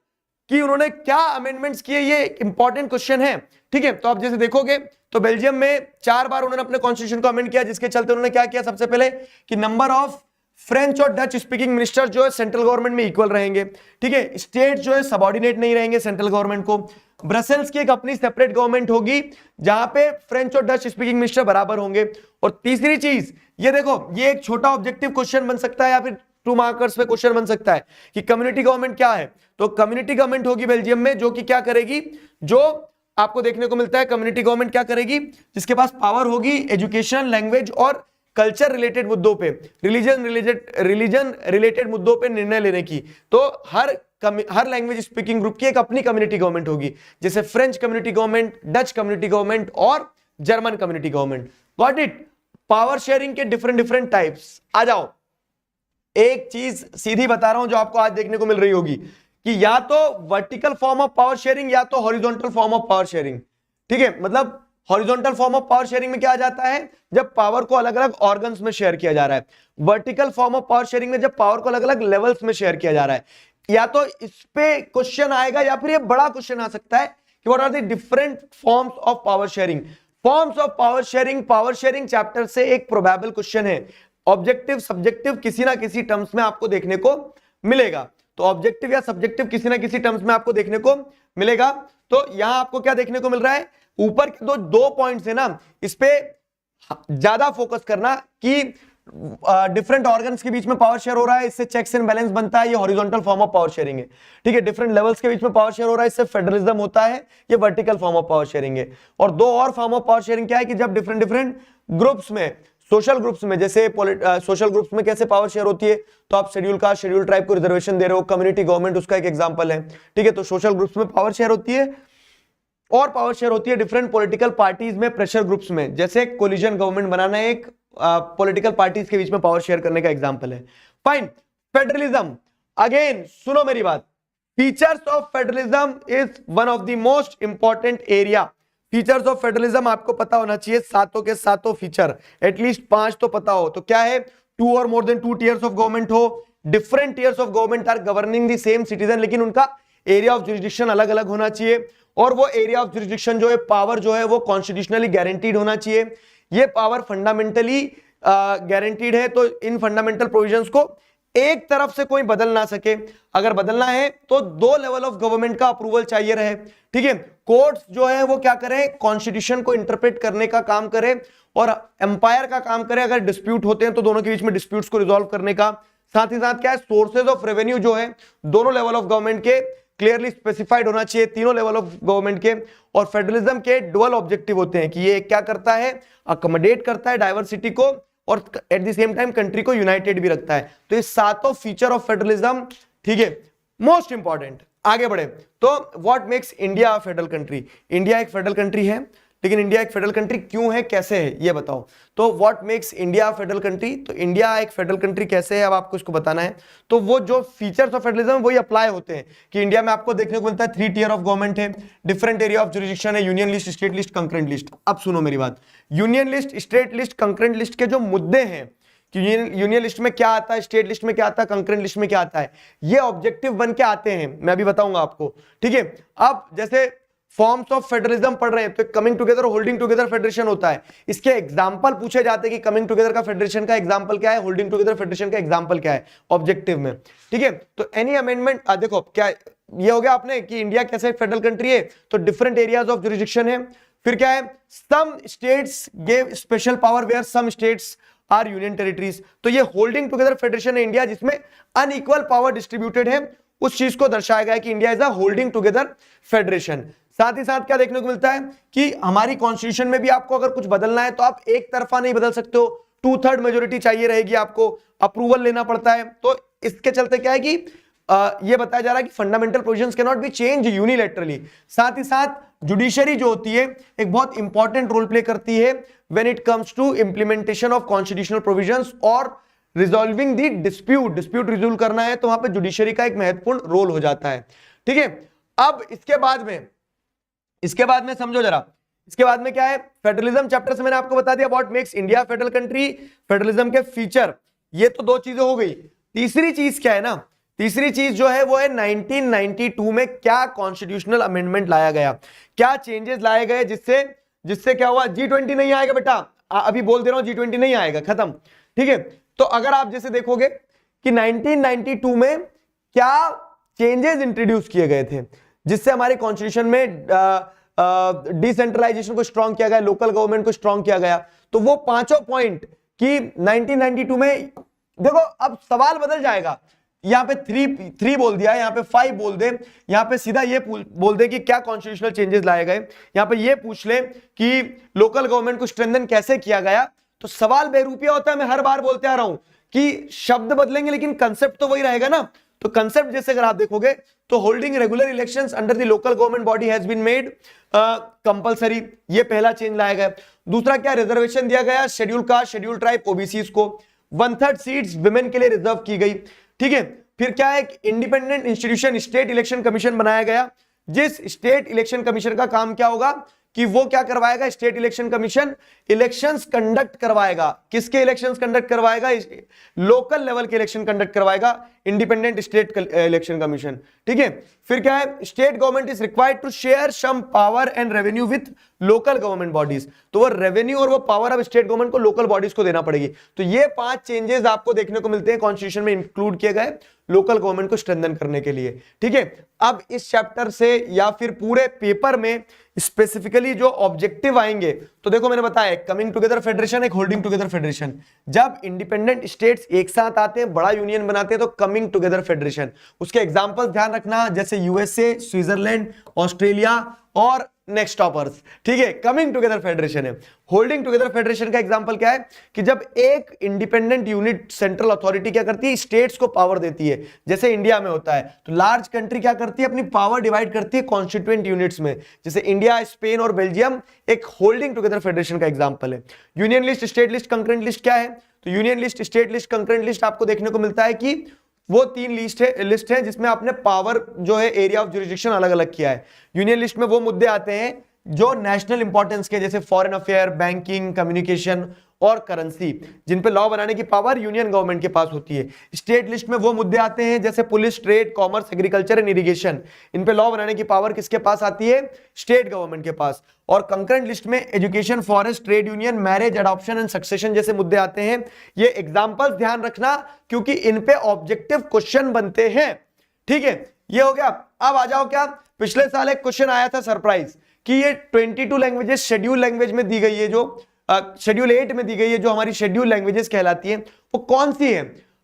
कि उन्होंने क्या अमेंडमेंट्स किए, ये इंपॉर्टेंट क्वेश्चन है, ठीक है। तो आप जैसे देखोगे तो बेल्जियम में 4 बार उन्होंने अपने कॉन्स्टिट्यूशन को अमेंड किया, जिसके चलते उन्होंने क्या किया, सबसे पहले कि नंबर ऑफ फ्रेंच और डच स्पीकिंग मिनिस्टर जो है सेंट्रल गवर्नमेंट में इक्वल रहेंगे, ठीक है। स्टेट जो है सबऑर्डिनेट नहीं रहेंगे सेंट्रल गवर्नमेंट को। ब्रसेल्स की एक अपनी सेपरेट गवर्नमेंट होगी जहां पे फ्रेंच और डच स्पीकिंग मिनिस्टर बराबर होंगे। और तीसरी चीज ये देखो, ये एक छोटा ऑब्जेक्टिव क्वेश्चन बन सकता है या फिर 2 मार्कर्स पे क्वेश्चन बन सकता है कि कम्युनिटी गवर्नमेंट क्या है। तो कम्युनिटी गवर्नमेंट होगी बेल्जियम में, जो कि क्या करेगी, जो आपको देखने को मिलता है कम्युनिटी गवर्नमेंट क्या करेगी, जिसके पास पावर होगी एजुकेशन, लैंग्वेज और कल्चर रिलेटेड मुद्दों पे, रिलीजन रिलेटेड मुद्दों पे निर्णय लेने की। तो हर लैंग्वेज स्पीकिंग ग्रुप की एक अपनी कम्युनिटी गवर्नमेंट होगी, जैसे French community government, Dutch community government और German community government. Got it. Power sharing के डिफरेंट टाइप्स। आ जाओ, एक चीज सीधी बता रहा हूं जो आपको आज देखने को मिल रही होगी कि या तो vertical form of power sharing या तो horizontal form of power sharing, ठीक है। मतलब horizontal form of power sharing में क्या आ जाता है, जब पावर को अलग अलग ऑर्गन्स में शेयर किया जा रहा है। Vertical form of power sharing में जब पावर को अलग अलग लेवल्स में शेयर किया जा रहा है। या तो इस पे क्वेश्चन आएगा या फिर ये बड़ा क्वेश्चन आ सकता है कि what are the different forms of power sharing. Forms of power sharing chapter से एक प्रोबेबल क्वेश्चन है। ऑब्जेक्टिव सब्जेक्टिव किसी ना किसी टर्म्स में आपको देखने को मिलेगा। तो ऑब्जेक्टिव या सब्जेक्टिव किसी ना किसी टर्म्स में आपको देखने को मिलेगा। तो यहां आपको क्या देखने को मिल रहा है, ऊपर के दो पॉइंट्स है ना, इस पे ज्यादा फोकस करना कि डिफरेंट ऑर्गन्स के बीच में पावर शेयर हो रहा है, इससे चेक्स एंड बैलेंस बनता है, ये horizontal form of power sharing है, ठीक है। डिफरेंट लेवल्स के बीच में पावर शेयर हो रहा है, इससे फेडरलिज्म होता है, ये vertical form of power sharing है। और 2 और फॉर्म ऑफ पावर शेयरिंग क्या है कि जब डिफरेंट ग्रुप्स में, सोशल ग्रुप्स में, जैसे सोशल ग्रुप्स में कैसे पावर शेयर होती है, तो आप शेड्यूल कास्ट, शेड्यूल ट्राइब को रिजर्वेशन दे रहे हो, कम्युनिटी गवर्नमेंट उसका एक एग्जांपल है, ठीक है। तो सोशल ग्रुप्स में पावर शेयर होती है और पावर शेयर होती है डिफरेंट पॉलिटिकल पार्टीज में, प्रेशर ग्रुप्स में, जैसे कोलिजन गवर्नमेंट बनाना एक पॉलिटिकल पार्टीज के बीच में पावर शेयर करने का एग्जांपल है। फाइन। फेडरलिज्म, अगेन सुनो मेरी बात, features of federalism is one of the most important area. Features of federalism आपको पता होना चाहिए, सातों के सातों फीचर, एटलीस्ट 5 तो पता हो। तो क्या है? 2 or more than 2 tiers of government हो, different tiers of government are governing the same citizen, लेकिन उनका एरिया ऑफ जुरिस्डिक्शन अलग अलग होना चाहिए, और वो एरिया ऑफ जुरिस्डिक्शन जो है, पावर जो है वो कॉन्स्टिट्यूशनली गारंटीड होना चाहिए। ये पावर फंडामेंटली गारंटीड है, तो इन फंडामेंटल प्रोविजंस को एक तरफ से कोई बदल ना सके। अगर बदलना है तो 2 लेवल ऑफ गवर्नमेंट का अप्रूवल चाहिए रहे, ठीक है। कोर्ट्स जो है वो क्या करें? कॉन्स्टिट्यूशन को इंटरप्रेट करने का काम करें और एम्पायर का काम करें। अगर डिस्प्यूट होते हैं तो दोनों के बीच में डिस्प्यूट्स को रिजॉल्व करने का। साथ ही साथ क्या है? सोर्सेज ऑफ रेवेन्यू जो है दोनों लेवल ऑफ गवर्नमेंट के क्लियरली स्पेसिफाइड होना चाहिए, तीनों लेवल ऑफ गवर्नमेंट के। और फेडरलिज्म के डुअल ऑब्जेक्टिव होते हैं कि ये क्या करता है? अकोमोडेट करता है डाइवर्सिटी को, और at the same time country को यूनाइटेड भी रखता है। तो ये सातों फीचर ऑफ फेडरलिज्म, ठीक है, मोस्ट इंपॉर्टेंट। आगे बढ़े तो what makes India a federal country? India एक फेडरल कंट्री है, लेकिन इंडिया एक फेडरल कंट्री क्यों है, कैसे है, ये बताओ। तो what makes India a federal country? तो इंडिया एक फेडरल कंट्री कैसे है, अब आपको इसको बताना है। तो वो जो फीचर्स ऑफ फेडरलिज्म वही अप्लाई होते हैं कि इंडिया में आपको देखने को मिलता है 3 टियर ऑफ गवर्नमेंट है, डिफरेंट एरिया ऑफ जुरिस्डिक्शन है, union list, state list, concurrent list. अब सुनो मेरी बात, union list, state list, concurrent list के जो मुद्दे हैं कि यूनियन लिस्ट में क्या आता है, स्टेट लिस्ट में क्या आता है, कंकरेंट लिस्ट में क्या आता है, ये ऑब्जेक्टिव बन के आते हैं, मैं अभी बताऊंगा आपको, ठीक है। अब जैसे फॉर्म्स ऑफ फेडरलिज्म पढ़ रहे हैं तो coming together, holding together federation होता है। इसके एग्जांपल पूछे जाते हैं कि कमिंग टुगेदर का फेडरेशन का एग्जांपल क्या है, होल्डिंग टुगेदर फेडरेशन का एग्जांपल क्या है ऑब्जेक्टिव में, ठीक है। तो एनी अमेंडमेंट, देखो क्या ये हो गया आपने कि इंडिया कैसे फेडरल कंट्री है, तो डिफरेंट एरियाज ऑफ जुरिस्डिक्शन है। फिर क्या है? Some states gave special power where some states are union territories. तो ये होल्डिंग टुगेदर फेडरेशन है इंडिया, जिसमें अनइक्वल पावर डिस्ट्रीब्यूटेड है, उस चीज को दर्शाया गया है कि India is a holding together federation. साथ ही साथ क्या देखने को मिलता है कि हमारी कॉन्स्टिट्यूशन में भी आपको अगर कुछ बदलना है तो आप एक तरफा नहीं बदल सकते हो, 2/3 मेजोरिटी चाहिए रहेगी, आपको अप्रूवल लेना पड़ता है। तो इसके चलते क्या है कि ये बताया जा रहा है कि fundamental provisions can not be change unilaterally. साथ ही साथ जुडिशरी जो होती है एक बहुत इंपॉर्टेंट रोल प्ले करती है when it comes to implementation of constitutional provisions और रिजॉल्विंग द डिस्प्यूट रिजोल्व करना है तो वहां पे जुडिशरी का एक महत्वपूर्ण रोल हो जाता है, ठीक है। अब इसके बाद में समझो जरा, इसके बाद में क्या है? फेडरलिज्म चैप्टर से मैंने आपको बता दिया what makes India federal country, federalism के फीचर, ये तो 2 चीजें हो गई। तीसरी चीज क्या है ना, तीसरी चीज जो है वो है 1992 में क्या कॉन्स्टिट्यूशनल अमेंडमेंट लाया गया, क्या चेंजेस लाए गए, जिससे क्या हुआ? G20 नहीं आएगा बेटा, अभी बोल दे रहा हूं, G20 नहीं आएगा, खत्म, ठीक है। तो अगर आप जैसे देखोगे कि 1992 में क्या चेंजेस इंट्रोड्यूस किए गए थे जिससे हमारे कॉन्स्टिट्यूशन में डिसेंट्रलाइजेशन को स्ट्रॉन्ग किया गया, लोकल गवर्नमेंट को स्ट्रॉन्ग किया गया, तो वो 5 पॉइंट कि 1992 में, देखो अब सवाल बदल जाएगा, यहां पे 3 बोल दिया, यहां पे 5 बोल दे, यहां पे सीधा ये बोल दे कि क्या कॉन्स्टिट्यूशनल चेंजेस लाए गए, यहां पे ये पूछ ले कि लोकल गवर्नमेंट को स्ट्रेंथन कैसे किया गया, तो सवाल बेरूपिया होता है। मैं हर बार बोलते आ रहा हूं कि शब्द बदलेंगे लेकिन कंसेप्ट तो वही रहेगा ना। तो कंसेप्ट जैसे अगर आप देखोगे तो holding regular elections under the local government body has been made compulsory, ये पहला चेंज लाया गया। दूसरा क्या? रिजर्वेशन दिया गया schedule caste, schedule tribe, OBCs को, 1/3 सीट्स विमेन के लिए रिजर्व की गई, ठीक है। फिर क्या है? Independent institution state election commission बनाया गया, जिस स्टेट इलेक्शन कमीशन का काम क्या होगा कि वो क्या करवाएगा? State election commission elections conduct करवाएगा। किसके इलेक्शंस कंडक्ट करवाएगा? लोकल लेवल के इलेक्शन कंडक्ट करवाएगा इंडिपेंडेंट स्टेट इलेक्शन कमीशन, ठीक है। फिर क्या है? State government is required to share some power and revenue with local government bodies, तो वो रेवेन्यू और वो पावर अब स्टेट गवर्नमेंट को लोकल बॉडीज को देना पड़ेगी। तो ये 5 चेंजेस आपको देखने को मिलते हैं कॉन्स्टिट्यूशन में इंक्लूड किए गए लोकल गवर्नमेंट को स्ट्रेंथन करने के लिए, ठीक है। अब इस चैप्टर से या फिर पूरे पेपर में स्पेसिफिकली जो ऑब्जेक्टिव आएंगे, तो देखो मैंने बताया कमिंग टुगेदर फेडरेशन, एक होल्डिंग टुगेदर फेडरेशन। जब इंडिपेंडेंट स्टेट्स एक साथ आते हैं, बड़ा यूनियन बनाते हैं, तो कमिंग टुगेदर फेडरेशन। उसके एग्जांपल ध्यान रखना, जैसे यूएसए, स्विट्जरलैंड, ऑस्ट्रेलिया और नेक्स्ट टॉपर्स, ठीक है। कमिंग टुगेदर फेडरेशन है। होल्डिंग टुगेदर फेडरेशन का एग्जांपल क्या है कि जब एक इंडिपेंडेंट यूनिट सेंट्रल अथॉरिटी क्या करती है? स्टेट्स को पावर देती है, जैसे इंडिया में होता है। तो लार्ज कंट्री क्या करती है? अपनी पावर डिवाइड करती है कॉन्स्टिट्यूएंट यूनिट्स में, जैसे इंडिया, स्पेन और बेल्जियम एक होल्डिंग टुगेदर फेडरेशन का एग्जांपल है। Union list, state list, concurrent list क्या है? तो union list, state list, concurrent list आपको देखने को मिलता है कि वो 3 लिस्ट है जिसमें आपने पावर जो है एरिया ऑफ जुरिस्डिक्शन अलग अलग किया है। यूनियन लिस्ट में वो मुद्दे आते हैं जो नेशनल इंपॉर्टेंस के, जैसे फॉरेन अफेयर, बैंकिंग, कम्युनिकेशन और करेंसी, जिन पे लॉ बनाने की पावर यूनियन गवर्नमेंट के पास होती है। स्टेट लिस्ट में वो मुद्दे आते हैं जैसे police, trade, commerce, agriculture and irrigation, इन पे लॉ बनाने की पावर किसके पास आती है? स्टेट गवर्नमेंट के पास। और कंकरेंट लिस्ट में education, forest, trade union, marriage, adoption and succession जैसे मुद्दे आते हैं। ये एग्जांपल्स ध्यान रखना क्योंकि इन पे ऑब्जेक्टिव क्वेश्चन बनते हैं। ठीक है, ये हो गया। अब आ जाओ, क्या पिछले साल एक क्वेश्चन आया था सरप्राइज कि ये 22 लैंग्वेजेस शेड्यूल लैंग्वेज में दी गई है, जो शेड्यूल 8 में दी गई है, जो हमारी शेड्यूल लैंग्वेजेस कहलाती है, वो कौन सी है?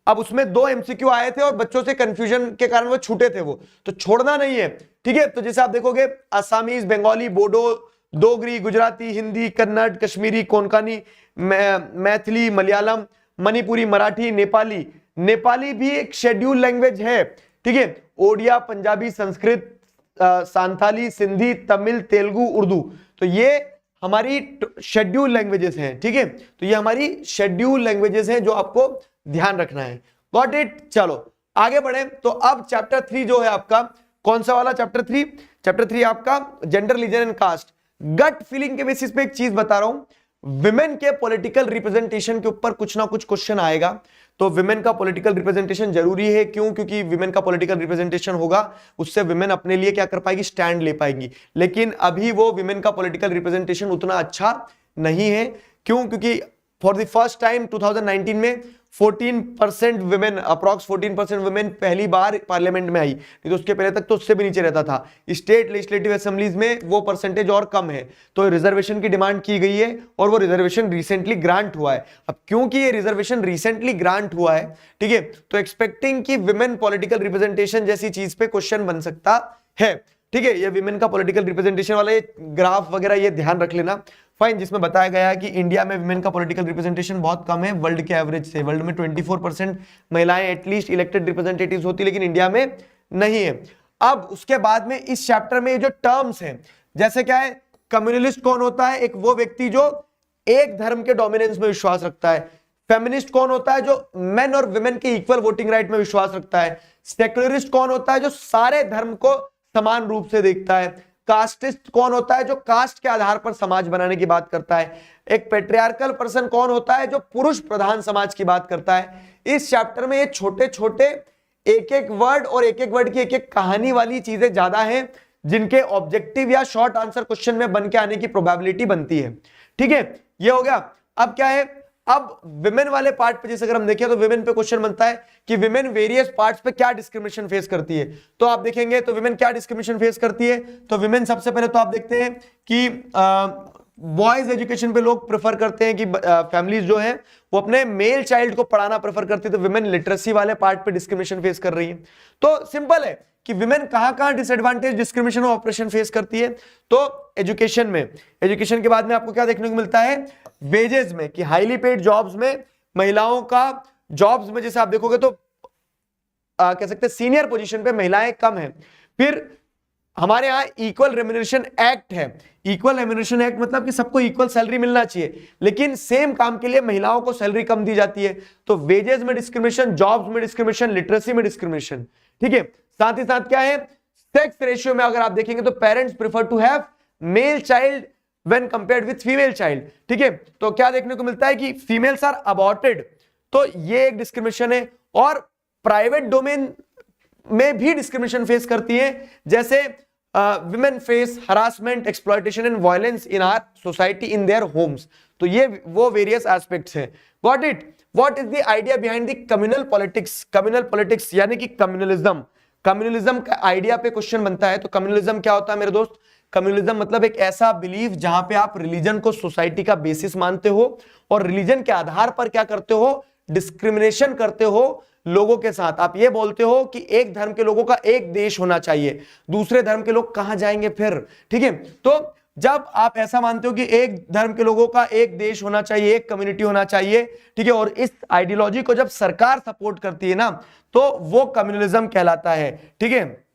अब उसमें 2 एमसीक्यू आए थे और बच्चों से कंफ्यूजन के कारण वो छूटे थे, वो तो छोड़ना नहीं है। ठीक है, तो जैसे आप देखोगे असमीज, बंगाली, बोडो, डोगरी, गुजराती, हिंदी, कन्नड़, कश्मीरी, कोंकणी, मैथिली, मलयालम, मणिपुरी, मराठी, नेपाली। नेपाली भी एक शेड्यूल लैंग्वेज है। ठीक है, ओडिया, पंजाबी, संस्कृत, सांथाली, सिंधी, तमिल, तेलुगु, उर्दू, तो ये हमारी शेड्यूल लैंग्वेजेस हैं। ठीक है, तो ये हमारी शेड्यूल लैंग्वेजेस हैं जो आपको ध्यान रखना है। Got it? चलो आगे बढ़े। तो अब चैप्टर 3 जो है आपका, कौन सा वाला चैप्टर 3? चैप्टर 3 आपका gender, religion and caste. Gut feeling के बेसिस पे एक चीज बता रहा हूं, विमेन के पॉलिटिकल रिप्रेजेंटेशन के ऊपर कुछ ना कुछ क्वेश्चन आएगा। तो विमेन का पॉलिटिकल रिप्रेजेंटेशन जरूरी है। क्यों? क्योंकि विमेन का पॉलिटिकल रिप्रेजेंटेशन होगा, उससे विमेन अपने लिए क्या कर पाएगी? स्टैंड ले पाएंगी। लेकिन अभी वो विमेन का पॉलिटिकल रिप्रेजेंटेशन उतना अच्छा नहीं है। क्यों? क्योंकि फॉर द फर्स्ट टाइम 2019 में 14% विमेन, अप्रॉक्स 14% विमेन पहली बार पार्लियामेंट में आई। नहीं तो उसके पहले तक तो उससे भी नीचे रहता था। स्टेट लेजिस्लेटिव असेंबलीज में वो परसेंटेज और कम है। तो रिजर्वेशन की डिमांड की गई है और वो रिजर्वेशन रिसेंटली ग्रांट हुआ है। अब क्योंकि ये रिजर्वेशन रिसेंटली ग्रांट हुआ है, ठीक है, तो एक्सपेक्टिंग कि विमेन पॉलिटिकल रिप्रेजेंटेशन जैसी चीज पे क्वेश्चन बन सकता है। ठीक है, ये विमेन का पॉलिटिकल रिप्रेजेंटेशन वाला ये ग्राफ वगैरह ये ध्यान रख लेना। फाइन, जिसमें बताया गया है कि इंडिया में विमेन का पॉलिटिकल रिप्रेजेंटेशन बहुत कम है वर्ल्ड के एवरेज से। वर्ल्ड में 24% महिलाएं एटलीस्ट इलेक्टेड रिप्रेजेंटेटिव्स होती, लेकिन इंडिया में नहीं है। अब उसके बाद में इस चैप्टर में जो टर्म्स हैं, जैसे क्या है, कम्युनलिस्ट कौन होता है? एक वो व्यक्ति जो एक धर्म के डोमिनेंस में विश्वास रखता है। फेमिनिस्ट कौन होता है? जो मेन और विमेन के इक्वल वोटिंग राइट में विश्वास रखता है। सेक्युलरिस्ट कौन होता है? जो सारे धर्म को समान रूप से देखता है। कास्टिस्ट कौन होता है? जो कास्ट के आधार पर समाज बनाने की बात करता है। एक पेट्रियार्कल पर्सन कौन होता है? जो पुरुष प्रधान समाज की बात करता है। इस चैप्टर में ये छोटे छोटे एक एक वर्ड और एक एक वर्ड की एक एक कहानी वाली चीजें ज्यादा हैं, जिनके ऑब्जेक्टिव या शॉर्ट आंसर क्वेश्चन में बन के आने की प्रोबेबिलिटी बनती है। ठीक है, ये हो गया। अब क्या है, अब विमेन वाले पार्ट पे जैसे अगर हम देखें तो विमेन पे क्वेश्चन बनता है कि विमेन वेरियस पार्ट्स पे क्या डिस्क्रिमिनेशन फेस करती है। तो आप देखेंगे तो विमेन क्या डिस्क्रिमिनेशन फेस करती है। तो विमेन सबसे पहले तो आप देखते हैं कि बॉयज एजुकेशन पे लोग प्रेफर करते हैं कि फैमिलीज जो है वो अपने मेल चाइल्ड को पढ़ाना प्रेफर करती है। तो विमेन लिटरेसी वाले पार्ट पे डिस्क्रिमिनेशन फेस कर रही है। तो सिंपल है कि विमेन कहां डिसएडवांटेज, डिस्क्रिमिनेशन और ऑपरेशन फेस करती है। तो एजुकेशन में, एजुकेशन के बाद में आपको क्या देखने को मिलता है? वेजेस में, कि हाईली पेड जॉब्स में महिलाओं का, जॉब्स में जैसे आप देखोगे तो कह सकते हैं सीनियर पोजीशन पे महिलाएं कम है। फिर हमारे यहाँ इक्वल रेम्यूनरेशन एक्ट है। इक्वल रेम्यूनरेशन एक्ट मतलब कि सबको इक्वल सैलरी मिलना चाहिए, लेकिन सेम काम के लिए महिलाओं को सैलरी कम दी जाती है। तो वेजेस में डिस्क्रिमिनेशन, जॉब्स में डिस्क्रिमिनेशन, लिटरेसी में डिस्क्रिमिनेशन। ठीक है, साथ ही साथ क्या है, सेक्स रेशियो में अगर आप देखेंगे तो parents prefer to have male child when compared with female child. ठीक है, तो क्या देखने को मिलता है कि फीमेल्स आर अबॉर्टेड। तो ये एक डिस्क्रिमिनेशन है। और प्राइवेट डोमेन में भी डिस्क्रिमिनेशन फेस करती है, जैसे women face harassment, exploitation and violence in our society in their homes. तो ये वो वेरियस एस्पेक्ट्स हैं। Got it? What is the idea behind the communal politics? Communal politics यानी कि कम्युनलिज्म। कम्युनलिज्म का आइडिया पे क्वेश्चन बनता है। तो कम्युनलिज्म क्या होता है मेरे दोस्त? कम्युनलिज्म मतलब एक ऐसा बिलीफ जहां पे आप रिलीजन को सोसाइटी का बेसिस मानते हो और रिलीजन के आधार पर क्या करते हो? डिस्क्रिमिनेशन करते हो लोगों के साथ। आप ये बोलते हो कि एक धर्म के लोगों का एक देश होना चाहिए, दूसरे धर्म के लोग कहां जाएंगे फिर? ठीक है, तो जब आप ऐसा मानते हो कि एक धर्म के लोगों का एक देश होना चाहिए, एक कम्युनिटी होना चाहिए, ठीक है, और इस आइडियोलॉजी को जब सरकार सपोर्ट करती है ना, तो वो कम्युनलिज्म कहलाता है। ठीक है,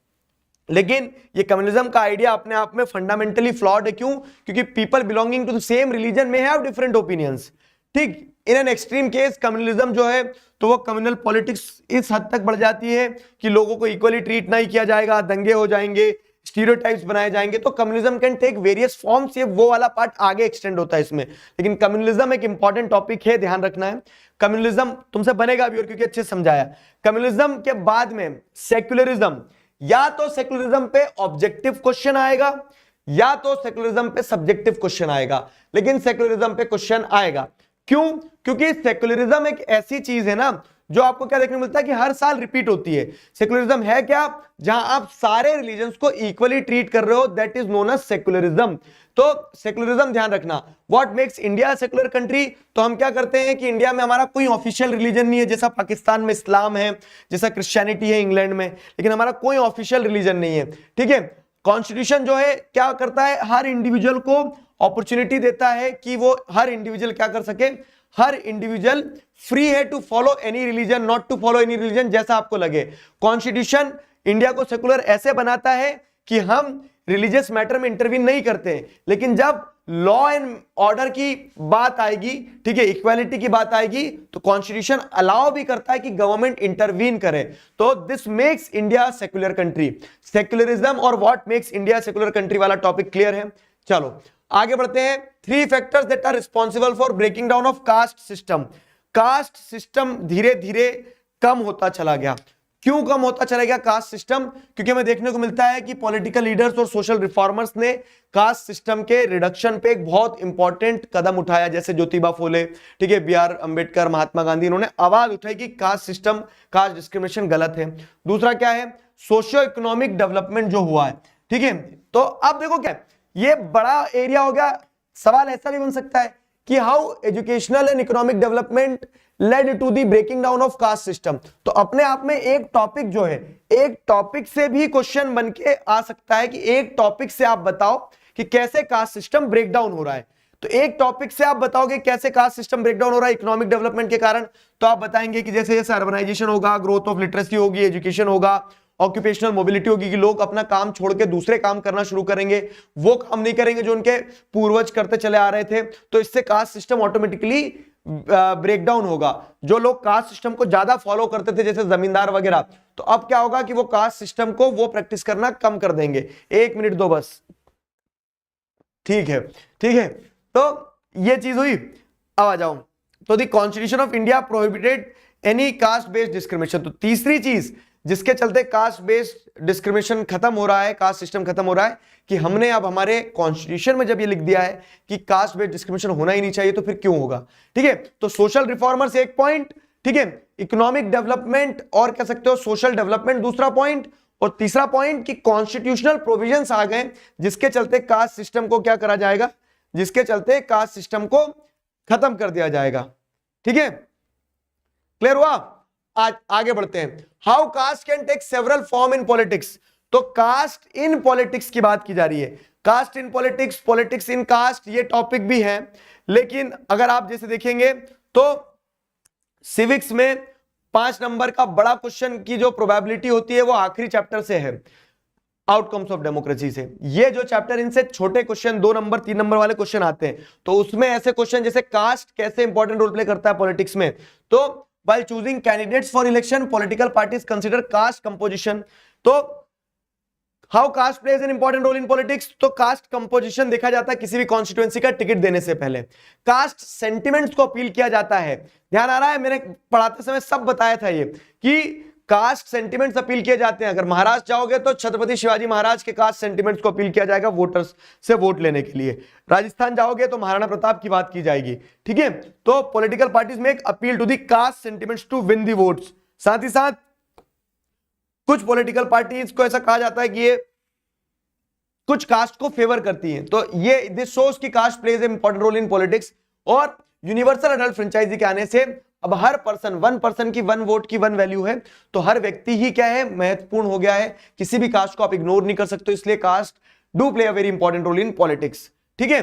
लेकिन ये कम्युनिज्म का आइडिया अपने आप में फंडामेंटली फ्लॉड है। क्यों? क्योंकि people belonging to the same religion में हैव डिफरेंट ओपिनियंस। ठीक, in an extreme case communalism जो है तो वो कम्युनल पॉलिटिक्स इस हद तक बढ़ जाती है कि लोगों को इक्वली ट्रीट नहीं किया जाएगा, दंगे हो जाएंगे, स्टीरियोटाइप्स बनाए जाएंगे। तो communism can take various forms, ये वो वाला पार्ट आगे एक्सटेंड होता है इसमें। लेकिन कम्युनलिज्म एक इंपॉर्टेंट टॉपिक है, ध्यान रखना है। कम्युनलिज्म तुमसे बनेगा भी, और क्योंकि अच्छे से समझाया। कम्युनलिज्म के बाद में सेक्युलरिज्म, या तो सेक्युलरिज्म पे ऑब्जेक्टिव क्वेश्चन आएगा या तो सेक्युलरिज्म पे सब्जेक्टिव क्वेश्चन आएगा, लेकिन सेक्युलरिज्म पे क्वेश्चन आएगा। क्यों? क्योंकि सेक्युलरिज्म एक ऐसी चीज है ना जो आपको क्या देखने को मिलता है कि हर साल रिपीट होती है। सेक्युलरिज्म है क्या? जहां आप सारे रिलीजन्स को इक्वली ट्रीट कर रहे हो, that is known as secularism. तो सेक्युलरिज्म ध्यान रखना। What makes India secular country? तो हम क्या करते हैं कि इंडिया में हमारा कोई ऑफिशियल रिलीजन नहीं है, जैसा पाकिस्तान में इस्लाम है, जैसा क्रिश्चियनिटी है इंग्लैंड में, लेकिन हमारा कोई ऑफिशियल रिलीजन नहीं है। ठीक है, कॉन्स्टिट्यूशन जो है क्या करता है, हर इंडिविजुअल को अपॉर्चुनिटी देता है कि वो हर इंडिविजुअल क्या कर सके, हर इंडिविजुअल फ्री है to follow any religion, not to follow any religion, जैसा आपको लगे। कॉन्स्टिट्यूशन इंडिया को सेकुलर ऐसे बनाता है कि हम रिलीजियस मैटर में इंटरवीन नहीं करते, लेकिन जब लॉ एंड ऑर्डर की बात आएगी, ठीक है, इक्वालिटी की बात आएगी, तो कॉन्स्टिट्यूशन अलाउ भी करता है कि गवर्नमेंट इंटरवीन करे। तो this makes India secular country. Secularism or what makes India secular country वाला टॉपिक क्लियर है। चलो आगे बढ़ते हैं। 3 factors that are responsible for breaking down of caste system. Caste system धीरे धीरे कम होता चला गया। क्यों कम होता चला गया कास्ट सिस्टम? क्योंकि हमें देखने को मिलता है कि पॉलिटिकल लीडर्स और सोशल रिफॉर्मर्स ने कास्ट सिस्टम के रिडक्शन पे एक बहुत इंपॉर्टेंट कदम उठाया, जैसे ज्योतिबा फुले, ठीक है, BR अंबेडकर, महात्मा गांधी, इन्होंने आवाज उठाई कि कास्ट सिस्टम, कास्ट डिस्क्रिमिनेशन गलत है। दूसरा क्या है, सोशियो इकोनॉमिक डेवलपमेंट जो हुआ है, ठीक है। तो अब देखो क्या है, ये बड़ा एरिया हो गया। सवाल ऐसा भी बन सकता है कि how educational and economic development led to the breaking down of caste system. तो अपने आप में एक टॉपिक जो है, एक टॉपिक से भी क्वेश्चन बन के आ सकता है कि एक टॉपिक से आप बताओ कि कैसे कास्ट सिस्टम ब्रेक डाउन हो रहा है। तो एक टॉपिक से आप बताओगे कैसे कास्ट सिस्टम ब्रेक डाउन हो रहा है इकोनॉमिक डेवलपमेंट के कारण, तो आप बताएंगे कि जैसे जैसे अर्बनाइजेशन होगा, ग्रोथ ऑफ लिटरेसी होगी, एजुकेशन होगा, ऑक्यूपेशनल मोबिलिटी होगी, कि लोग अपना काम छोड़ के दूसरे काम करना शुरू करेंगे, वो काम नहीं करेंगे जो उनके पूर्वज करते चले आ रहे थे, तो इससे caste system automatically break down होगा। जो लोग कास्ट सिस्टम को ज्यादा फॉलो करते थे जैसे जमींदार वगैरह, तो अब क्या होगा कि वो कास्ट सिस्टम को वो प्रैक्टिस करना कम कर देंगे। 1 मिनट दो बस, ठीक है, ठीक है। तो ये चीज हुई। अब आ जाओ, तो the constitution of India prohibited any caste based discrimination. तो तीसरी चीज जिसके चलते कास्ट बेस्ड डिस्क्रिमिनेशन खत्म हो रहा है, कास्ट सिस्टम खत्म हो रहा है, कि हमने अब हमारे कॉन्स्टिट्यूशन में जब ये लिख दिया है कि कास्ट बेस्ड डिस्क्रिमिनेशन होना ही नहीं चाहिए, तो फिर क्यों होगा? ठीक है, तो सोशल रिफॉर्मर्स एक पॉइंट, ठीक है, इकोनॉमिक डेवलपमेंट और कह सकते हो सोशल डेवलपमेंट दूसरा पॉइंट, और तीसरा पॉइंट कि कॉन्स्टिट्यूशनल प्रोविजंस आ गए जिसके चलते कास्ट सिस्टम को क्या करा जाएगा, जिसके चलते कास्ट सिस्टम को खत्म कर दिया जाएगा। ठीक है, क्लियर हुआ? आज आगे बढ़ते हैं। How caste can take several form in politics. तो कास्ट इन पॉलिटिक्स की बात की जा रही है। Caste in politics, politics in caste, ये टॉपिक भी है, लेकिन अगर आप जैसे देखेंगे तो सिविक्स में 5 नंबर का बड़ा क्वेश्चन की जो प्रोबेबिलिटी होती है वो आखिरी चैप्टर से है, आउटकम्स ऑफ डेमोक्रेसी से। ये जो चैप्टर, इनसे छोटे क्वेश्चन 2 नंबर 3 नंबर वाले क्वेश्चन आते हैं, तो उसमें ऐसे क्वेश्चन जैसे कास्ट कैसे इंपॉर्टेंट रोल प्ले करता है पॉलिटिक्स में। तो while choosing candidates for election, political parties consider caste composition. तो how caste plays an important role in politics? तो caste composition देखा जाता है किसी भी कॉन्स्टिट्यूएंसी का टिकट देने से पहले। कास्ट सेंटिमेंट्स को अपील किया जाता है। ध्यान आ रहा है? मैंने पढ़ाते समय सब बताया था ये कि कास्ट सेंटिमेंट्स अपील किए जाते हैं। अगर महाराष्ट्र जाओगे तो छत्रपति शिवाजी महाराज के कास्ट सेंटिमेंट्स को अपील किया जाएगा वोटर्स से वोट लेने के लिए। राजस्थान जाओगे तो महाराणा प्रताप की बात की जाएगी। ठीक है, तो पॉलिटिकल पार्टीज में एक appeal to the caste sentiments to win the votes. साथ ही साथ कुछ पॉलिटिकल पार्टीज को ऐसा कहा जाता है कि ये कुछ कास्ट को फेवर करती हैं, तो ये दिस शोज की caste plays a important role in politics. और यूनिवर्सल अडल्ट फ्रेंचाइजी के आने से अब हर पर्सन, 1 पर्सन की 1 वोट की 1 वैल्यू है, तो हर व्यक्ति ही क्या है, महत्वपूर्ण हो गया है। किसी भी कास्ट को आप इग्नोर नहीं कर सकते, इसलिए caste do play a very important role in politics. ठीक है,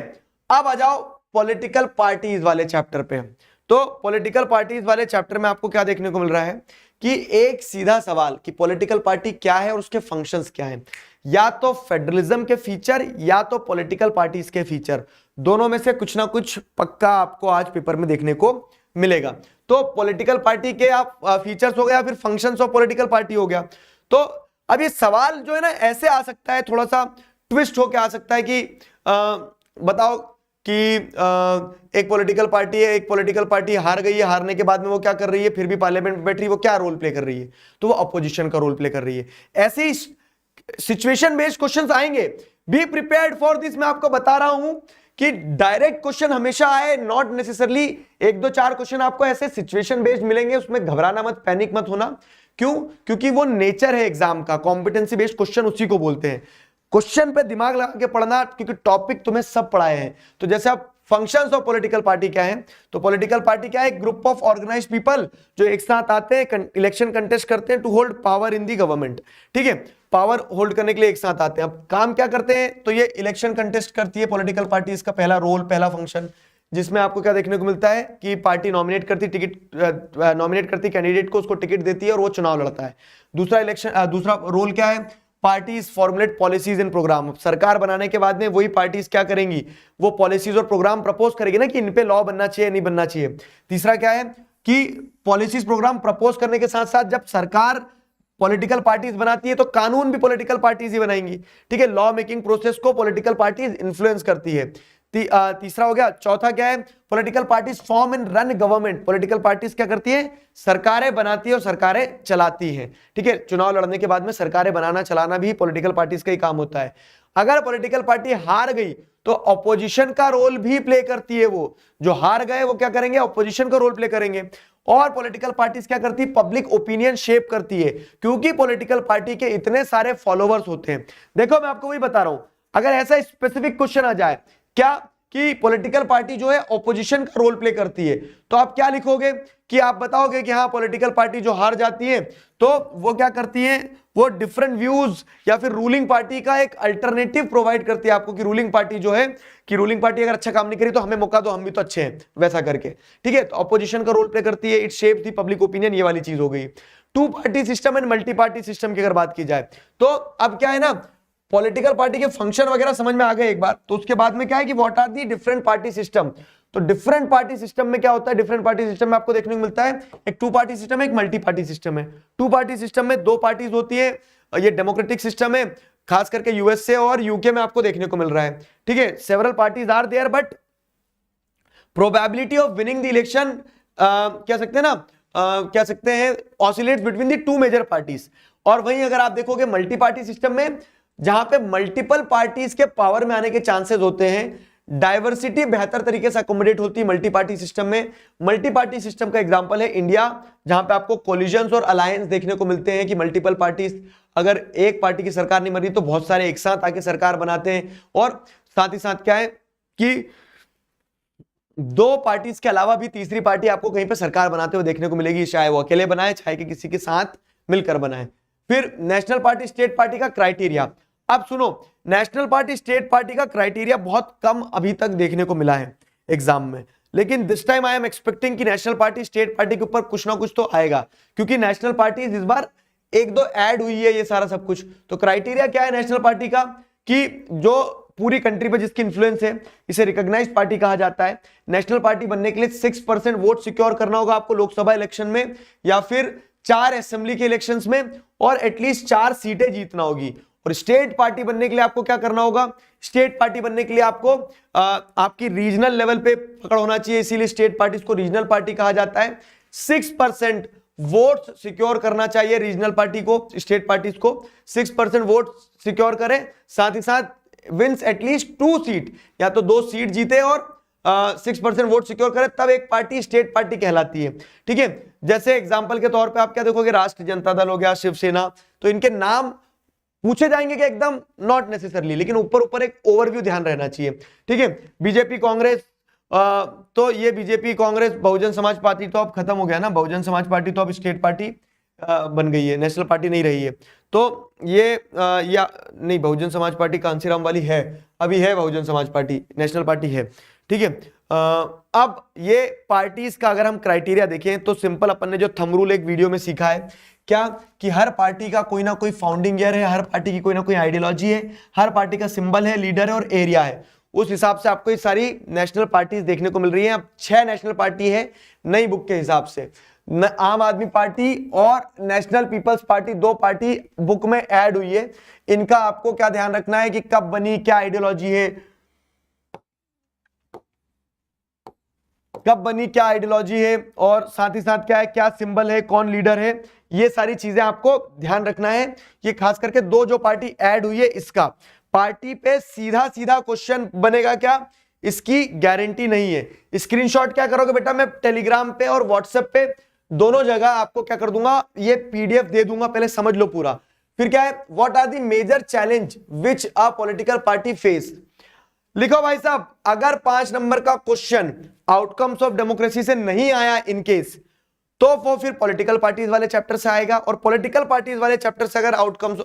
अब आ जाओ पॉलिटिकल पार्टीज वाले चैप्टर पे। तो पॉलिटिकल पार्टीज वाले चैप्टर में आपको क्या देखने को मिल रहा है कि एक सीधा सवाल कि पॉलिटिकल पार्टी क्या है और उसके फंक्शंस क्या हैं। या तो फेडरलिज्म के फीचर या तो पॉलिटिकल पार्टीज के फीचर, दोनों में से कुछ ना कुछ पक्का आपको आज पेपर में देखने को मिलेगा। तो पॉलिटिकल पार्टी के आप फीचर्स हो गया, फिर फंक्शंस ऑफ पॉलिटिकल पार्टी हो गया। तो अब ये सवाल जो है ना ऐसे आ सकता है, थोड़ा सा ट्विस्ट होके आ सकता है कि बताओ कि एक पॉलिटिकल पार्टी है, एक पॉलिटिकल पार्टी हार गई है, हारने के बाद में वो क्या कर रही है, फिर भी पार्लियामेंट में बैठ रही है, वो क्या रोल प्ले कर रही है, तो वो अपोजिशन का रोल प्ले कर रही है। ऐसे ही सिचुएशन बेस्ड क्वेश्चंस आएंगे, बी प्रिपेयर्ड फॉर दिस। मैं आपको बता रहा हूं कि डायरेक्ट क्वेश्चन हमेशा आए, नॉट नेसेसरली 1-2-4 क्वेश्चन आपको ऐसे सिचुएशन बेस्ड मिलेंगे, उसमें घबराना मत, पैनिक मत होना। क्यों? क्योंकि वो नेचर है एग्जाम का, कॉम्पिटेंसी बेस्ड क्वेश्चन उसी को बोलते हैं। क्वेश्चन पे दिमाग लगा के पढ़ना, क्योंकि टॉपिक तुम्हें सब पढ़ाए हैं। तो जैसे आप फंक्शंस ऑफ पॉलिटिकल पार्टी क्या है, तो पॉलिटिकल पार्टी क्या है, ग्रुप ऑफ ऑर्गेनाइज्ड पीपल जो एक साथ आते हैं, इलेक्शन कंटेस्ट करते हैं to hold power in the government. ठीक है, पावर होल्ड करने के लिए एक साथ आते हैं। अब काम क्या करते हैं, तो ये इलेक्शन कंटेस्ट करती है पॉलिटिकल पार्टी, इसका पहला रोल, पहला फंक्शन, जिसमें आपको क्या देखने को मिलता है कि पार्टी नॉमिनेट करती कैंडिडेट को, उसको टिकट देती है और वो चुनाव लड़ता है। दूसरा रोल क्या है, parties formulate policies and programme. सरकार बनाने के बाद में वही पार्टीज क्या करेंगी, वो पॉलिसीज और प्रोग्राम प्रपोज करेगी ना कि इन पे लॉ बनना चाहिए नहीं बनना चाहिए। तीसरा क्या है कि पॉलिसीज प्रोग्राम प्रपोज करने के साथ साथ जब सरकार पॉलिटिकल पार्टीज बनाती है तो कानून भी पॉलिटिकल पार्टीज ही बनाएंगी। ठीक है, लॉ मेकिंग प्रोसेस को पॉलिटिकल पार्टीज इन्फ्लुएंस करती है। तीसरा हो गया। चौथा क्या है, political parties form and run government. Political parties क्या करती है, सरकारें बनाती है और सरकारें चलाती हैं। ठीक है, चुनाव लड़ने के बाद में सरकारें बनाना चलाना भी पॉलिटिकल पार्टीज का ही काम होता है। अगर पॉलिटिकल पार्टी हार गई तो ऑपोजिशन का रोल भी प्ले करती है। वो जो हार गए वो क्या करेंगे, ऑपोजिशन का रोल प्ले करेंगे। और पॉलिटिकल पार्टीज क्या करती है, पब्लिक ओपिनियन शेप करती है, क्योंकि पॉलिटिकल पार्टी के इतने सारे फॉलोवर्स होते हैं। देखो मैं आपको वही बता रहा हूं, अगर ऐसा स्पेसिफिक क्वेश्चन आ जाए क्या कि पॉलिटिकल पार्टी जो है ऑपोजिशन का रोल प्ले करती है, तो आप क्या लिखोगे कि आप बताओगे कि हाँ पॉलिटिकल पार्टी जो हार जाती है तो वो क्या करती है, वो डिफरेंट व्यूज या फिर रूलिंग पार्टी का एक अल्टरनेटिव प्रोवाइड करती है आपको, कि रूलिंग पार्टी जो है, कि रूलिंग पार्टी अगर अच्छा काम नहीं करी तो हमें मौका दो, हम भी तो अच्छे हैं, वैसा करके। ठीक है, तो ऑपोजिशन का रोल प्ले करती है, it shapes the public opinion, ये वाली चीज हो गई। Two party system and multi party system की अगर बात की जाए तो अब क्या है ना, पॉलिटिकल पार्टी के फंक्शन वगैरह समझ में आ गए एक बार, तो उसके बाद में क्या है कि what are the different party system. तो डिफरेंट पार्टी सिस्टम में क्या होता है, डिफरेंट पार्टी सिस्टम में आपको देखने को मिलता है एक टू पार्टी सिस्टम है, एक मल्टी पार्टी सिस्टम है। टू पार्टी सिस्टम में 2 पार्टीज होती है, ये डेमोक्रेटिक सिस्टम है, खास करके यूएसए और यूके में आपको देखने को मिल रहा है। ठीक है, several parties are there but probability of winning the election कह सकते हैं ना, कह सकते हैं oscillates between the 2 major parties. और वहीं अगर आप देखोगे मल्टी पार्टी सिस्टम में, जहां पे मल्टीपल पार्टीज के पावर में आने के चांसेस होते हैं, डाइवर्सिटी बेहतर तरीके से अकोमोडेट होती है मल्टी पार्टी सिस्टम में। मल्टी पार्टी सिस्टम का एग्जांपल है इंडिया, जहां पे आपको कोलिजन्स और अलायंस देखने को मिलते हैं कि मल्टीपल पार्टीज, अगर एक पार्टी की सरकार नहीं बन रही तो बहुत सारे एक साथ आके सरकार बनाते हैं। और साथ ही साथ क्या है कि 2 पार्टीज के अलावा भी तीसरी पार्टी आपको कहीं पे सरकार बनाते हुए देखने को मिलेगी, चाहे वो अकेले बनाए चाहे कि किसी के साथ मिलकर बनाए। फिर नेशनल पार्टी स्टेट पार्टी का क्राइटेरिया, अब सुनो, नेशनल पार्टी स्टेट पार्टी का क्राइटेरिया बहुत कम अभी तक देखने को मिला है एग्जाम में, लेकिन this time I am expecting कि नेशनल पार्टी स्टेट पार्टी के ऊपर कुछ ना कुछ तो आएगा, क्योंकि नेशनल पार्टी इस बार 1-2 ऐड हुई है ये सारा सब कुछ। तो क्राइटेरिया क्या है नेशनल पार्टी का, कि जो पूरी कंट्री पे जिसकी इन्फ्लुएंस है, इसे रिकॉग्नाइज्ड पार्टी कहा जाता है। नेशनल पार्टी बनने के लिए 6% वोट सिक्योर करना होगा आपको लोकसभा इलेक्शन में, या फिर 4 असेंबली के इलेक्शंस में, और एटलीस्ट 4 सीटें जीतना होगी। और स्टेट पार्टी बनने के लिए आपको क्या करना होगा, स्टेट पार्टी बनने के लिए आपको आपकी रीजनल लेवल पे पकड़ होना चाहिए, इसीलिए स्टेट पार्टीज को रीजनल पार्टी कहा जाता है। 6% वोट सिक्योर करना चाहिए रीजनल पार्टी को, स्टेट पार्टीज को 6% वोट सिक्योर करें, साथ ही साथ विंस एटलीस्ट 2 सीट, या तो 2 सीट जीते और 6% वोट सिक्योर करे, तब एक पार्टी स्टेट पार्टी कहलाती है। ठीक है, जैसे एग्जांपल के तौर पे आप क्या देखोगे, राष्ट्रीय जनता दल हो गया, शिवसेना, तो इनके नाम पूछे जाएंगे कि एकदम नॉट नेसेसरली, लेकिन ऊपर ऊपर एक ओवरव्यू ध्यान रहना चाहिए। ठीक है, बीजेपी कांग्रेस, तो ये बीजेपी कांग्रेस बहुजन समाज पार्टी तो अब खत्म हो गया ना, बहुजन समाज पार्टी तो अब स्टेट पार्टी बन गई है, नेशनल पार्टी नहीं रही है। तो ये या नहीं, बहुजन समाज पार्टी कांसीराम वाली है, अभी है Bahujan Samaj party, national party है। ठीक है, अब ये पार्टीज का अगर हम क्राइटेरिया देखें तो सिंपल, अपन ने जो थंब रूल एक वीडियो में सीखा है क्या, कि हर पार्टी का कोई ना कोई फाउंडिंग ईयर है, हर पार्टी की कोई ना कोई आइडियोलॉजी है, हर पार्टी का सिंबल है, लीडर है और एरिया है। उस हिसाब से आपको ये सारी नेशनल पार्टीज देखने को मिल रही हैं। अब 6 नेशनल पार्टी है नई बुक के हिसाब से। आम आदमी पार्टी और national people's party, 2 party book में ऐड हुई है। इनका आपको क्या ध्यान रखना है कि कब बनी, क्या आइडियोलॉजी है, कब बनी, क्या आइडियोलॉजी है, और साथ ही साथ क्या है, क्या सिंबल है, कौन लीडर है, ये सारी चीजें आपको ध्यान रखना है। ये खास करके 2 जो पार्टी ऐड हुई है, इसका पार्टी पे सीधा सीधा क्वेश्चन बनेगा क्या, इसकी गारंटी नहीं है। स्क्रीनशॉट क्या करोगे बेटा, मैं टेलीग्राम पे और व्हाट्सएप पे दोनों जगह आपको क्या कर दूंगा, ये पीडीएफ दे दूंगा, पहले समझ लो पूरा। फिर क्या है, what are the major challenge which a political party face. लिखो भाई साहब, अगर 5 नंबर का क्वेश्चन आउटकम्स ऑफ डेमोक्रेसी से नहीं आया इन केस, तो वो फिर पॉलिटिकल पार्टीज वाले चैप्टर से आएगा। और पॉलिटिकल पार्टीज वाले चैप्टर से अगर आउटकम्स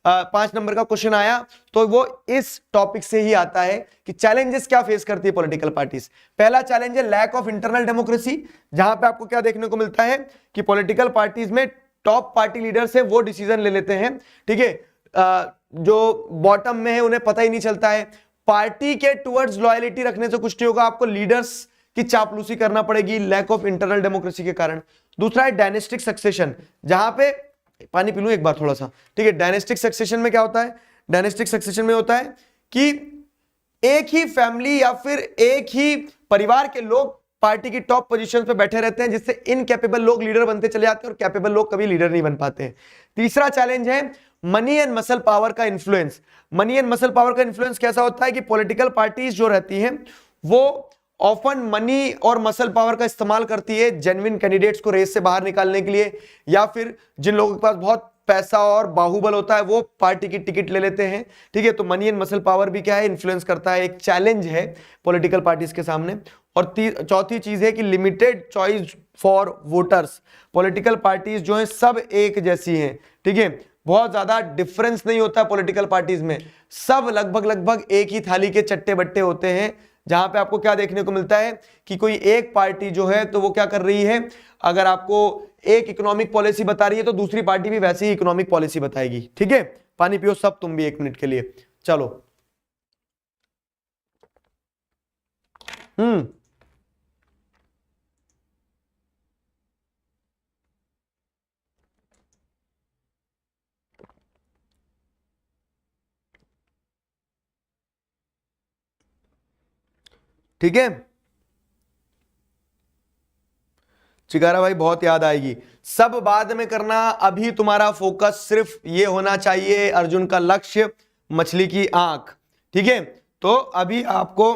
5 नंबर का क्वेश्चन आया तो वो इस टॉपिक से ही आता है कि चैलेंजेस क्या फेस करती है पॉलिटिकल पार्टीज। पहला चैलेंज है लैक ऑफ इंटरनल डेमोक्रेसी, जहां पे आपको क्या देखने को मिलता है कि पॉलिटिकल पार्टीज में टॉप पार्टी लीडर्स है वो डिसीजन ले लेते हैं, ठीक है। जो बॉटम में है उन्हें पता ही नहीं चलता है। पार्टी के टुवर्ड्स लॉयलिटी रखने से कुछ नहीं होगा, आपको लीडर्स की चापलूसी करना पड़ेगी लैक ऑफ इंटरनल डेमोक्रेसी के कारण। दूसरा है डायनेस्टिक सक्सेशन, जहां पे पानी पी लूं एक बार थोड़ा सा, ठीक है। डायनेस्टिक सक्सेशन में क्या होता है, डायनेस्टिक सक्सेशन में होता है कि एक ही फैमिली या फिर एक ही परिवार के लोग पार्टी की टॉप पोजीशन पे बैठे रहते हैं, जिससे इनकैपेबल लोग लीडर बनते चले जाते हैं और कैपेबल लोग कभी लीडर नहीं बन पाते हैं। तीसरा चैलेंज है मनी एंड मसल पावर का influence. Money and muscle power का इन्फ्लुएंस कैसा होता है कि पॉलिटिकल पार्टीज जो रहती हैं वो ऑफन मनी और मसल पावर का इस्तेमाल करती है जेन्युइन कैंडिडेट्स को रेस से बाहर निकालने के लिए, या फिर जिन लोगों के पास बहुत पैसा और बाहुबल होता है वो पार्टी की टिकट ले लेते हैं, ठीक है। तो मनी एंड मसल पावर भी क्या है, इन्फ्लुएंस करता है, एक चैलेंज है पॉलिटिकल पार्टीज के सामने। और चौथी चीज है कि limited choice for voters. Political parties जो है सब एक जैसी हैं, ठीक है, बहुत ज्यादा डिफरेंस नहीं होता पॉलिटिकल पार्टीज में, सब लगभग एक ही थाली के चट्टे बट्टे होते हैं। जहां पे आपको क्या देखने को मिलता है कि कोई एक पार्टी जो है तो वो क्या कर रही है, अगर आपको एक इकोनॉमिक पॉलिसी बता रही है तो दूसरी पार्टी भी वैसी ही इकोनॉमिक पॉलिसी बताएगी, ठीक है। पानी पियो सब तुम भी 1 मिनट के लिए, चलो। ठीक है, चिकारा भाई बहुत याद आएगी, सब बाद में करना, अभी तुम्हारा फोकस सिर्फ ये होना चाहिए, अर्जुन का लक्ष्य मछली की आंख, ठीक है। तो अभी आपको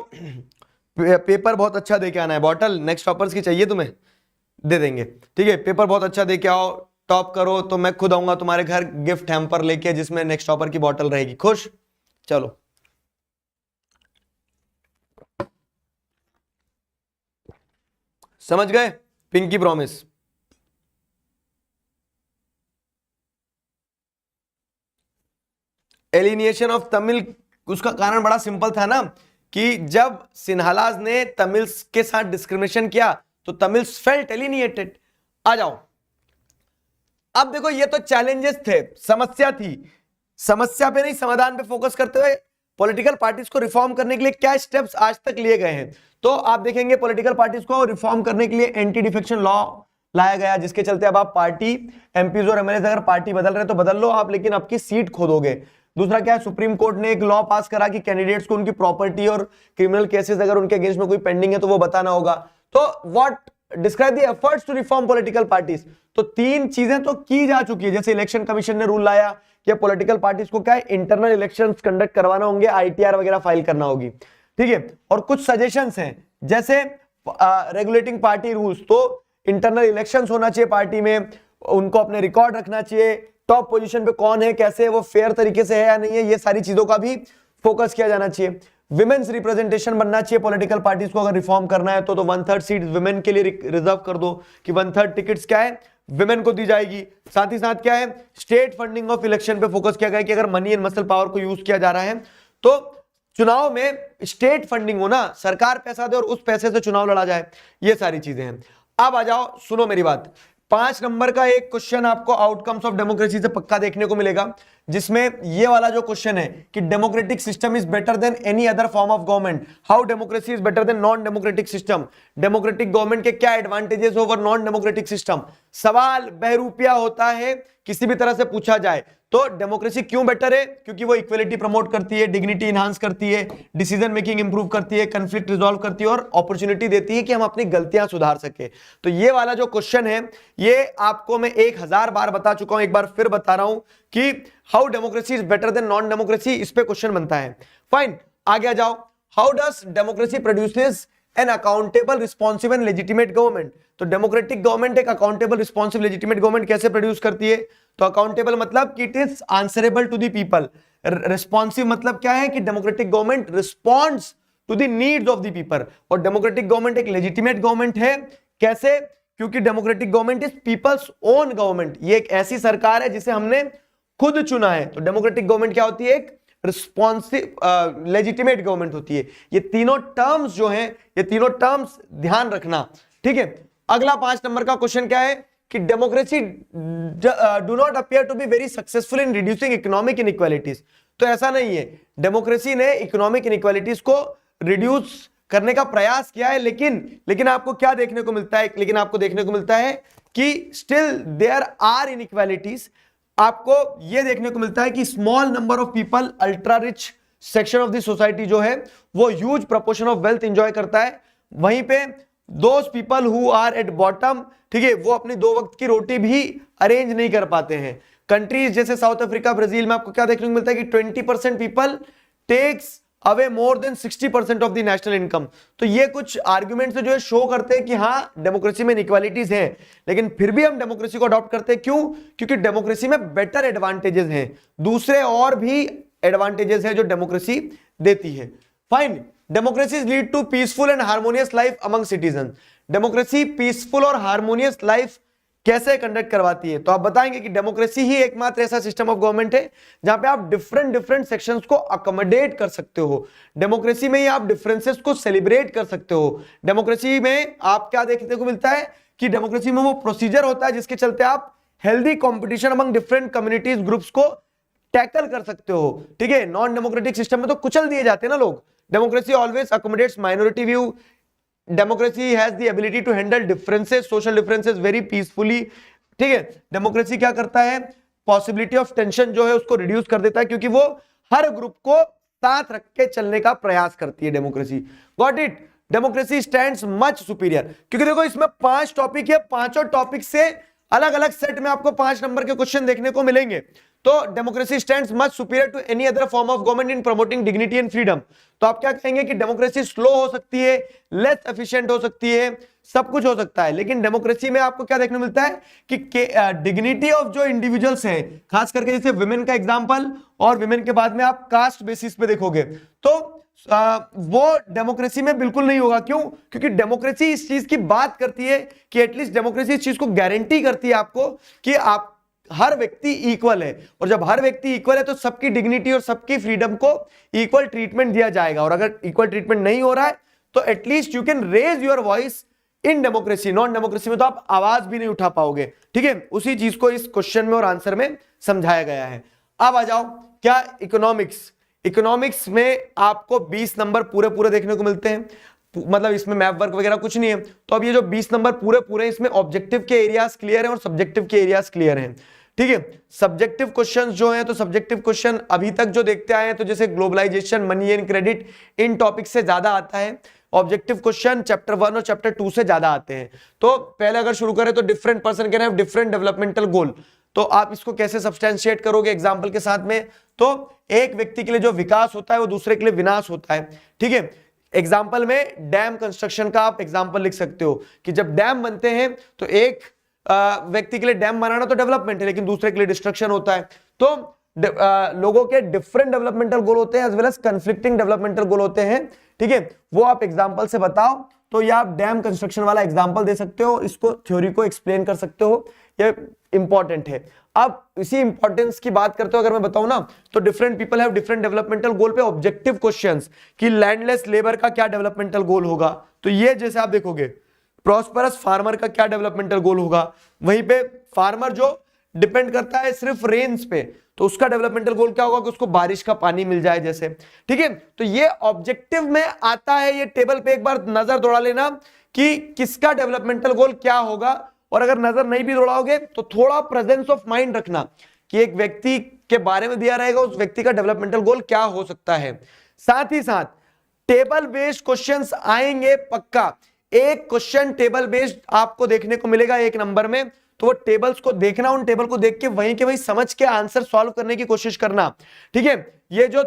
पेपर बहुत अच्छा दे के आना है, बॉटल नेक्स्ट टॉपर्स की चाहिए तुम्हें, दे देंगे, ठीक है। पेपर बहुत अच्छा दे के आओ, टॉप करो तो मैं खुद आऊंगा तुम्हारे घर गिफ्ट हैम्पर लेके, जिसमें नेक्स्ट टॉपर की बॉटल रहेगी, खुश। चलो समझ गए, pinky promise. Alienation of Tamil, उसका कारण बड़ा सिंपल था ना, कि जब सिन्हालाज ने तमिल्स के साथ डिस्क्रिमिनेशन किया तो तमिल्स फेल्ट एलिनिएटेड। आ जाओ, अब देखो ये तो चैलेंजेस थे, समस्या थी, समस्या पे नहीं समाधान पे फोकस करते हुए पॉलिटिकल पार्टीज को रिफॉर्म करने के लिए क्या स्टेप्स आज तक लिए गए हैं। तो आप देखेंगे पॉलिटिकल पार्टीज को रिफॉर्म करने के लिए एंटी डिफेक्शन लॉ लाया गया, जिसके चलते अब आप पार्टी एमपीज और एमएलए अगर पार्टी बदल रहे तो बदल लो आप, लेकिन आपकी सीट खोदोगे। दूसरा क्या है, सुप्रीम कोर्ट ने एक लॉ पास करा कि कैंडिडेट्स को उनकी प्रॉपर्टी और क्रिमिनल केसेस अगर उनके अगेंस्ट में कोई पेंडिंग है तो वो बताना होगा। तो what describe the efforts to reform political parties. तो 3 चीजें तो की जा चुकी है, जैसे इलेक्शन कमीशन ने रूल लाया कि पॉलिटिकल पार्टीज को क्या है, इंटरनल इलेक्शंस कंडक्ट करवाना होंगे, आईटीआर वगैरह फाइल करना होगी, ठीक है। और कुछ सजेशंस हैं, जैसे रेगुलेटिंग पार्टी रूल्स, तो इंटरनल इलेक्शंस होना चाहिए पार्टी में, उनको अपने रिकॉर्ड रखना चाहिए, टॉप पोजीशन पे कौन है, कैसे है, वो फेयर तरीके से है या नहीं है, ये सारी चीजों का भी फोकस किया जाना चाहिए। विमेन्स रिप्रेजेंटेशन बनना चाहिए पॉलिटिकल पार्टीज को, अगर रिफॉर्म करना है तो 1/3 सीट विमेन के लिए रिजर्व कर दो, कि 1/3 टिकट्स क्या है विमेन को दी जाएगी। साथ ही साथ क्या है, स्टेट फंडिंग ऑफ इलेक्शन पे फोकस किया गया कि अगर मनी एंड मसल पावर को यूज किया जा रहा है तो चुनाव में स्टेट फंडिंग हो ना, सरकार पैसा दे और उस पैसे से चुनाव लड़ा जाए, ये सारी चीजें हैं। अब आ जाओ, सुनो मेरी बात, 5 नंबर का एक क्वेश्चन आपको आउटकम्स ऑफ डेमोक्रेसी से पक्का देखने को मिलेगा, जिसमें ये वाला जो क्वेश्चन है कि democratic system is better then any other form of government, how democracy is better than non democratic system, democratic government के क्या advantages over non democratic system. सवाल बहरूपिया होता है, किसी भी तरह से पूछा जाए तो डेमोक्रेसी क्यों बेटर है, क्योंकि वो इक्वलिटी प्रमोट करती है, डिग्निटी इनहांस करती है, डिसीजन मेकिंग इंप्रूव करती है, कंफ्लिक्ट रिजॉल्व करती है और अपॉर्चुनिटी देती है कि हम अपनी गलतियां सुधार सके। तो ये वाला जो क्वेश्चन है ये आपको मैं 1000 बार बता चुका हूं, एक बार फिर बता रहा हूं कि how democracy is better than non democracy, इस पे क्वेश्चन बनता है। फाइन, आगे आ जाओ। How does democracy produces an accountable, responsive and legitimate government. तो डेमोक्रेटिक गवर्नमेंट एक अकाउंटेबल, रिस्पॉन्सिव, लेजिटिमेट गवर्नमेंट कैसे प्रोड्यूस करती है? तो अकाउंटेबल मतलब कि it is answerable to the people, responsive मतलब क्या है कि democratic government responds to the needs of the people, और डेमोक्रेटिक गवर्नमेंट एक लेजिटिमेट गवर्नमेंट है। कैसे? क्योंकि democratic government is people's own government, ये एक ऐसी सरकार है जिसे हमने खुद चुना है। तो डेमोक्रेटिक गवर्नमेंट क्या होती है? एक रिस्पॉन्सिव लेजिटिमेट गवर्नमेंट होती है। ये तीनों टर्म्स जो हैं, ये तीनों टर्म्स ध्यान रखना, ठीक है। अगला 5 नंबर का क्वेश्चन क्या है कि democracy do not appear to be very successful in reducing economic inequalities. तो ऐसा नहीं है, डेमोक्रेसी ने इकोनॉमिक इनइक्वालिटीज को रिड्यूस करने का प्रयास किया है, लेकिन आपको क्या देखने को मिलता है? लेकिन आपको देखने को मिलता है कि स्टिल देयर आर इनइक्वालिटीज। आपको यह देखने को मिलता है कि small number of people, ultra rich section of the society जो है वो huge proportion of wealth enjoy करता है, वहीं पे those people who are at bottom, ठीक है, वो अपनी 2 वक्त की रोटी भी अरेंज नहीं कर पाते हैं। कंट्रीज जैसे साउथ अफ्रीका, ब्राजील में आपको क्या देखने को मिलता है कि 20% people takes away more than 60% of the national income. तो ये कुछ आर्ग्यूमेंट्स जो है शो करते हैं कि हाँ डेमोक्रेसी में इनइक्वालिटीज हैं, लेकिन फिर भी हम डेमोक्रेसी को अडॉप्ट करते हैं। क्यों? क्योंकि डेमोक्रेसी में बेटर एडवांटेजेस हैं, दूसरे और भी एडवांटेजेस हैं जो डेमोक्रेसी देती है। Fine, democracy lead to peaceful and harmonious life among citizen. Democracy peaceful और हार्मोनियस लाइफ कैसे कंडक्ट करवाती है? तो आप बताएंगे कि डेमोक्रेसी ही एकमात्र ऐसा सिस्टम ऑफ गवर्नमेंट है जहां पे आप डिफरेंट सेक्शंस को अकोमोडेट कर सकते हो। डेमोक्रेसी में ही आप डिफरेंसेस को सेलिब्रेट कर सकते हो। डेमोक्रेसी में आप क्या देखने को मिलता है कि डेमोक्रेसी में वो प्रोसीजर होता है जिसके चलते आप healthy competition among different communities, groups को टैकल कर सकते हो, ठीक है। नॉन डेमोक्रेटिक सिस्टम में तो कुचल दिए जाते हैं ना लोग। Democracy always accommodates minority view. Democracy has the ability to handle differences, social differences very peacefully, ठीक है। डेमोक्रेसी क्या करता है? पॉसिबिलिटी ऑफ टेंशन जो है उसको रिड्यूस कर देता है, क्योंकि वो हर ग्रुप को साथ रख के चलने का प्रयास करती है democracy. Got it? Democracy stands much superior, क्योंकि देखो इसमें 5 टॉपिक है, पांचों टॉपिक से अलग अलग सेट में आपको 5 नंबर के क्वेश्चन देखने को मिलेंगे। तो democracy stands much superior to any other form of government in promoting dignity and freedom. तो आप क्या कहेंगे कि डेमोक्रेसी स्लो हो सकती है, लेस एफिशिएंट हो सकती है, सब कुछ हो सकता है, लेकिन डेमोक्रेसी में आपको क्या देखने को मिलता है कि डिग्निटी ऑफ जो इंडिविजुअल्स हैं, खास करके जैसे विमेन का एग्जांपल, और विमेन के बाद में आप कास्ट बेसिस पे देखोगे तो वो डेमोक्रेसी में बिल्कुल नहीं होगा। क्यों? क्योंकि डेमोक्रेसी इस चीज की बात करती है कि एटलीस्ट डेमोक्रेसी इस चीज को गारंटी करती है आपको कि आप हर व्यक्ति इक्वल है, और जब हर व्यक्ति इक्वल है तो सबकी डिग्निटी और सबकी फ्रीडम को इक्वल ट्रीटमेंट दिया जाएगा। और अगर इक्वल ट्रीटमेंट नहीं हो रहा है तो at least you can raise your voice in democracy. Non democracy में तो आप आवाज भी नहीं उठा पाओगे, ठीक है। उसी चीज को इस क्वेश्चन में और आंसर में समझाया गया है। अब आ जाओ क्या इकोनॉमिक्स। इकोनॉमिक्स में आपको 20 नंबर पूरे देखने को मिलते हैं, मतलब इसमें मैप वर्क वगैरह कुछ नहीं है। तो अब ये जो 20 नंबर पूरे इसमें ऑब्जेक्टिव के एरियाज क्लियर हैं और सब्जेक्टिव के एरियाज क्लियर हैं, ठीक है। सब्जेक्टिव क्वेश्चंस जो हैं, तो सब्जेक्टिव क्वेश्चन अभी तक जो देखते आए हैं, तो जैसे ग्लोबलाइजेशन, मनी एंड क्रेडिट, इन टॉपिक से ज्यादा आता है। ऑब्जेक्टिव क्वेश्चन चैप्टर 1 और चैप्टर 2 से ज्यादा आते हैं। तो पहले अगर शुरू करें तो different person can have different developmental goal. तो आप इसको कैसे सब्सटेंशिएट करोगे एग्जाम्पल के साथ में? तो एक व्यक्ति के लिए जो विकास होता है वो दूसरे के लिए विनाश होता है, ठीक है। एग्जाम्पल में डैम कंस्ट्रक्शन का आप एग्जाम्पल लिख सकते हो कि जब डैम बनते हैं तो एक व्यक्ति के लिए डैम बनाना तो डेवलपमेंट है, लेकिन दूसरे के लिए डिस्ट्रक्शन होता है। तो लोगों के डिफरेंट डेवलपमेंटल गोल होते हैं as well as conflicting developmental goal होते हैं, ठीक है। वो आप एग्जाम्पल से बताओ। तो ये आप डैम कंस्ट्रक्शन वाला एग्जाम्पल दे सकते हो, इसको थ्योरी को एक्सप्लेन कर सकते हो, ये इंपॉर्टेंट है। अब इसी इंपॉर्टेंस की बात करते हो अगर मैं बताऊं ना, तो different people have different developmental goal पे ऑब्जेक्टिव क्वेश्चंस कि लैंडलेस लेबर का क्या डेवलपमेंटल गोल होगा। तो ये जैसे आप देखोगे प्रॉस्परस फार्मर का क्या डेवलपमेंटल गोल होगा, वहीं पे फार्मर जो डिपेंड करता है सिर्फ रेन्स पे, तो उसका डेवलपमेंटल गोल क्या होगा कि उसको बारिश का पानी मिल जाए जैसे, ठीक है। तो ये ऑब्जेक्टिव में आता है, ये टेबल पे एक बार नजर दौड़ा लेना कि किसका डेवलपमेंटल गोल क्या होगा, और अगर नजर नहीं भी दौड़ाओगे तो थोड़ा प्रेजेंस ऑफ माइंड रखना कि एक व्यक्ति के बारे में दिया रहेगा, उस व्यक्ति का डेवलपमेंटल गोल क्या हो सकता है। साथ ही साथ टेबल बेस्ड क्वेश्चंस आएंगे पक्का, एक क्वेश्चन टेबल बेस्ड आपको देखने को मिलेगा एक नंबर में, तो वो टेबल्स को देखना, उन टेबल को देख के वहीं के वहीं समझ के आंसर सॉल्व करने की कोशिश करना, ठीक है। ये जो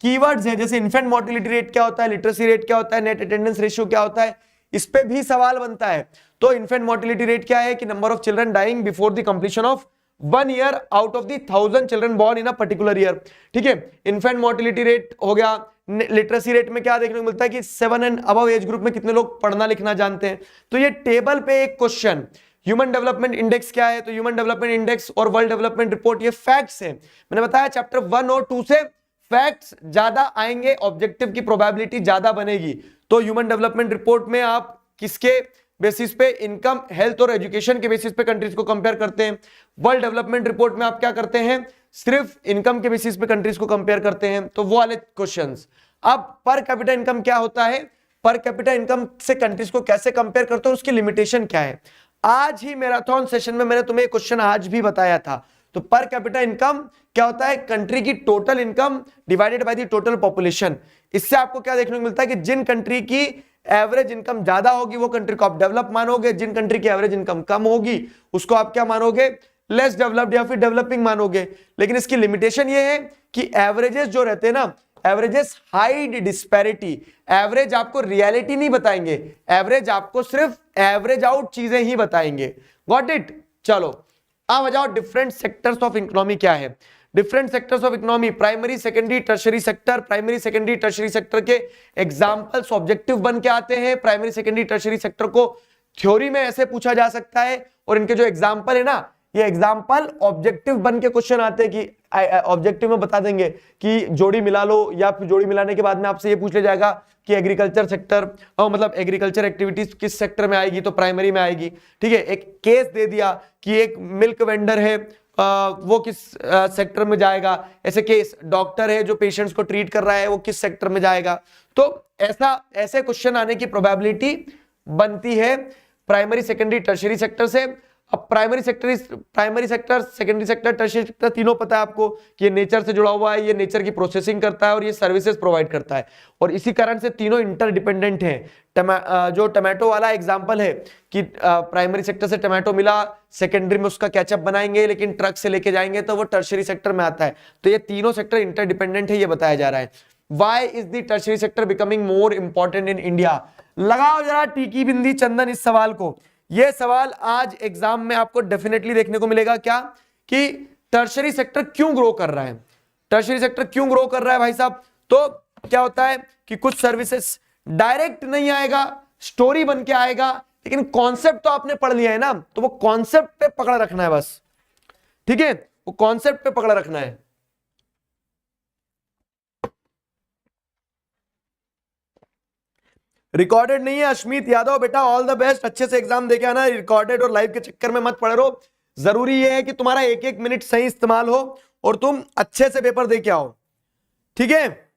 कीवर्ड्स है जैसे इन्फेंट मोर्टिलिटी रेट क्या होता है, लिटरेसी रेट क्या होता है, नेट अटेंडेंस रेशियो क्या होता है, इस पे भी सवाल बनता है। तो इन्फेंट मोर्टिलिटी रेट क्या है कि number of children dying before the completion of 1 year out of the 1000 children born in a particular year, ठीक है। इन्फेंट मोर्टिलिटी रेट हो गया। लिटरेसी रेट में क्या देखने को मिलता है कि 7 एंड अबव एज ग्रुप में कितने लोग पढ़ना लिखना जानते हैं। तो ये टेबल पे एक क्वेश्चन, ह्यूमन डेवलपमेंट इंडेक्स क्या है, तो ह्यूमन डेवलपमेंट इंडेक्स और वर्ल्ड डेवलपमेंट रिपोर्ट ये फैक्ट्स है। मैंने बताया चैप्टर 1 और 2 से फैक्ट्स ज्यादा आएंगे, ऑब्जेक्टिव की प्रोबेबिलिटी ज्यादा बनेगी। तो ह्यूमन डेवलपमेंट रिपोर्ट में आप किसके बेसिस पे, इनकम, हेल्थ और एजुकेशन के बेसिस पे कंट्रीज को कंपेयर करते हैं। वर्ल्ड डेवलपमेंट रिपोर्ट में आप क्या करते हैं, सिर्फ इनकम के बेसिस पे कंट्रीज को कंपेयर करते हैं। तो वो वाले क्वेश्चंस। अब पर कैपिटा इनकम क्या होता है, पर कैपिटा इनकम से कंट्रीज को कैसे कंपेयर करते हैं, उसकी लिमिटेशन क्या है। आज ही मैराथन सेशन में मैंने तुम्हें क्वेश्चन आज भी बताया था। तो पर कैपिटा इनकम क्या होता है, कंट्री की total income divided by the total population. इससे आपको क्या देखने को मिलता है कि जिन कंट्री की एवरेज इनकम ज्यादा होगी वो कंट्री को आप डेवलप मानोगे, जिन कंट्री की एवरेज इनकम कम होगी उसको आप क्या मानोगे, लेस डेवलप्ड या फिर डेवलपिंग मानोगे। लेकिन इसकी लिमिटेशन ये है कि एवरेजेस जो रहते हैं ना, एवरेजेस हाइड डिस्पैरिटी, एवरेज आपको रियलिटी नहीं बताएंगे, एवरेज आपको सिर्फ एवरेज आउट चीजें ही बताएंगे। Got it. चलो अब आ जाओ डिफरेंट सेक्टर्स ऑफ इकोनॉमी क्या है। Different sectors of economy, primary secondary tertiary sector. Primary secondary tertiary sector के एग्जांपल्स ऑब्जेक्टिव बन के आते हैं। प्राइमरी सेकेंडरी टर्शरी सेक्टर को थ्योरी में ऐसे पूछा जा सकता है, और इनके जो एग्जांपल है ना, ये एग्जांपल ऑब्जेक्टिव बन के क्वेश्चन आते हैं कि ऑब्जेक्टिव में बता देंगे कि जोड़ी मिला लो, या फिर जोड़ी मिलाने के बाद में आपसे ये पूछ लिया जाएगा कि एग्रीकल्चर सेक्टर, मतलब एग्रीकल्चर एक्टिविटीज किस सेक्टर में आएगी, तो प्राइमरी में आएगी, ठीक है। एक केस दे दिया कि एक मिल्क वेंडर है, वो किस सेक्टर में जाएगा। ऐसे केस, डॉक्टर है जो पेशेंट्स को ट्रीट कर रहा है, वो किस सेक्टर में जाएगा। तो ऐसे क्वेश्चन आने की प्रोबेबिलिटी बनती है प्राइमरी सेकेंडरी टर्शरी सेक्टर से। अब primary sector, secondary sector, tertiary sector तीनों पता है आपको कि ये नेचर से जुड़ा हुआ है, ये नेचर की प्रोसेसिंग करता है और ये सर्विसेज प्रोवाइड करता है, और इसी कारण से तीनों इंटरडिपेंडेंट हैं। जो टमाटो वाला एग्जांपल है कि प्राइमरी सेक्टर से टमाटो मिला, सेकेंडरी में उसका केचप बनाएंगे लेकिन ट्रक से लेके जाएंगे, तो वो टर्शियरी सेक्टर में आता है। तो ये तीनों सेक्टर इंटरडिपेंडेंट है, ये बताया जा रहा है। Why is the tertiary sector becoming more important in India? लगाओ जरा टीकी बिंदी चंदन इस सवाल को। यह सवाल आज एग्जाम में आपको डेफिनेटली देखने को मिलेगा, क्या कि टर्शरी सेक्टर क्यों ग्रो कर रहा है। टर्शरी सेक्टर क्यों ग्रो कर रहा है भाई साहब, तो क्या होता है कि कुछ सर्विसेज डायरेक्ट नहीं आएगा, स्टोरी बन के आएगा, लेकिन कॉन्सेप्ट तो आपने पढ़ लिया है ना, तो वो कॉन्सेप्ट पे पकड़ रखना है बस, ठीक है, वो कॉन्सेप्ट पे पकड़ रखना है। रिकॉर्डेड नहीं है अश्मित यादव, बेटा ऑल द बेस्ट, अच्छे से एग्जाम देके आना, रिकॉर्डेड और लाइव के चक्कर में मत पड़े रहो। जरूरी ये है कि तुम्हारा एक एक मिनट सही इस्तेमाल हो और तुम अच्छे से पेपर देके आओ, ठीक है।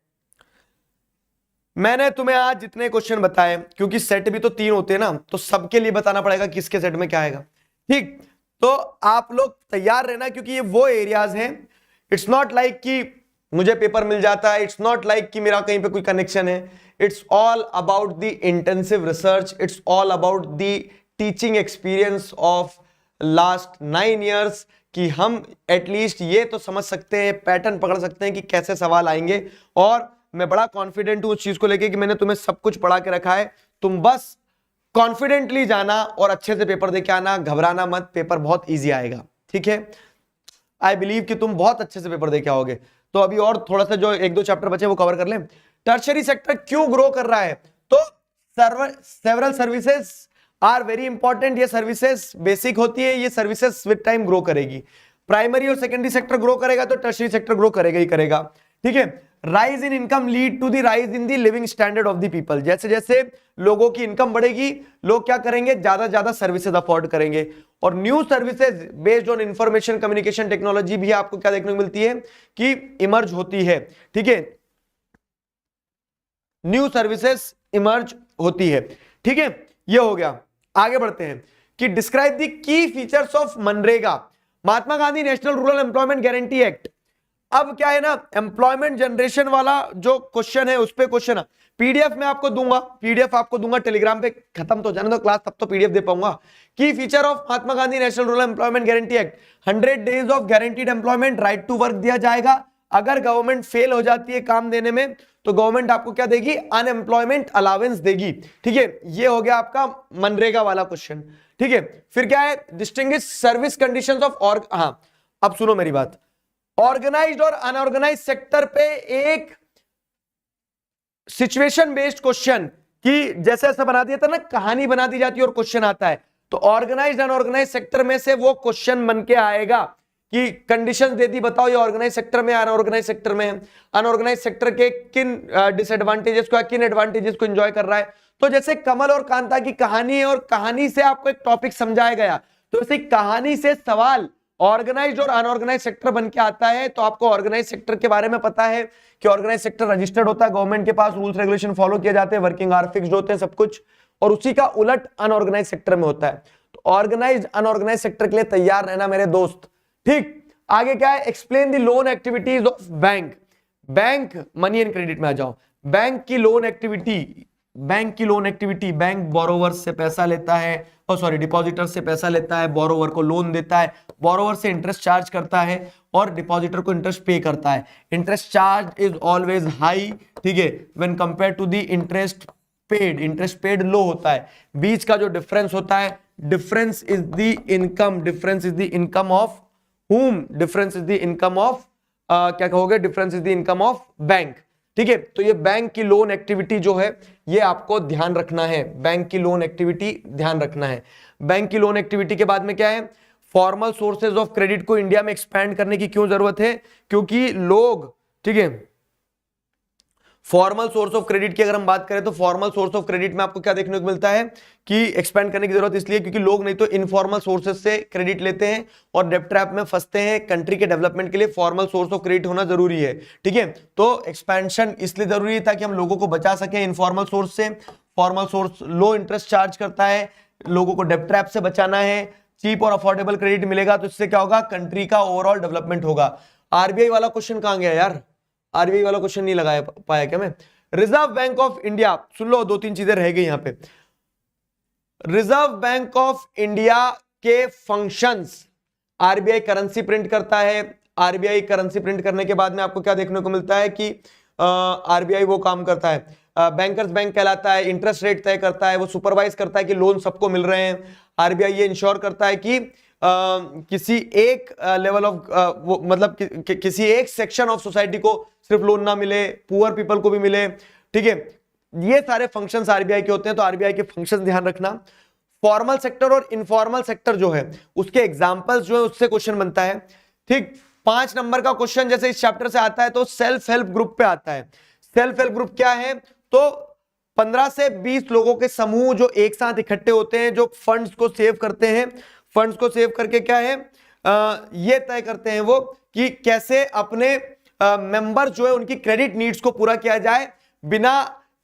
मैंने तुम्हें आज जितने क्वेश्चन बताए, क्योंकि सेट भी तो 3 होते हैं ना, तो सबके लिए बताना पड़ेगा किसके सेट में क्या आएगा, ठीक। तो आप लोग तैयार रहना, क्योंकि ये वो एरियाज हैं, इट्स नॉट लाइक कि मुझे पेपर मिल जाता है, इट्स नॉट लाइक कि मेरा कहीं पे कोई कनेक्शन है। It's all about the intensive research, it's all about the teaching experience of last 9 years, कि हम एटलीस्ट ये तो समझ सकते हैं, पैटर्न पकड़ सकते हैं कि कैसे सवाल आएंगे। और मैं बड़ा कॉन्फिडेंट हूं उस चीज को लेके कि मैंने तुम्हें सब कुछ पढ़ा के रखा है, तुम बस कॉन्फिडेंटली जाना और अच्छे से पेपर देके आना, घबराना मत, पेपर बहुत ईजी आएगा, ठीक है। आई बिलीव कि तुम बहुत अच्छे से पेपर देके आओगे। तो अभी और थोड़ा सा जो 1-2 चैप्टर बचे वो कवर कर लें। टर्शरी सेक्टर क्यों ग्रो कर रहा है, तो several services are very important. ये सर्विसेज बेसिक होती है, ये सर्विसेज विद टाइम ग्रो करेगी। प्राइमरी और सेकेंडरी सेक्टर ग्रो करेगा तो टर्शरी सेक्टर ग्रो करेगा ही करेगा, ठीक है। Rise in income lead to the rise in the living standard of the people. जैसे जैसे लोगों की इनकम बढ़ेगी, लोग क्या करेंगे, ज्यादा ज्यादा सर्विसेज अफोर्ड करेंगे। और new services based on information communication technology भी आपको क्या देखने को मिलती है कि इमर्ज होती है। ठीक है, न्यू सर्विसेज इमर्ज होती है। ठीक है, ये हो गया। आगे बढ़ते हैं कि describe the key features of MNREGA, Mahatma Gandhi national rural employment guarantee act. अब क्या है ना, एम्प्लॉयमेंट जनरेशन वाला जो क्वेश्चन है उस पे क्वेश्चन है, पीडीएफ में आपको दूंगा, पीडीएफ आपको दूंगा टेलीग्राम पे, खत्म तो जाने दो क्लास तब तो पीडीएफ दे पाऊंगा। Key feature of Mahatma Gandhi national rural employment guarantee act, 100 days of guaranteed employment, right to work दिया जाएगा। अगर गवर्नमेंट फेल हो जाती है काम देने में तो गवर्नमेंट आपको क्या देगी, अनएम्प्लॉयमेंट अलावेंस देगी। ठीक है, ये हो गया आपका मनरेगा वाला क्वेश्चन। ठीक है, फिर क्या है, डिस्टिंग्विश सर्विस कंडीशंस ऑफ और, हाँ अब सुनो मेरी बात, ऑर्गेनाइज्ड और अनऑर्गेनाइज्ड सेक्टर पे एक सिचुएशन बेस्ड क्वेश्चन, कि जैसे ऐसा बना दिया था ना, कहानी बना दी जाती है और क्वेश्चन आता है, तो ऑर्गेनाइज्ड अनऑर्गेनाइज्ड सेक्टर में से वो क्वेश्चन बन के आएगा कि कंडीशंस दे दी, बताओ ये ऑर्गेनाइज सेक्टर में अनऑर्गेनाइज सेक्टर में है, अनऑर्गेनाइज सेक्टर के किन डिसएडवांटेजेस को, किन एडवांटेजेस को एंजॉय कर रहा है। तो जैसे कमल और कांता की कहानी है और कहानी से आपको एक टॉपिक समझाया गया, तो इसी कहानी से सवाल ऑर्गेनाइज्ड और अनऑर्गेनाइज सेक्टर बन के आता है। तो आपको ऑर्गेनाइज सेक्टर के बारे में पता है कि ऑर्गेनाइज सेक्टर रजिस्टर्ड होता है, गवर्नमेंट के पास रूल्स रेगुलेशन फॉलो किए जाते हैं, वर्किंग आवर फिक्स्ड होते हैं सब कुछ, और उसी का उलट अनऑर्गेनाइज सेक्टर में होता है। तो ऑर्गेनाइज्ड अनऑर्गेनाइज सेक्टर के लिए तैयार रहना मेरे दोस्त। ठीक, आगे क्या है, explain the loan activities of bank. Bank money and credit में आ जाओ। बैंक की लोन एक्टिविटी, बैंक की लोन एक्टिविटी, बैंक बोरोवर से पैसा लेता है, सॉरी डिपॉजिटर से पैसा लेता है, बोरोवर को लोन देता है, बोरोवर से इंटरेस्ट चार्ज करता है और डिपॉजिटर को इंटरेस्ट पे करता है। Interest charge is always high, ठीक है, when compare to the interest paid. Interest paid low होता है, बीच का जो डिफरेंस होता है, difference is the income, difference is the income of whom, difference is the income of क्या कहोगे, difference is the income of bank. ठीक है, तो ये बैंक की लोन एक्टिविटी जो है ये आपको ध्यान रखना है, बैंक की लोन एक्टिविटी ध्यान रखना है। बैंक की लोन एक्टिविटी के बाद में क्या है, फॉर्मल सोर्सेज ऑफ क्रेडिट को इंडिया में एक्सपैंड करने की क्यों जरूरत है, क्योंकि लोग, ठीक है, फॉर्मल सोर्स ऑफ क्रेडिट की अगर हम बात करें तो फॉर्मल सोर्स ऑफ क्रेडिट में आपको क्या देखने को मिलता है कि एक्सपेंड करने की जरूरत इसलिए क्योंकि लोग नहीं तो इनफॉर्मल सोर्सेज से क्रेडिट लेते हैं और डेब्ट ट्रैप में फंसते हैं। कंट्री के डेवलपमेंट के लिए फॉर्मल सोर्स ऑफ क्रेडिट होना जरूरी है। ठीक है, तो एक्सपेंशन इसलिए जरूरी है ताकि हम लोगों को बचा सके इनफॉर्मल सोर्स से। फॉर्मल सोर्स लो इंटरेस्ट चार्ज करता है, लोगों को डेब्ट ट्रैप से बचाना है, चीप और अफोर्डेबल क्रेडिट मिलेगा तो इससे क्या होगा, कंट्री का ओवरऑल डेवलपमेंट होगा। आरबीआई वाला क्वेश्चन कहां गया यार, आरबीआई वाला क्वेश्चन नहीं लगाया पाया क्या मैं। रिजर्व बैंक ऑफ इंडिया, सुन लो दो तीन चीजें रह गई यहां पे। रिजर्व बैंक ऑफ इंडिया के फंक्शंस, आरबीआई करेंसी प्रिंट करता है। आरबीआई करेंसी प्रिंट करने के बाद में आपको क्या देखने को मिलता है कि आरबीआई वो काम करता है, बैंकर्स बैंक कहलाता है, इंटरेस्ट रेट तय करता है, वो सुपरवाइज करता है कि लोन सबको मिल रहे हैं। आरबीआई ये इंश्योर करता है कि किसी एक लेवल ऑफ मतलब किसी एक सेक्शन ऑफ सोसाइटी को सिर्फ लोन ना मिले, पुअर पीपल को भी मिले। ठीक है, ये सारे फंक्शंस आरबीआई के होते हैं, तो आरबीआई के फंक्शंस ध्यान रखना। फॉर्मल सेक्टर और इनफॉर्मल सेक्टर जो है उसके एग्जांपल्स जो है उससे क्वेश्चन बनता है। ठीक, 5 नंबर का क्वेश्चन जैसे इस चैप्टर से आता है तो सेल्फ हेल्प ग्रुप पे आता है। सेल्फ हेल्प ग्रुप क्या है, तो 15 से 20 लोगों के समूह जो एक साथ इकट्ठे होते हैं, जो फंड्स को सेव करते हैं, फंड्स को सेव करके क्या है ये तय करते हैं वो कि कैसे अपने मेंबर जो है उनकी क्रेडिट नीड्स को पूरा किया जाए, बिना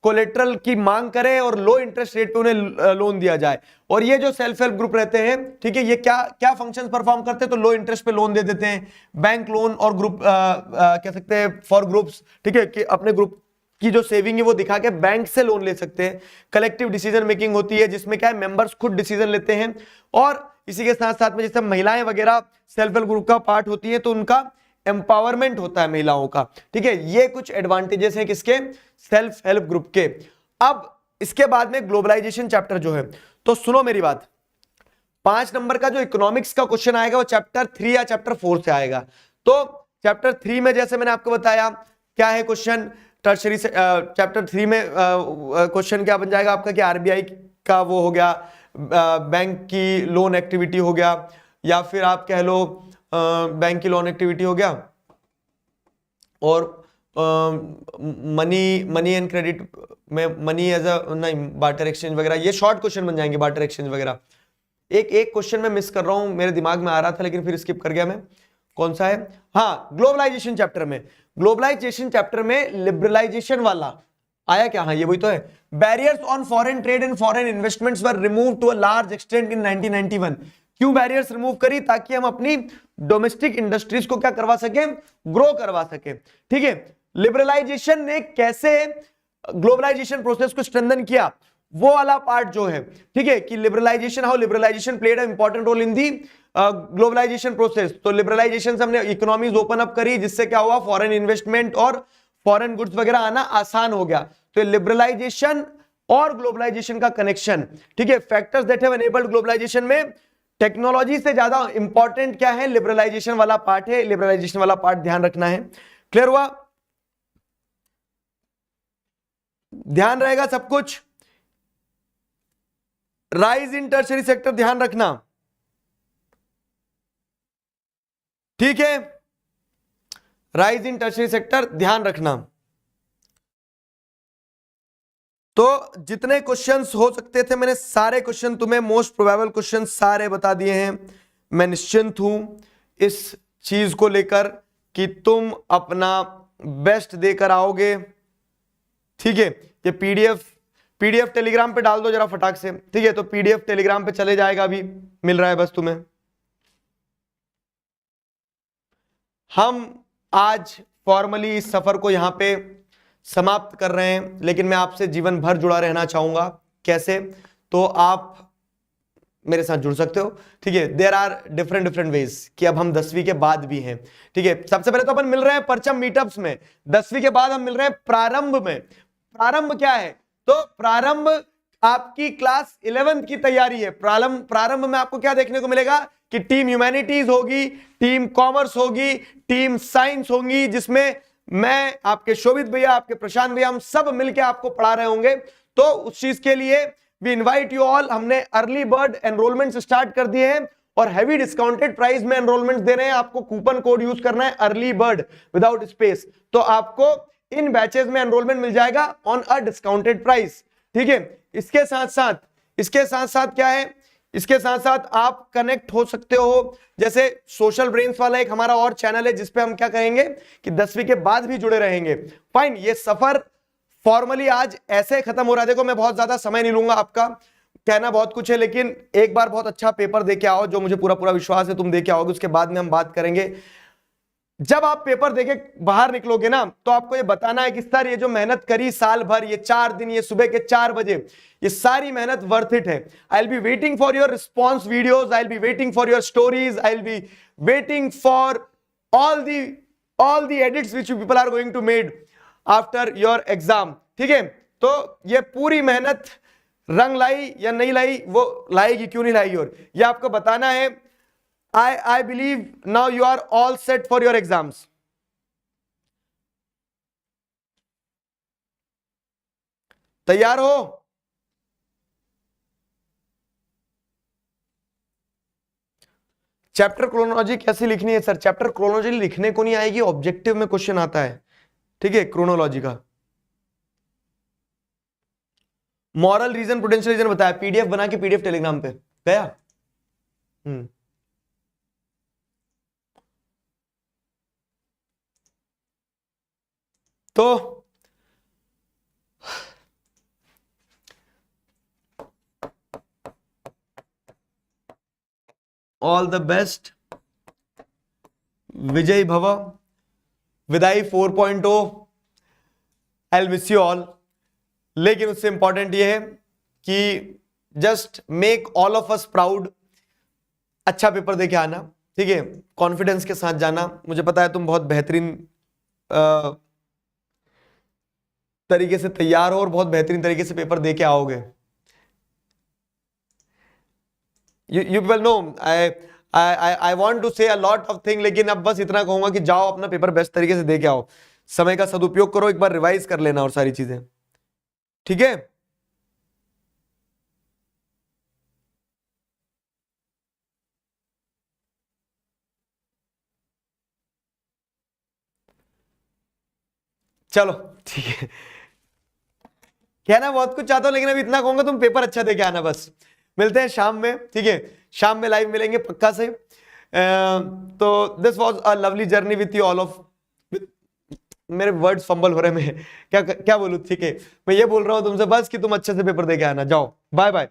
कोलेटरल की मांग करें और लो इंटरेस्ट रेट पे उन्हें लोन दिया जाए। और ये जो सेल्फ हेल्प ग्रुप रहते हैं, ठीक है, ये क्या क्या फंक्शंस परफॉर्म करते हैं, तो लो इंटरेस्ट पे लोन दे देते हैं, बैंक लोन और ग्रुप कह सकते हैं फॉर ग्रुप्स। ठीक है, कि अपने ग्रुप की जो सेविंग है वो दिखा के बैंक से लोन ले सकते हैं। कलेक्टिव डिसीजन मेकिंग होती है जिसमें क्या है मेंबर्स खुद डिसीजन लेते हैं। और इसी के साथ साथ में जैसे महिलाएं वगैरह सेल्फ हेल्प ग्रुप का पार्ट होती है तो उनका एम्पावरमेंट होता है महिलाओं का। ठीक है, ये कुछ एडवांटेजेस हैं किसके, सेल्फ हेल्प ग्रुप के। अब इसके बाद में ग्लोबलाइजेशन चैप्टर जो है, तो सुनो मेरी बात, 5 नंबर का जो इकोनॉमिक्स का क्वेश्चन आएगा वो चैप्टर 3 या चैप्टर 4 से आएगा। तो चैप्टर 3 में जैसे मैंने आपको बताया क्या है क्वेश्चन, टर्शरी से चैप्टर 3 में क्वेश्चन क्या बन जाएगा आपका कि आरबीआई का वो हो गया, बैंक की लोन एक्टिविटी हो गया, या फिर आप कह लो बैंक की लोन एक्टिविटी हो गया, और मनी मनी एंड क्रेडिट में मनी एज अ नहीं बार्टर एक्सचेंज वगैरह, ये शॉर्ट क्वेश्चन बन जाएंगे बार्टर एक्सचेंज वगैरह। एक एक क्वेश्चन मैं मिस कर रहा हूं, मेरे दिमाग में आ रहा था लेकिन फिर स्किप कर गया मैं। कौन सा है? हाँ, ग्लोबलाइजेशन चैप्टर में। ग्लोबलाइजेशन चैप्टर में लिबरलाइजेशन वाला आया क्या? हाँ, ये वही तो है। Barriers on foreign trade and foreign investments were remove to a large extent in 1991। क्यों बैरियर्स रिमूव करी? ताकि हम अपनी डोमेस्टिक इंडस्ट्रीज को क्या करवा सके? ग्रो करवा सके। ठीक है, लिबरलाइजेशन ने कैसे ग्लोबलाइजेशन प्रोसेस को स्ट्रेंथन किया, वो वाला पार्ट जो है, ठीक है, कि liberalisation, how liberalisation played a important role in the globalisation process. तो लिबरलाइजेशन से हमने इकोनॉमीज ओपन अप करी, जिससे क्या हुआ? फॉरेन इन्वेस्टमेंट और फॉरेन गुड्स वगैरह आना आसान हो गया। तो लिबरलाइजेशन और ग्लोबलाइजेशन का कनेक्शन, ठीक है, factors that have enabled globalisation में टेक्नोलॉजी से ज्यादा इंपॉर्टेंट क्या है? लिबरलाइजेशन वाला पार्ट है। लिबरलाइजेशन वाला पार्ट ध्यान रखना है। क्लियर हुआ? ध्यान रहेगा सब कुछ। राइज इन टर्शरी सेक्टर ध्यान रखना, ठीक है, राइज इन टर्शरी सेक्टर ध्यान रखना। तो जितने क्वेश्चंस हो सकते थे मैंने सारे क्वेश्चन तुम्हें, मोस्ट प्रोबेबल क्वेश्चन सारे बता दिए हैं। मैं निश्चिंत हूं इस चीज को लेकर कि तुम अपना बेस्ट देकर आओगे। ठीक है, ये पीडीएफ टेलीग्राम पे डाल दो जरा फटाक से। ठीक है, तो पीडीएफ टेलीग्राम पे चले जाएगा, अभी मिल रहा है बस तुम्हें। हम आज फॉर्मली इस सफर को यहां पे समाप्त कर रहे हैं, लेकिन मैं आपसे जीवन भर जुड़ा रहना चाहूंगा। कैसे? तो आप मेरे साथ जुड़ सकते हो। ठीक है, देयर आर डिफरेंट वेज कि अब हम 10वीं के बाद भी हैं। ठीक है, सबसे पहले तो अपन मिल रहे हैं परचम मीटअप्स में। 10वीं के बाद हम मिल रहे हैं प्रारंभ में। प्रारंभ क्या है? तो प्रारंभ आपकी क्लास 11th की तैयारी है। प्रारंभ में आपको क्या देखने को मिलेगा कि टीम ह्यूमैनिटीज होगी, टीम कॉमर्स होगी, टीम साइंस होगी, जिसमें मैं, आपके शोभित भैया, आपके प्रशांत भैया, हम सब मिलकर आपको पढ़ा रहे होंगे। तो उस चीज के लिए वी इनवाइट यू ऑल। हमने अर्ली बर्ड एनरोलमेंट स्टार्ट कर दिए हैं और हैवी डिस्काउंटेड प्राइस में एनरोलमेंट दे रहे हैं। आपको कूपन कोड यूज करना है अर्ली बर्ड विदाउट स्पेस, तो आपको इन बैचेस में एनरोलमेंट मिल जाएगा ऑन अ डिस्काउंटेड प्राइस। ठीक है, इसके साथ साथ क्या है? इसके साथ साथ आप कनेक्ट हो सकते हो, जैसे सोशल ब्रेन्स वाला एक हमारा और चैनल है, जिसपे हम क्या करेंगे कि 10वीं के बाद भी जुड़े रहेंगे। फाइन, ये सफर फॉर्मली आज ऐसे खत्म हो रहा है। देखो, मैं बहुत ज्यादा समय नहीं लूंगा, आपका कहना बहुत कुछ है, लेकिन एक बार बहुत अच्छा पेपर दे के आओ, जो मुझे पूरा पूरा विश्वास है तुम दे के आओगे। उसके बाद में हम बात करेंगे। जब आप पेपर देके बाहर निकलोगे ना, तो आपको ये बताना है कि सर, ये जो मेहनत करी साल भर, ये 4 दिन, ये सुबह के 4 बजे, ये सारी मेहनत वर्थ इट है। I will be waiting for your response videos, I will be waiting for your stories, I will be waiting for all the edits which you people are going to made after your exam। ठीक है, तो ये पूरी मेहनत रंग लाई या नहीं लाई, वो लाएगी, क्यों नहीं लाएगी, और ये आपको बताना है। I believe now you are all set for your exams। तैयार हो? चैप्टर क्रोनोलॉजी कैसे लिखनी है? सर, चैप्टर क्रोनोलॉजी लिखने को नहीं आएगी, ऑब्जेक्टिव में क्वेश्चन आता है। ठीक है, क्रोनोलॉजी का मॉरल रीजन, पोटेंशियल रीजन बताया, पीडीएफ बना के पीडीएफ टेलीग्राम पे गया। तो ऑल द बेस्ट, विजय भव, विदाई 4.0, आई मिस यू ऑल। लेकिन उससे इंपॉर्टेंट ये है कि just make all of us proud. अच्छा पेपर देके आना, ठीक है, कॉन्फिडेंस के साथ जाना। मुझे पता है तुम बहुत बेहतरीन तरीके से तैयार हो और बहुत बेहतरीन तरीके से पेपर देके आओगे। you people know I want to say a lot of thing, लेकिन अब बस इतना कहूंगा कि जाओ अपना पेपर बेस्ट तरीके से दे के आओ, समय का सदुपयोग करो, एक बार रिवाइज कर लेना और सारी चीजें। ठीक है, चलो ठीक है, कहना बहुत कुछ चाहता हूं लेकिन अभी इतना कहूंगा तुम पेपर अच्छा दे के आना बस। मिलते हैं शाम में, ठीक है, शाम में लाइव मिलेंगे पक्का से। तो this was a lovely journey with you all of, मेरे वर्ड्स फंबल हो रहे हैं, मैं क्या क्या बोलूं, ठीक है, मैं ये बोल रहा हूं तुमसे बस कि तुम अच्छे से पेपर दे के आना। जाओ, bye bye,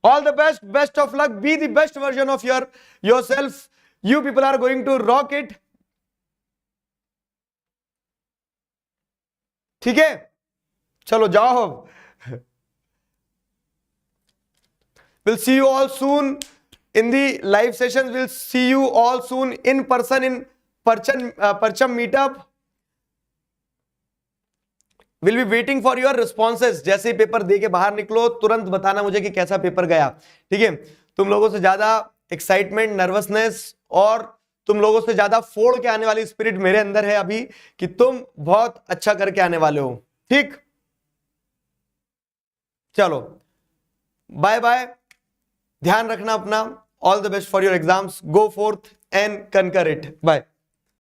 all the best, best of luck, be the best version of yourself, you people are going to rock it, ठीक है, चलो जाओ। We'll see you all soon in the live sessions. We'll see you all soon in person in Parcham meetup. We'll be waiting for your responses. जैसे ही paper दे के बाहर निकलो तुरंत बताना मुझे कि कैसा पेपर गया, ठीक है। तुम लोगों से ज्यादा एक्साइटमेंट, नर्वसनेस और तुम लोगों से ज्यादा फोड़ के आने वाली स्पिरिट मेरे अंदर है अभी कि तुम बहुत अच्छा करके आने वाले हो, ठीक। चलो बाय बाय, ध्यान रखना अपना, all the best for your exams, go forth and conquer it, bye.